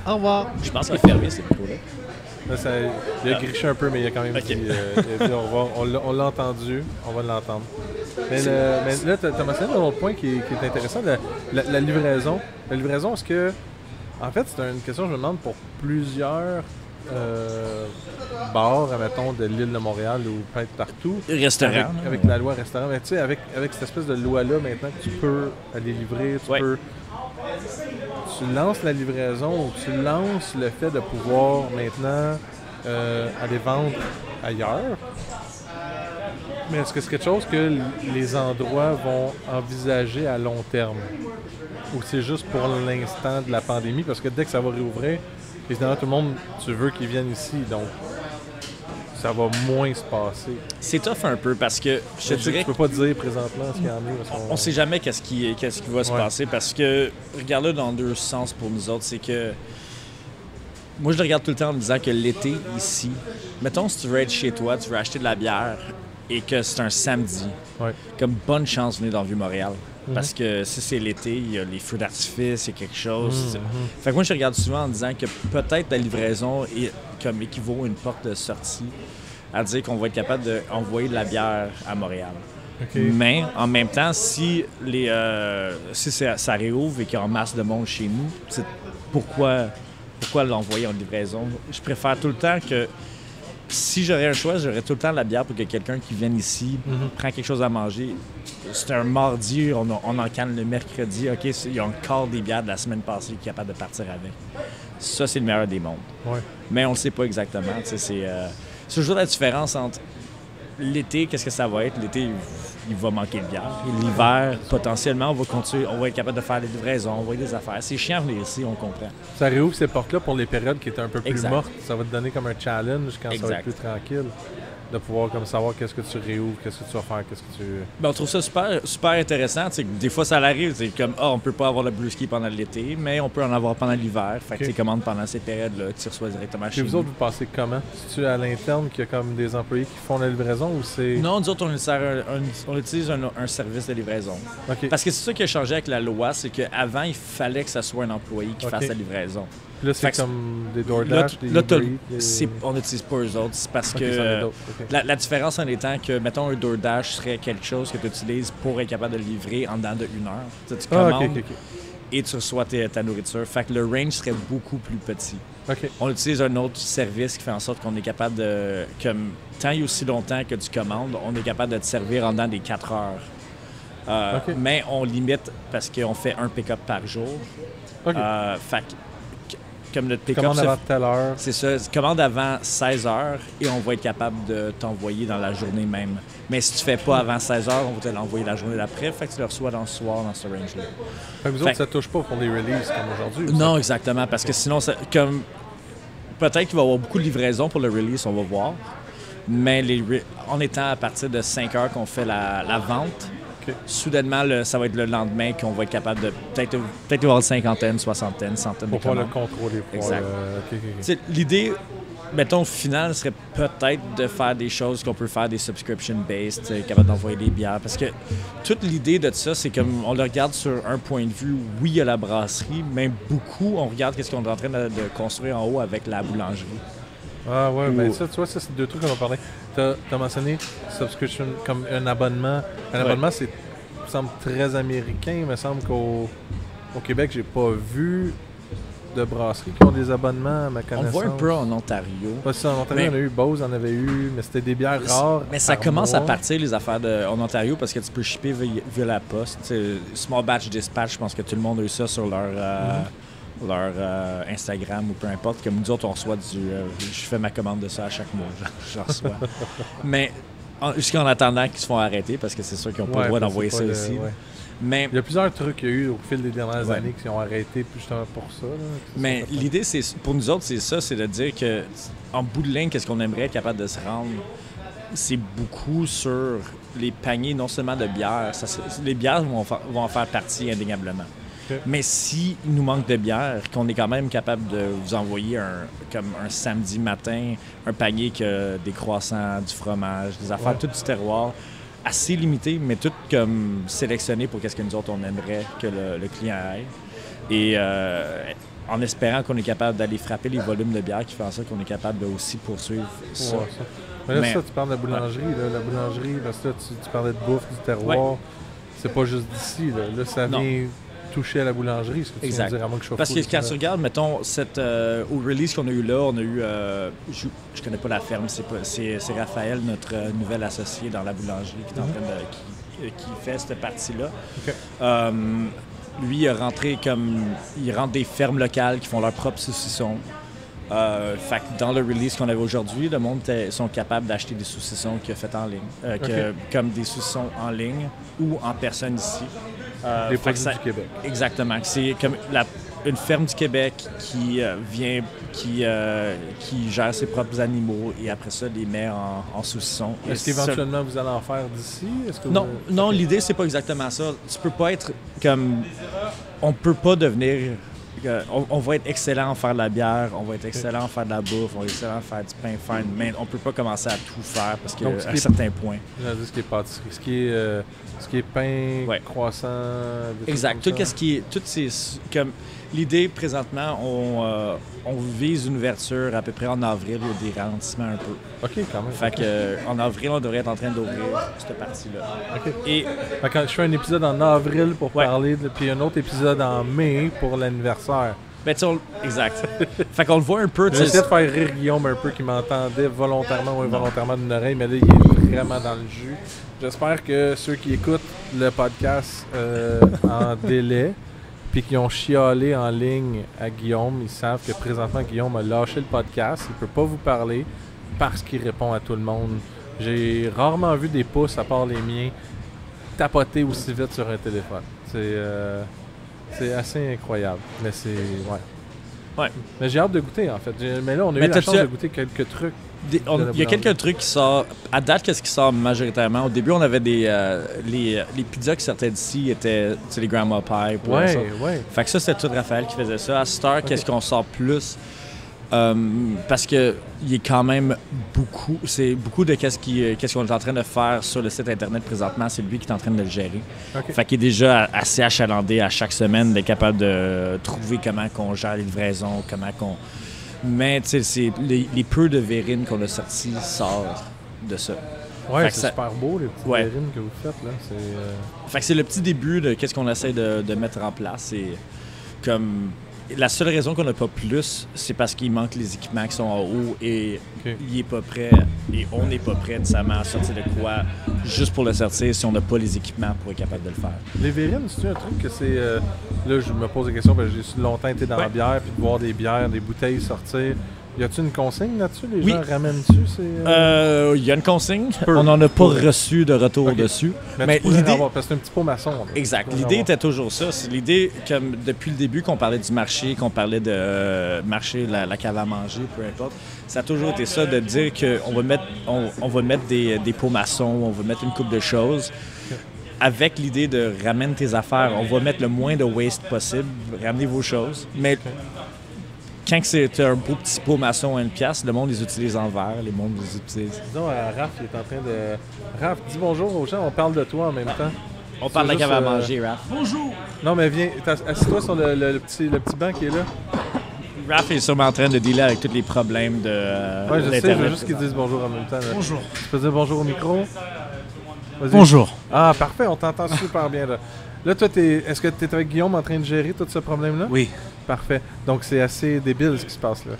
Au revoir. Je pense qu'il est fermé, ces micros-là. Là, il a griché un peu, mais il a quand même dit au revoir. On l'a entendu, on va l'entendre. Mais là, tu as mentionné un autre point qui est intéressant, la livraison. La livraison, est-ce que... En fait, c'est une question que je me demande pour plusieurs bars, admettons, de l'île de Montréal ou peut-être partout. Restaurant. Avec la loi restaurant. Mais tu sais, avec cette espèce de loi-là, maintenant, tu peux aller livrer, tu lances la livraison ou tu lances le fait de pouvoir maintenant aller vendre ailleurs. Mais est-ce que c'est quelque chose que les endroits vont envisager à long terme? Ou c'est juste pour l'instant de la pandémie? Parce que dès que ça va réouvrir, évidemment, tout le monde, tu veux qu'ils viennent ici, donc ça va moins se passer. C'est tough un peu parce que je te dirais... Tu peux pas dire présentement ce qu'il y en a. On sait jamais qu'est-ce qui va se passer parce que, regarde-le dans deux sens pour nous autres, c'est que moi, je le regarde tout le temps en me disant que l'été, ici, mettons si tu veux être chez toi, tu veux acheter de la bière et que c'est un samedi, comme bonne chance de venir dans le Vieux-Montréal. Parce que si c'est l'été, il y a les feux d'artifice, il y a quelque chose. Fait que moi, je regarde souvent en disant que peut-être la livraison est comme équivaut à une porte de sortie, à dire qu'on va être capable d'envoyer de la bière à Montréal. Okay. Mais en même temps, si ça réouvre et qu'il y a en masse de monde chez nous, c'est pourquoi l'envoyer en livraison? Je préfère tout le temps que si j'aurais un choix, j'aurais tout le temps de la bière pour que quelqu'un qui vienne ici prenne quelque chose à manger. C'est un mardi, on en canne le mercredi. OK, il y a encore des bières de la semaine passée qui est capable de partir avec. Ça, c'est le meilleur des mondes. Ouais. Mais on ne le sait pas exactement. C'est toujours la différence entre l'été, qu'est-ce que ça va être? L'été, il va manquer de bière. Et l'hiver, potentiellement, on va être capable de faire des livraisons, envoyer des affaires. C'est chiant venir ici, on comprend. Ça réouvre ces portes-là pour les périodes qui étaient un peu plus exact. mortes. Ça va te donner comme un challenge quand exact. ça va être plus tranquille. De pouvoir comme savoir qu'est-ce que tu réouvres, qu'est-ce que tu vas faire, qu'est-ce que tu... Ben, on trouve ça super, super intéressant. Que des fois, ça arrive. C'est comme, on peut pas avoir le brewski pendant l'été, mais on peut en avoir pendant l'hiver. Fait que tu commandes pendant ces périodes-là, tu reçois directement chez vous. Et vous autres, vous passez comment? C'est-tu à l'interne qu'il y a comme des employés qui font la livraison ou c'est... Non, nous autres, on utilise un service de livraison. Okay. Parce que c'est ça qui a changé avec la loi, c'est qu'avant, il fallait que ce soit un employé qui fasse la livraison. Puis là, c'est comme des DoorDash, on n'utilise pas eux autres. C'est parce que la différence en étant que, mettons, un DoorDash serait quelque chose que tu utilises pour être capable de livrer en dedans de 1 heure. Tu commandes et tu reçois ta nourriture. Fait que le range serait beaucoup plus petit. Okay. On utilise un autre service qui fait en sorte qu'on est capable de, comme tant et aussi longtemps que tu commandes, on est capable de te servir en dedans des 4 heures. Mais on limite parce qu'on fait un pick-up par jour. Fait que comme notre pick-up, commande avant telle heure. C'est ça. Commande avant 16 heures et on va être capable de t'envoyer dans la journée même. Mais si tu fais pas avant 16 heures, on va te l'envoyer la journée d'après. Fait que tu le reçois dans le soir, dans ce range-là. Fait que vous autres, ça touche pas pour les releases comme aujourd'hui? Non, exactement. Parce que sinon, comme peut-être qu'il va y avoir beaucoup de livraisons pour le release, on va voir. Mais en étant à partir de 5 heures qu'on fait la vente, soudainement, ça va être le lendemain qu'on va être capable de peut-être avoir une cinquantaine, soixantaine, centaine de commandes. Pour pouvoir le contrôler. Exact. L'idée, mettons, finale serait peut-être de faire des choses qu'on peut faire des subscription-based, capable d'envoyer des bières. Parce que toute l'idée de ça, c'est comme on le regarde sur un point de vue, oui, il y a la brasserie, mais beaucoup, on regarde qu'est-ce qu'on est en train de construire en haut avec la boulangerie. Ah ouais, mais ça, tu vois, ça, c'est deux trucs qu'on va parler. T'as mentionné subscription comme un abonnement. Un abonnement, ça me semble très américain. Il me semble qu'au Québec, j'ai pas vu de brasseries qui ont des abonnements, à ma connaissance. On voit un peu en Ontario. Pas ça, en Ontario, on a eu Bose, on avait eu, mais c'était des bières rares. Mais ça commence à partir, les affaires en Ontario, parce que tu peux shipper via la poste. T'sais, Small Batch Dispatch, je pense que tout le monde a eu ça sur leur Instagram ou peu importe. Comme nous autres, on reçoit je fais ma commande de ça à chaque mois, j'en reçois. Mais jusqu'en attendant qu'ils se font arrêter, parce que c'est sûr qu'ils n'ont pas le droit d'envoyer ça ici. Mais, il y a plusieurs trucs qu'il y a eu au fil des dernières années qui ont arrêté justement pour ça. Là, mais l'idée, pour nous autres, c'est de dire que en bout de ligne, qu'est-ce qu'on aimerait être capable de se rendre? C'est beaucoup sur les paniers, non seulement de bière. Les bières vont en faire partie indéniablement. Okay. Mais s'il nous manque de bière, qu'on est quand même capable de vous envoyer comme un samedi matin, un panier qui a des croissants, du fromage, des affaires, tout du terroir, assez limité, mais tout comme sélectionné pour qu'est-ce que nous autres, on aimerait que le client aille. Et en espérant qu'on est capable d'aller frapper les volumes de bière qui font en sorte qu'on est capable de aussi poursuivre ça. Ouais, ça. Mais là, ça, tu parles de la boulangerie. Là, la boulangerie, parce que là, tu parlais de bouffe, du terroir. C'est pas juste d'ici. Là, ça vient toucher à la boulangerie, ce que tu viens de dire, à moins que je sois parce que quand tu regardes, mettons, au release qu'on a eu là, on a eu, je connais pas la ferme, c'est Raphaël, notre nouvel associé dans la boulangerie, qui est en train qui fait cette partie-là. Okay. Lui, il rentre des fermes locales qui font leurs propres saucissons. Fait que dans le release qu'on avait aujourd'hui, le monde sont capables d'acheter des saucissons qu'il a fait en ligne, comme des saucissons en ligne ou en personne ici. Les produits du Québec. Exactement. C'est comme une ferme du Québec qui gère ses propres animaux et après ça les met en saucisson. Est-ce qu'éventuellement vous allez en faire d'ici? Non, l'idée c'est pas exactement ça. Tu peux pas être comme... On peut pas devenir... On va être excellent en faire de la bière, on va être excellent en faire de la bouffe, on va être excellent en faire du pain fin, mais on peut pas commencer à tout faire parce qu'à un certain point. Ce qui est pâtisserie, ce qui est pain, croissant... Exact. Comme l'idée, présentement, on vise une ouverture à peu près en avril, il y a des ralentissements un peu. OK, quand même. Fait qu'en avril, on devrait être en train d'ouvrir cette partie-là. OK. Et quand je fais un épisode en avril pour parler, puis un autre épisode en mai pour l'anniversaire. Ben, exact. Fait qu'on le voit un peu... J'essaie de faire rire Guillaume un peu, qui m'entendait volontairement ou involontairement d'une oreille, mais là, il est vraiment dans le jus. J'espère que ceux qui écoutent le podcast en délai puis qui ont chialé en ligne à Guillaume, ils savent que présentement, Guillaume a lâché le podcast. Il ne peut pas vous parler parce qu'il répond à tout le monde. J'ai rarement vu des pouces, à part les miens, tapoter aussi vite sur un téléphone. C'est assez incroyable. Mais c'est... Ouais. Mais j'ai hâte de goûter, en fait. Mais là, on a eu la chance de goûter quelques trucs. Il y a quelques trucs qui sortent. À date, qu'est-ce qui sort majoritairement? Au début, on avait les pizzas qui sortaient d'ici, étaient les Grandma Pie. Fait que ça, c'était tout Raphaël qui faisait ça. À Star, qu'est-ce qu'on sort plus? Parce que il est quand même beaucoup. C'est beaucoup de qu'est-ce qu'on est en train de faire sur le site Internet présentement. C'est lui qui est en train de le gérer. Okay. Fait qu'il est déjà assez achalandé à chaque semaine d'être capable de trouver comment qu'on gère les livraisons, comment qu'on... Mais tu sais, c'est les peu de verrines qu'on a sortis sortent de ça. Ouais, c'est super beau, les petites verrines que vous faites, là. Fait que c'est le petit début de qu'est-ce qu'on essaie de mettre en place. Et comme... La seule raison qu'on n'a pas plus, c'est parce qu'il manque les équipements qui sont en haut et il est pas prêt et on n'est pas prêt nécessairement à sortir de quoi juste pour le sortir si on n'a pas les équipements pour être capable de le faire. Les verrines, c'est un truc que c'est... là, je me pose des questions parce que j'ai longtemps été dans la bière puis de voir des bières, des bouteilles sortir. Y a-tu une consigne là-dessus? Les gens ramènent-tu? Il y a une consigne. On n'en a pas reçu de retour dessus. Mais l'idée... parce que c'est un petit peu maçon. Là. Exact. L'idée était toujours ça. C'est l'idée, comme depuis le début qu'on parlait du marché, qu'on parlait de marché, la cave à manger, peu importe, ça a toujours été ça, de dire qu'on va mettre des pots maçons, on va mettre une coupe de choses. Avec l'idée de ramène tes affaires, on va mettre le moins de waste possible, ramenez vos choses. Mais quand c'est un beau petit pot maçon à 1$, le monde les utilise en verre, les mondes les utilisent. Disons, Raph, il est en train de... Raph, dis bonjour aux gens, on parle de toi en même temps. On parle de la cave à manger, Raph. Bonjour! Non, mais viens, assis-toi sur le petit banc qui est là. Raph est sûrement en train de dealer avec tous les problèmes de ouais, je sais, je veux juste qu'ils disent bonjour en même temps. Là. Bonjour. Tu peux dire bonjour au micro? Vas-y. Bonjour. Ah, parfait, on t'entend super bien là. Là, toi, est-ce que tu es avec Guillaume en train de gérer tout ce problème-là? Oui. Parfait. Donc, c'est assez débile ce qui se passe là.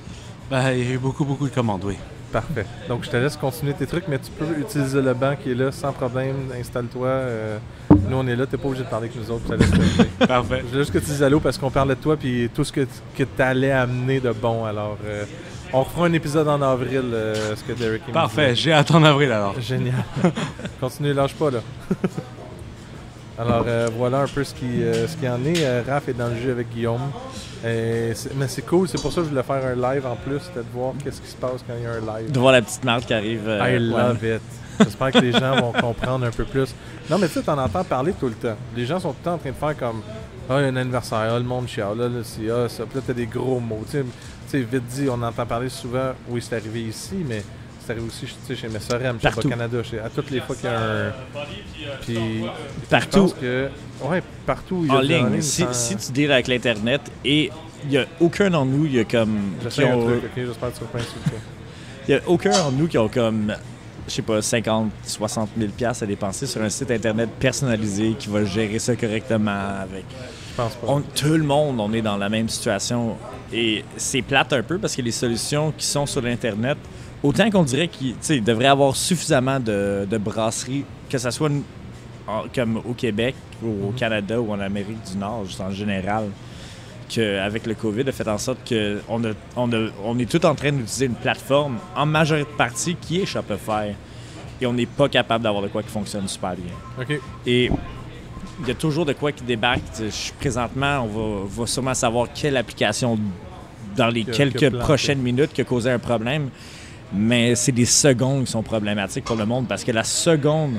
Ben, il y a eu beaucoup de commandes, oui. Parfait. Donc, je te laisse continuer tes trucs, mais tu peux utiliser le banc qui est là sans problème. Installe-toi. Nous, on est là. Tu n'es pas obligé de parler avec nous autres. Je te laisse Parfait. Je veux juste que tu dises allô parce qu'on parlait de toi et tout ce que tu allais amener de bon. Alors, on refera un épisode en avril, ce que Derek nous Parfait. J'ai hâte en avril, alors. Génial. Continue, lâche pas, là. Alors, voilà un peu ce qui en est. Raph est dans le jeu avec Guillaume. Mais c'est cool, c'est pour ça que je voulais faire un live en plus, c'était de voir qu'est-ce qui se passe quand il y a un live. De voir la petite marque qui arrive. I love it. J'espère que les gens vont comprendre un peu plus. Non, mais tu sais, t'en entends parler tout le temps. Les gens sont tout le temps en train de faire comme « Ah, il y a un anniversaire, le monde chiale, là, c'est ça. » Puis là, t'as des gros mots. Tu sais, vite dit, on entend parler souvent, oui, c'est arrivé ici, mais c'est arrivé aussi chez Messorem, chez Bas-Canada, à toutes les fois qu'il y a un... Puis, partout. Oui, partout. En ligne. Si tu deals avec l'Internet, et il n'y a aucun d'entre nous, il y a comme... J'espère que tu reprends il n'y a aucun d'entre nous qui ont comme, je sais pas, 50, 60 000 $ à dépenser sur un site Internet personnalisé qui va gérer ça correctement avec... Je pense pas. Tout le monde, on est dans la même situation. Et c'est plate un peu parce que les solutions qui sont sur l'Internet, autant qu'on dirait qu'il devrait y avoir suffisamment de brasseries, que ce soit comme au Québec, ou au Canada ou en Amérique du Nord, juste en général, qu'avec le COVID, a fait en sorte qu'on est tout en train d'utiliser une plateforme, en majorité partie, qui est Shopify. Et on n'est pas capable d'avoir de quoi qui fonctionne super bien. OK. Et il y a toujours de quoi qui débarque. Présentement, on va sûrement savoir quelle application, dans les quelques prochaines minutes, qui a causé un problème. Mais c'est des secondes qui sont problématiques pour le monde parce que la seconde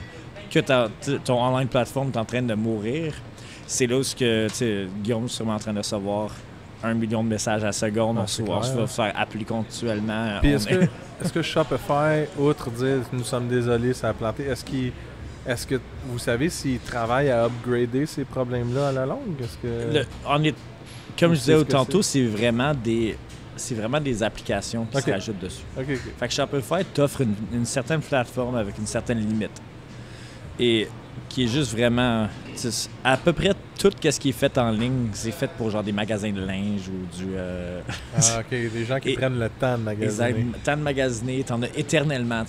que ton online plateforme est en train de mourir, c'est là où Guillaume est sûrement en train de recevoir 1 million de messages à la seconde. On se va faire appeler continuellement. Puis est-ce que Shopify, outre dire « nous sommes désolés, ça a planté », est-ce que vous savez s'ils travaillent à upgrader ces problèmes-là à la longue? Comme je disais tantôt, c'est vraiment des applications qui se rajoutent dessus. Okay. Fait que Shopify t'offre une certaine plateforme avec une certaine limite. Et qui est juste vraiment... À peu près tout ce qui est fait en ligne, c'est fait pour genre des magasins de linge ou du... OK. Des gens qui prennent le temps de magasiner. Exact. Le temps de magasiner, t'en as éternellement.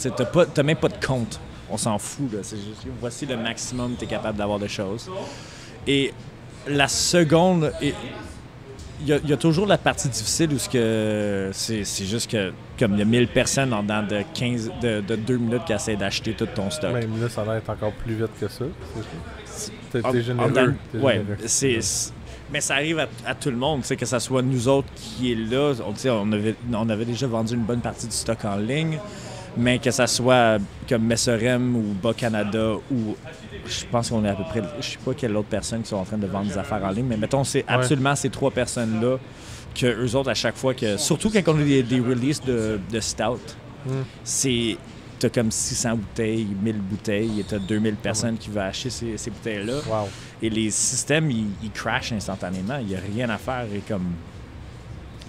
T'as même pas de compte. On s'en fout, là. C'est juste, voici le maximum que tu es capable d'avoir de choses. Et la seconde... Il y a toujours la partie difficile où c'est juste que, comme il y a 1000 personnes en dedans de 2 minutes qui essaient d'acheter tout ton stock. Même là, ça va être encore plus vite que ça. T'es généreux. Oui, mais ça arrive à tout le monde, que ce soit nous autres qui est là. On avait déjà vendu une bonne partie du stock en ligne, mais que ça soit comme Messorem ou Bas-Canada ou... Je pense qu'on est à peu près... Je sais pas quelle autre personne qui sont en train de vendre des affaires en ligne, mais mettons, c'est absolument ces 3 personnes-là que eux autres, à chaque fois que... Surtout quand on a des releases de Stout, t'as comme 600 bouteilles, 1000 bouteilles, et t'as 2000 personnes qui veulent acheter ces bouteilles-là. Wow. Et les systèmes, ils crashent instantanément. Il n'y a rien à faire. Et comme...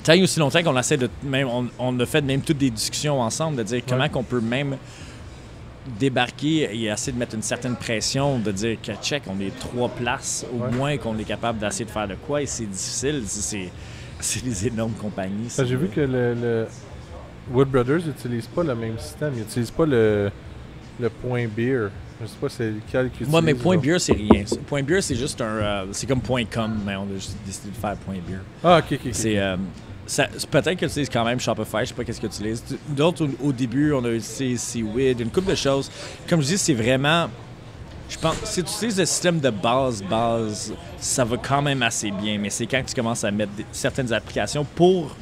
Tant aussi longtemps qu'on essaie de... Même, on a fait même toutes des discussions ensemble de dire comment qu'on peut même... débarquer et essayer de mettre une certaine pression, de dire que check, on est 3 places au moins qu'on est capable d'essayer de faire de quoi, et c'est difficile, c'est des énormes compagnies. J'ai vu que le Wood Brothers n'utilise pas le même système, ils n'utilisent pas le point beer. Je sais pas c'est lequel qu'ils utilisent. Moi, mais point beer, c'est rien. Point beer, c'est juste c'est comme point .com, mais on a juste décidé de faire point beer. Ah, ok. C'est... peut-être que tu utilises quand même Shopify, je sais pas qu'est-ce que tu utilises. D'autres, au début, on a utilisé Seaweed, une couple de choses. Comme je dis, c'est vraiment... Je pense si tu utilises le système de base, ça va quand même assez bien. Mais c'est quand tu commences à mettre certaines applications pour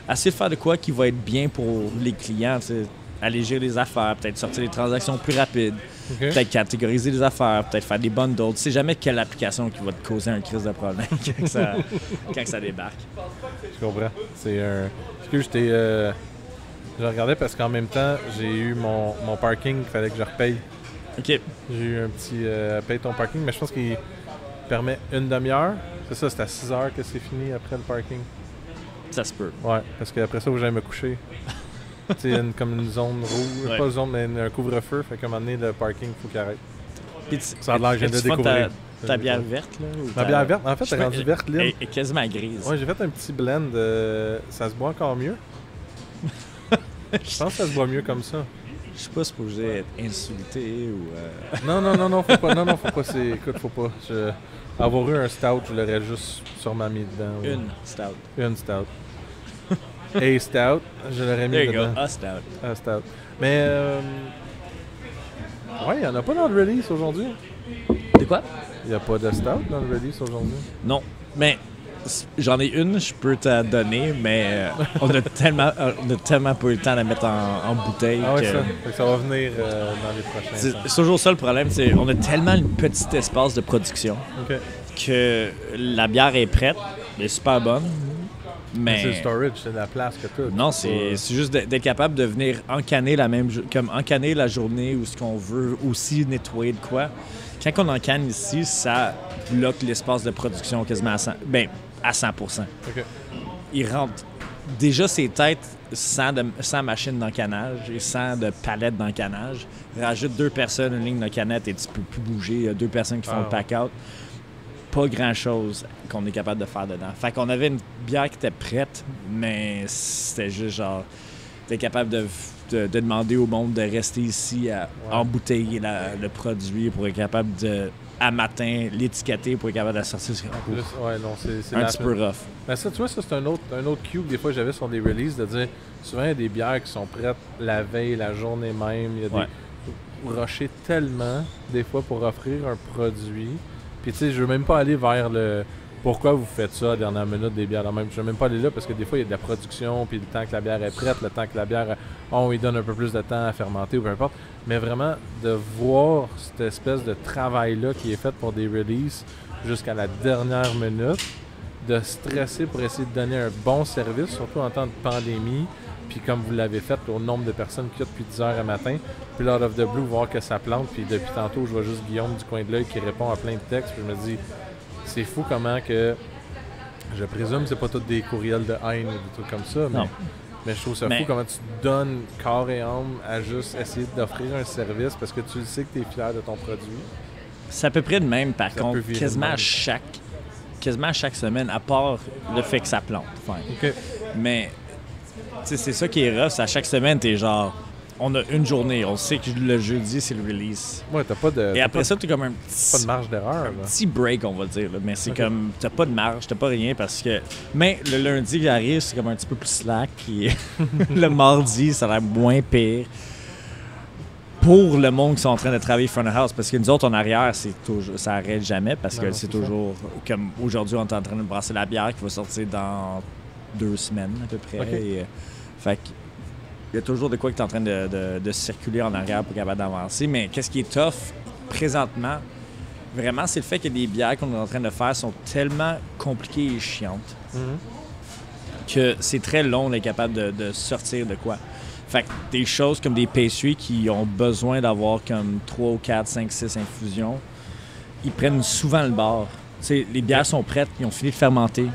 essayer de faire de quoi qui va être bien pour les clients. Alléger les affaires, peut-être sortir des transactions plus rapides, peut-être catégoriser les affaires, peut-être faire des bundles. Tu sais jamais quelle application qui va te causer un crise de problème quand ça débarque. Je comprends. C'est un... Excuse, je regardais parce qu'en même temps, j'ai eu mon parking qu'il fallait que je repaye. OK. J'ai eu un petit paye ton parking, mais je pense qu'il permet une demi-heure. C'est ça, c'est à 6 heures que c'est fini après le parking. Ça se peut. Ouais, parce qu'après ça, il faut que j'aille me coucher. Tu sais, comme une zone rouge, pas une zone, mais un couvre-feu. Fait qu'à un moment donné, le parking, il faut qu'il arrête. Ça a l'air que je viens de découvrir. Ta bière verte, là? Ma bière verte, en fait, elle est rendue verte, Lynn. Et quasiment grise. Ouais, j'ai fait un petit blend. Ça se boit encore mieux. Je pense que ça se boit mieux comme ça. Je suis pas supposé être insulté ou... Non, faut pas. Non, faut pas. Écoute, faut pas. Avoir eu un stout, je l'aurais juste sûrement mis dedans. Ouais. Une stout. A stout, je l'aurais mis dedans. A stout. Mais, ouais, il n'y en a pas dans le release aujourd'hui. C'est quoi? Il n'y a pas de stout dans le release aujourd'hui. Non, mais j'en ai une, je peux te donner, mais on a tellement pas eu le temps de la mettre en bouteille. Ah oui, ça va venir dans les prochains temps. C'est toujours ça le problème, c'est on a tellement un petit espace de production que la bière est prête, elle est super bonne. Mais c'est le storage, c'est la place que tu as. Non, c'est juste d'être capable de venir encanner encanner la journée ou ce qu'on veut aussi nettoyer de quoi. Quand on encanne ici, ça bloque l'espace de production quasiment à 100%. Okay. Il rentre déjà ses têtes sans machine d'encannage et sans de palette d'encannage. Rajoute 2 personnes, une ligne de canette et tu peux plus bouger. Il y a 2 personnes qui font le pack-out. Pas grand-chose qu'on est capable de faire dedans. Fait qu'on avait une bière qui était prête, mais c'était juste genre... T'es capable de demander au monde de rester ici à embouteiller le produit pour être capable de, à matin, l'étiqueter pour être capable de la sortir. C'est un petit peu rough. Ben ça, tu vois, ça c'est un autre cue que des fois j'avais sur des releases, de dire, souvent il y a des bières qui sont prêtes la veille, la journée même. Il y a des rusher tellement, des fois, pour offrir un produit. Puis tu sais, je veux même pas aller vers le... Pourquoi vous faites ça à la dernière minute des bières? Même, je ne veux même pas aller là parce que des fois, il y a de la production, puis le temps que la bière est prête, le temps que la bière, on lui donne un peu plus de temps à fermenter ou peu importe. Mais vraiment, de voir cette espèce de travail-là qui est fait pour des releases jusqu'à la dernière minute, de stresser pour essayer de donner un bon service, surtout en temps de pandémie, puis comme vous l'avez fait, au nombre de personnes qu'il y a depuis 10 heures à matin, puis Lord of the Blue, voir que ça plante, puis depuis tantôt, je vois juste Guillaume du coin de l'œil qui répond à plein de textes, puis je me dis... C'est fou comment que, je présume c'est pas tous des courriels de haine ou des trucs comme ça, mais je trouve ça fou comment tu donnes corps et âme à juste essayer d'offrir un service parce que tu sais que tu es fier de ton produit. C'est à peu près de même, par contre, quasiment à chaque semaine, à part le fait que ça plante. Okay. Mais c'est ça qui est rough, c'est à chaque semaine, t'es genre... On a une journée. On sait que le jeudi, c'est le release. Ouais, t'as pas de... Et après ça, t'as comme un petit... Pas de marge d'erreur, là. Petit break, on va dire. Là. Mais c'est comme... T'as pas de marge, t'as pas rien parce que... Mais le lundi qui arrive, c'est comme un petit peu plus slack. Puis le mardi, ça a l'air moins pire. Pour le monde qui sont en train de travailler front of house. Parce que nous autres, en arrière, ça arrête jamais parce que c'est toujours... Comme aujourd'hui, on est en train de brasser la bière qui va sortir dans 2 semaines à peu près. Okay. Et, fait que... Il y a toujours de quoi que tu es en train de circuler en arrière pour être capable d'avancer. Mais qu'est-ce qui est tough présentement, vraiment, c'est le fait que les bières qu'on est en train de faire sont tellement compliquées et chiantes que c'est très long d'être capable de sortir de quoi. Fait que des choses comme des pastries qui ont besoin d'avoir comme 3 ou 4, 5, 6 infusions, ils prennent souvent le bord. T'sais, les bières sont prêtes, ils ont fini de fermenter.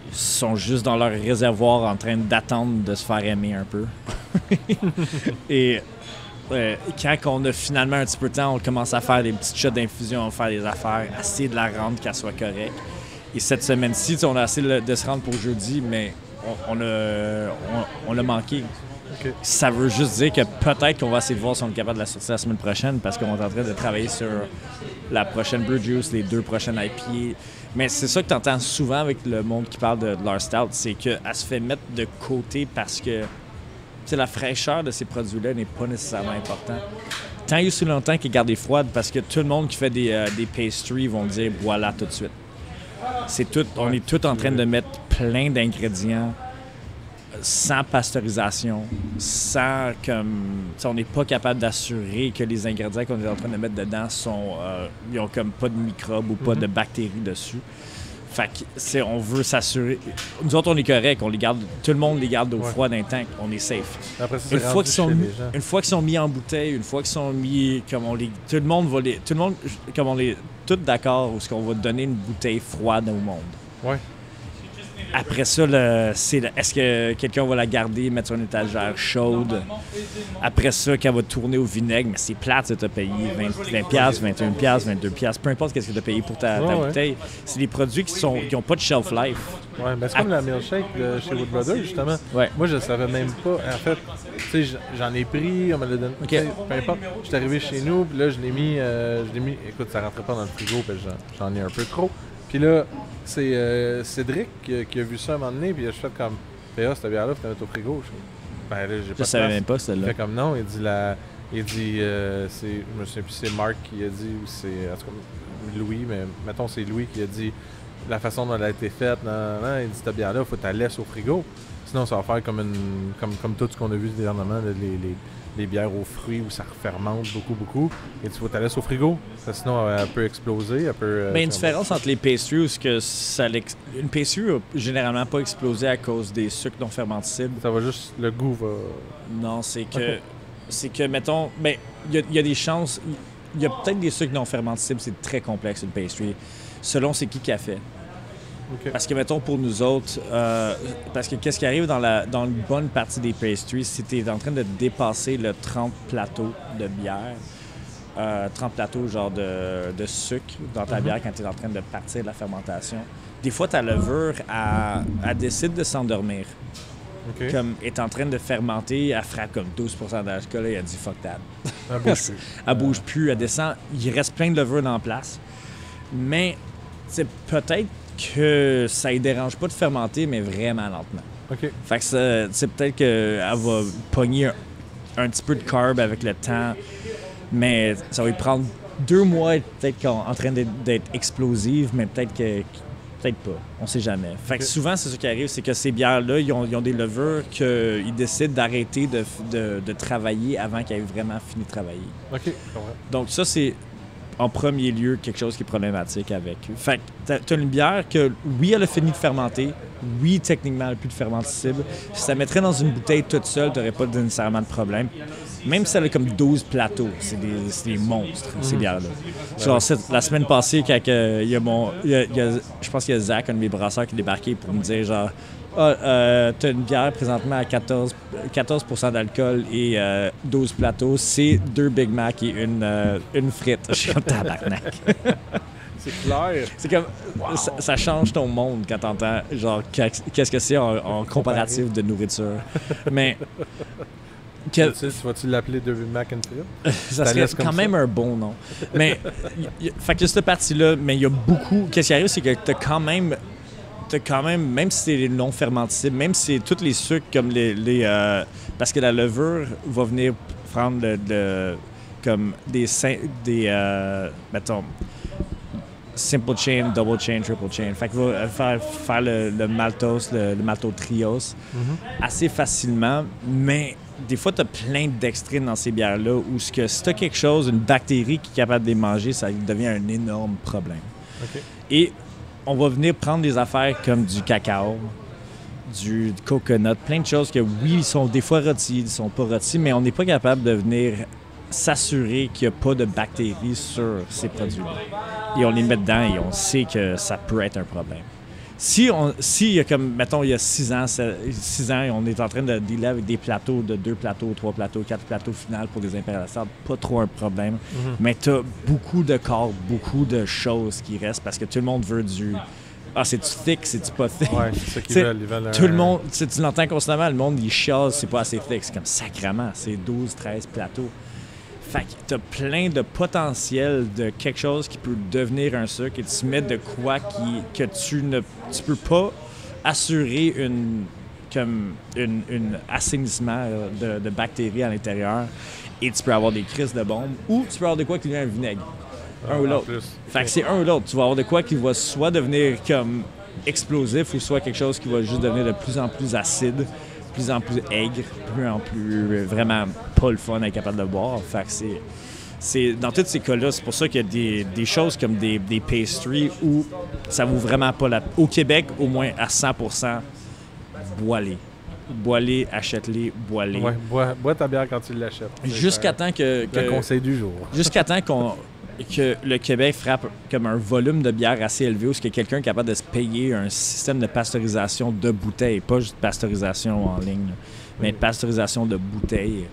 Ils sont juste dans leur réservoir en train d'attendre de se faire aimer un peu. Et quand on a finalement un petit peu de temps, on commence à faire des petites shots d'infusion, on va faire des affaires, essayer de la rendre qu'elle soit correcte. Et cette semaine-ci, on a essayé de se rendre pour jeudi, mais on l'a manqué. Okay. Ça veut juste dire que peut-être qu'on va essayer de voir si on est capable de la sortir la semaine prochaine parce qu'on est en train de travailler sur la prochaine Brew Juice, les 2 prochaines IPA. Mais c'est ça que tu entends souvent avec le monde qui parle de leur stout, c'est qu'elle se fait mettre de côté parce que la fraîcheur de ces produits-là n'est pas nécessairement importante. Tant et aussi longtemps qu'elle est gardée froide parce que tout le monde qui fait des pastries vont dire « voilà » tout de suite. On est tous en train de mettre plein d'ingrédients sans pasteurisation, sans comme... On n'est pas capable d'assurer que les ingrédients qu'on est en train de mettre dedans ils ont comme pas de microbes ou pas de bactéries dessus. Fait que on veut s'assurer... Nous autres, on est correct, on les garde, tout le monde les garde au froid d'un tank, on est safe. Après, une fois qu'ils sont mis en bouteille, une fois qu'ils sont mis... Comme on les... Tout le monde va les... Tout le monde... Comme on est tous d'accord où est-ce qu'on va donner une bouteille froide au monde. Ouais. Après ça, est-ce que quelqu'un va la garder, mettre sur une étagère chaude? Après ça, qu'elle va tourner au vinaigre, mais c'est plate, tu as payé 20$, 21$, 22$, peu importe ce que tu as payé pour ta bouteille. C'est des produits qui n'ont pas de shelf life. Oui, mais c'est comme la milkshake de chez Wood Brothers, justement. Ouais. Moi, je savais même pas. En fait, tu sais, j'en ai pris, on me l'a donné. Okay. Peu importe. Je suis arrivé chez nous, puis là, je l'ai mis. Écoute, ça rentrait pas dans le frigo, puis j'en ai un peu trop. Puis là, c'est Cédric qui a vu ça à un moment donné, puis je fais comme, cette bière-là, faut la mettre au frigo. Ben là, j'ai pas de savais même pas celle-là. Il fait comme non, il dit, je me souviens plus, c'est Marc qui a dit, ou c'est, en tout cas, Louis, mais mettons, c'est Louis qui a dit la façon dont elle a été faite, non, il dit, cette bière-là, faut que tu la laisses au frigo. Sinon, ça va faire comme tout ce qu'on a vu dernièrement, les bières aux fruits où ça fermente beaucoup. Et tu vas la laisser au frigo. Sinon, elle peut exploser. Mais une différence entre les pastries où une pastry va généralement pas exploser à cause des sucres non fermenticibles. Ça va juste... Le goût va... Non, c'est que mettons... Ben, il y a des chances... Il y a peut-être des sucres non fermenticibles, c'est très complexe, une pastry. Selon c'est qui a fait. Okay. Parce que, mettons, pour nous autres, parce que qu'est-ce qui arrive dans une bonne partie des pastries, si tu es en train de dépasser le 30 plateaux de bière, 30 plateaux genre de sucre dans ta bière quand tu es en train de partir de la fermentation, des fois, ta levure, elle décide de s'endormir. Okay. Comme est en train de fermenter, elle frappe comme 12% d'alcool et elle dit « fuck that ». Elle bouge plus. Elle bouge plus, elle descend. Il reste plein de levure en place. Mais c'est peut-être que ça ne dérange pas de fermenter, mais vraiment lentement. OK. Fait que c'est peut-être qu'elle va pogner un petit peu de carb avec le temps, mais ça va lui prendre 2 mois peut-être en train d'être explosive, mais peut-être pas. On sait jamais. Fait que souvent, c'est ce qui arrive, c'est que ces bières-là, ils ont des levures qu'ils décident d'arrêter de travailler avant qu'elles aient vraiment fini de travailler. OK. Donc ça, c'est en premier lieu quelque chose qui est problématique avec eux. Fait que t'as une bière que, oui, elle a fini de fermenter, oui, techniquement, elle n'a plus de fermenticible. Si ça mettrait dans une bouteille toute seule, t'aurais pas nécessairement de problème. Même si elle a comme 12 plateaux, c'est des monstres, ces bières-là. Genre, la semaine passée, quand je pense qu'il y a Zach, un de mes brasseurs, qui est débarqué pour me dire, genre, t'as une bière présentement à 14% d'alcool et 12 plateaux, c'est 2 Big Mac et une frite. Je suis comme tabarnak. C'est clair. C'est comme, ça change ton monde quand t'entends, genre, qu'est-ce que c'est en comparatif de nourriture. Mais... Tu vas-tu l'appeler 2 Big Mac and frite? Ça serait quand même un bon nom. Mais, fait que cette partie-là, mais il y a beaucoup... Qu'est-ce qui arrive, c'est que t'as quand même, même si c'est non fermenticible, même si c'est tous les sucres comme parce que la levure va venir prendre comme mettons, simple chain, double chain, triple chain. Fait qu'il va faire le maltose, le maltotriose assez facilement, mais des fois, tu as plein d'extrines dans ces bières-là où si tu as quelque chose, une bactérie qui est capable de les manger, ça devient un énorme problème. Okay. Et on va venir prendre des affaires comme du cacao, du coconut, plein de choses que, oui, ils sont des fois rôtis, ils sont pas rôtis, mais on n'est pas capable de venir s'assurer qu'il n'y a pas de bactéries sur ces produits-là. Et on les met dedans et on sait que ça peut être un problème. Si il y a comme, mettons, il y a 6 ans, et on est en train de dealer avec des plateaux de 2 plateaux, 3 plateaux, 4 plateaux finales pour des impériales, pas trop un problème. Mais tu as beaucoup de corps, beaucoup de choses qui restent parce que tout le monde veut du... Ah, c'est-tu thick, c'est-tu pas thick? Ouais, c'est ça qu'ils veulent. Ils veulent tout le monde, tu l'entends constamment, le monde, il chiale, c'est pas assez thick. C'est comme sacrément, c'est 12, 13 plateaux. Fait que t'as plein de potentiel de quelque chose qui peut devenir un sucre et tu mets de quoi que tu peux pas assurer un assainissement de bactéries à l'intérieur et tu peux avoir des crises de bombes ou tu peux avoir de quoi qui devient un vinaigre. Un ou l'autre. Fait que c'est un ou l'autre. Tu vas avoir de quoi qui va soit devenir comme explosif ou soit quelque chose qui va juste devenir de plus en plus acide, de plus en plus aigre, de plus en plus vraiment pas le fun à être capable de boire. Fait que c'est dans tous ces cas-là, c'est pour ça qu'il y a des choses comme des pastries où ça vaut vraiment pas la... Au Québec, au moins à 100%, bois-les. Bois-les, achète-les, bois-les. Ouais, bois ta bière quand tu l'achètes. Jusqu'à temps que... Le conseil du jour. Jusqu'à temps que le Québec frappe comme un volume de bière assez élevé où est-ce que quelqu'un est capable de se payer un système de pasteurisation de bouteilles, pas juste de pasteurisation en ligne, mais de pasteurisation de bouteilles.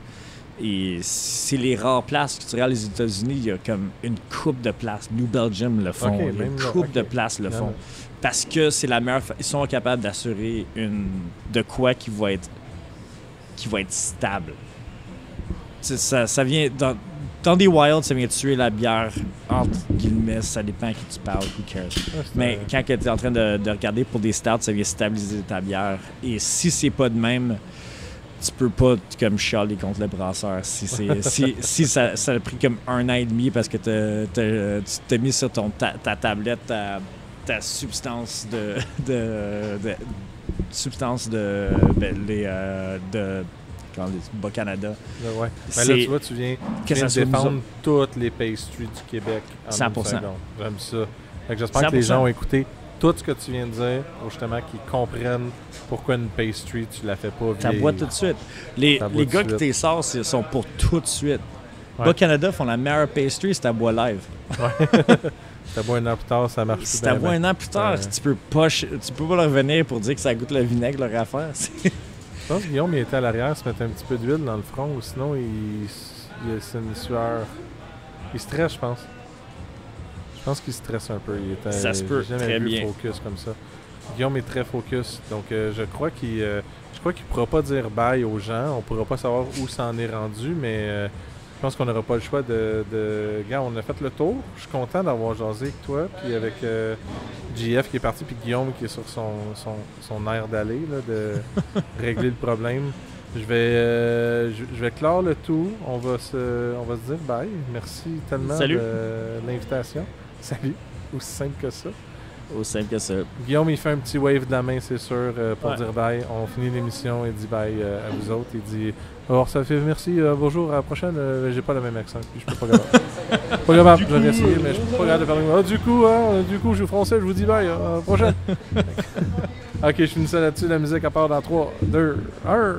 Et c'est les rares places que tu regardes les États-Unis, il y a comme une coupe de places. New Belgium le font, il y a une coupe de places le font. Parce que c'est la meilleure. Ils sont capables d'assurer de quoi qui va être stable. Ça vient dans des wilds, ça vient tuer la bière entre guillemets, ça dépend à qui tu parles, who cares. Mais quand tu es en train de regarder pour des stouts, ça vient stabiliser ta bière. Et si c'est pas de même, tu peux pas comme chialer contre le brasseur. Si ça a pris comme 1 an et demi parce que tu t'es mis sur ta tablette ta substance de Bas-Canada. Ouais. Ben là, tu vois, tu viens de défendre toutes les pastries du Québec en 100%. J'aime ça. J'espère que les gens ont écouté tout ce que tu viens de dire pour justement qu'ils comprennent pourquoi une pastry, tu la fais pas vieillir. Ça boit tout de suite. Les gars qui t'es sortent sont pour tout de suite. Ouais. Bas-Canada font la meilleure pastry, c'est ta bois live. Ouais. Si t'as bois 1 an plus tard, ça marche plus. Si t'as bois 1 an plus tard, tu peux pas leur revenir pour dire que ça goûte le vinaigre, leur affaire. Je pense que Guillaume, il était à l'arrière, se mettait un petit peu d'huile dans le front, ou sinon, c'est une sueur. Il stresse, je pense. Je pense qu'il stresse un peu. Ça se peut, j'ai jamais très vu bien. Focus comme ça. Guillaume est très focus, donc je crois qu'il pourra pas dire bye aux gens. On pourra pas savoir où ça en est rendu, mais je pense qu'on n'aura pas le choix de... Regarde, on a fait le tour. Je suis content d'avoir jasé avec toi, puis avec JF qui est parti, puis Guillaume qui est sur son air d'aller, là, de régler le problème. Je vais clore le tout. On va se dire bye. Merci tellement de l'invitation. Salut. Aussi simple que ça. Aussi simple que ça. Guillaume, il fait un petit wave de la main, c'est sûr, pour dire bye. On finit l'émission et dit bye à vous autres. Il dit alors ça fait merci, bonjour, à la prochaine. J'ai pas le même accent, puis je peux pas grave. Pas grave, je vais essayer, mais je peux pas garder de parler. Du coup, je suis français, je vous dis bye, à la prochaine. Ok, je finis ça là-dessus. La musique à part dans 3, 2, 1.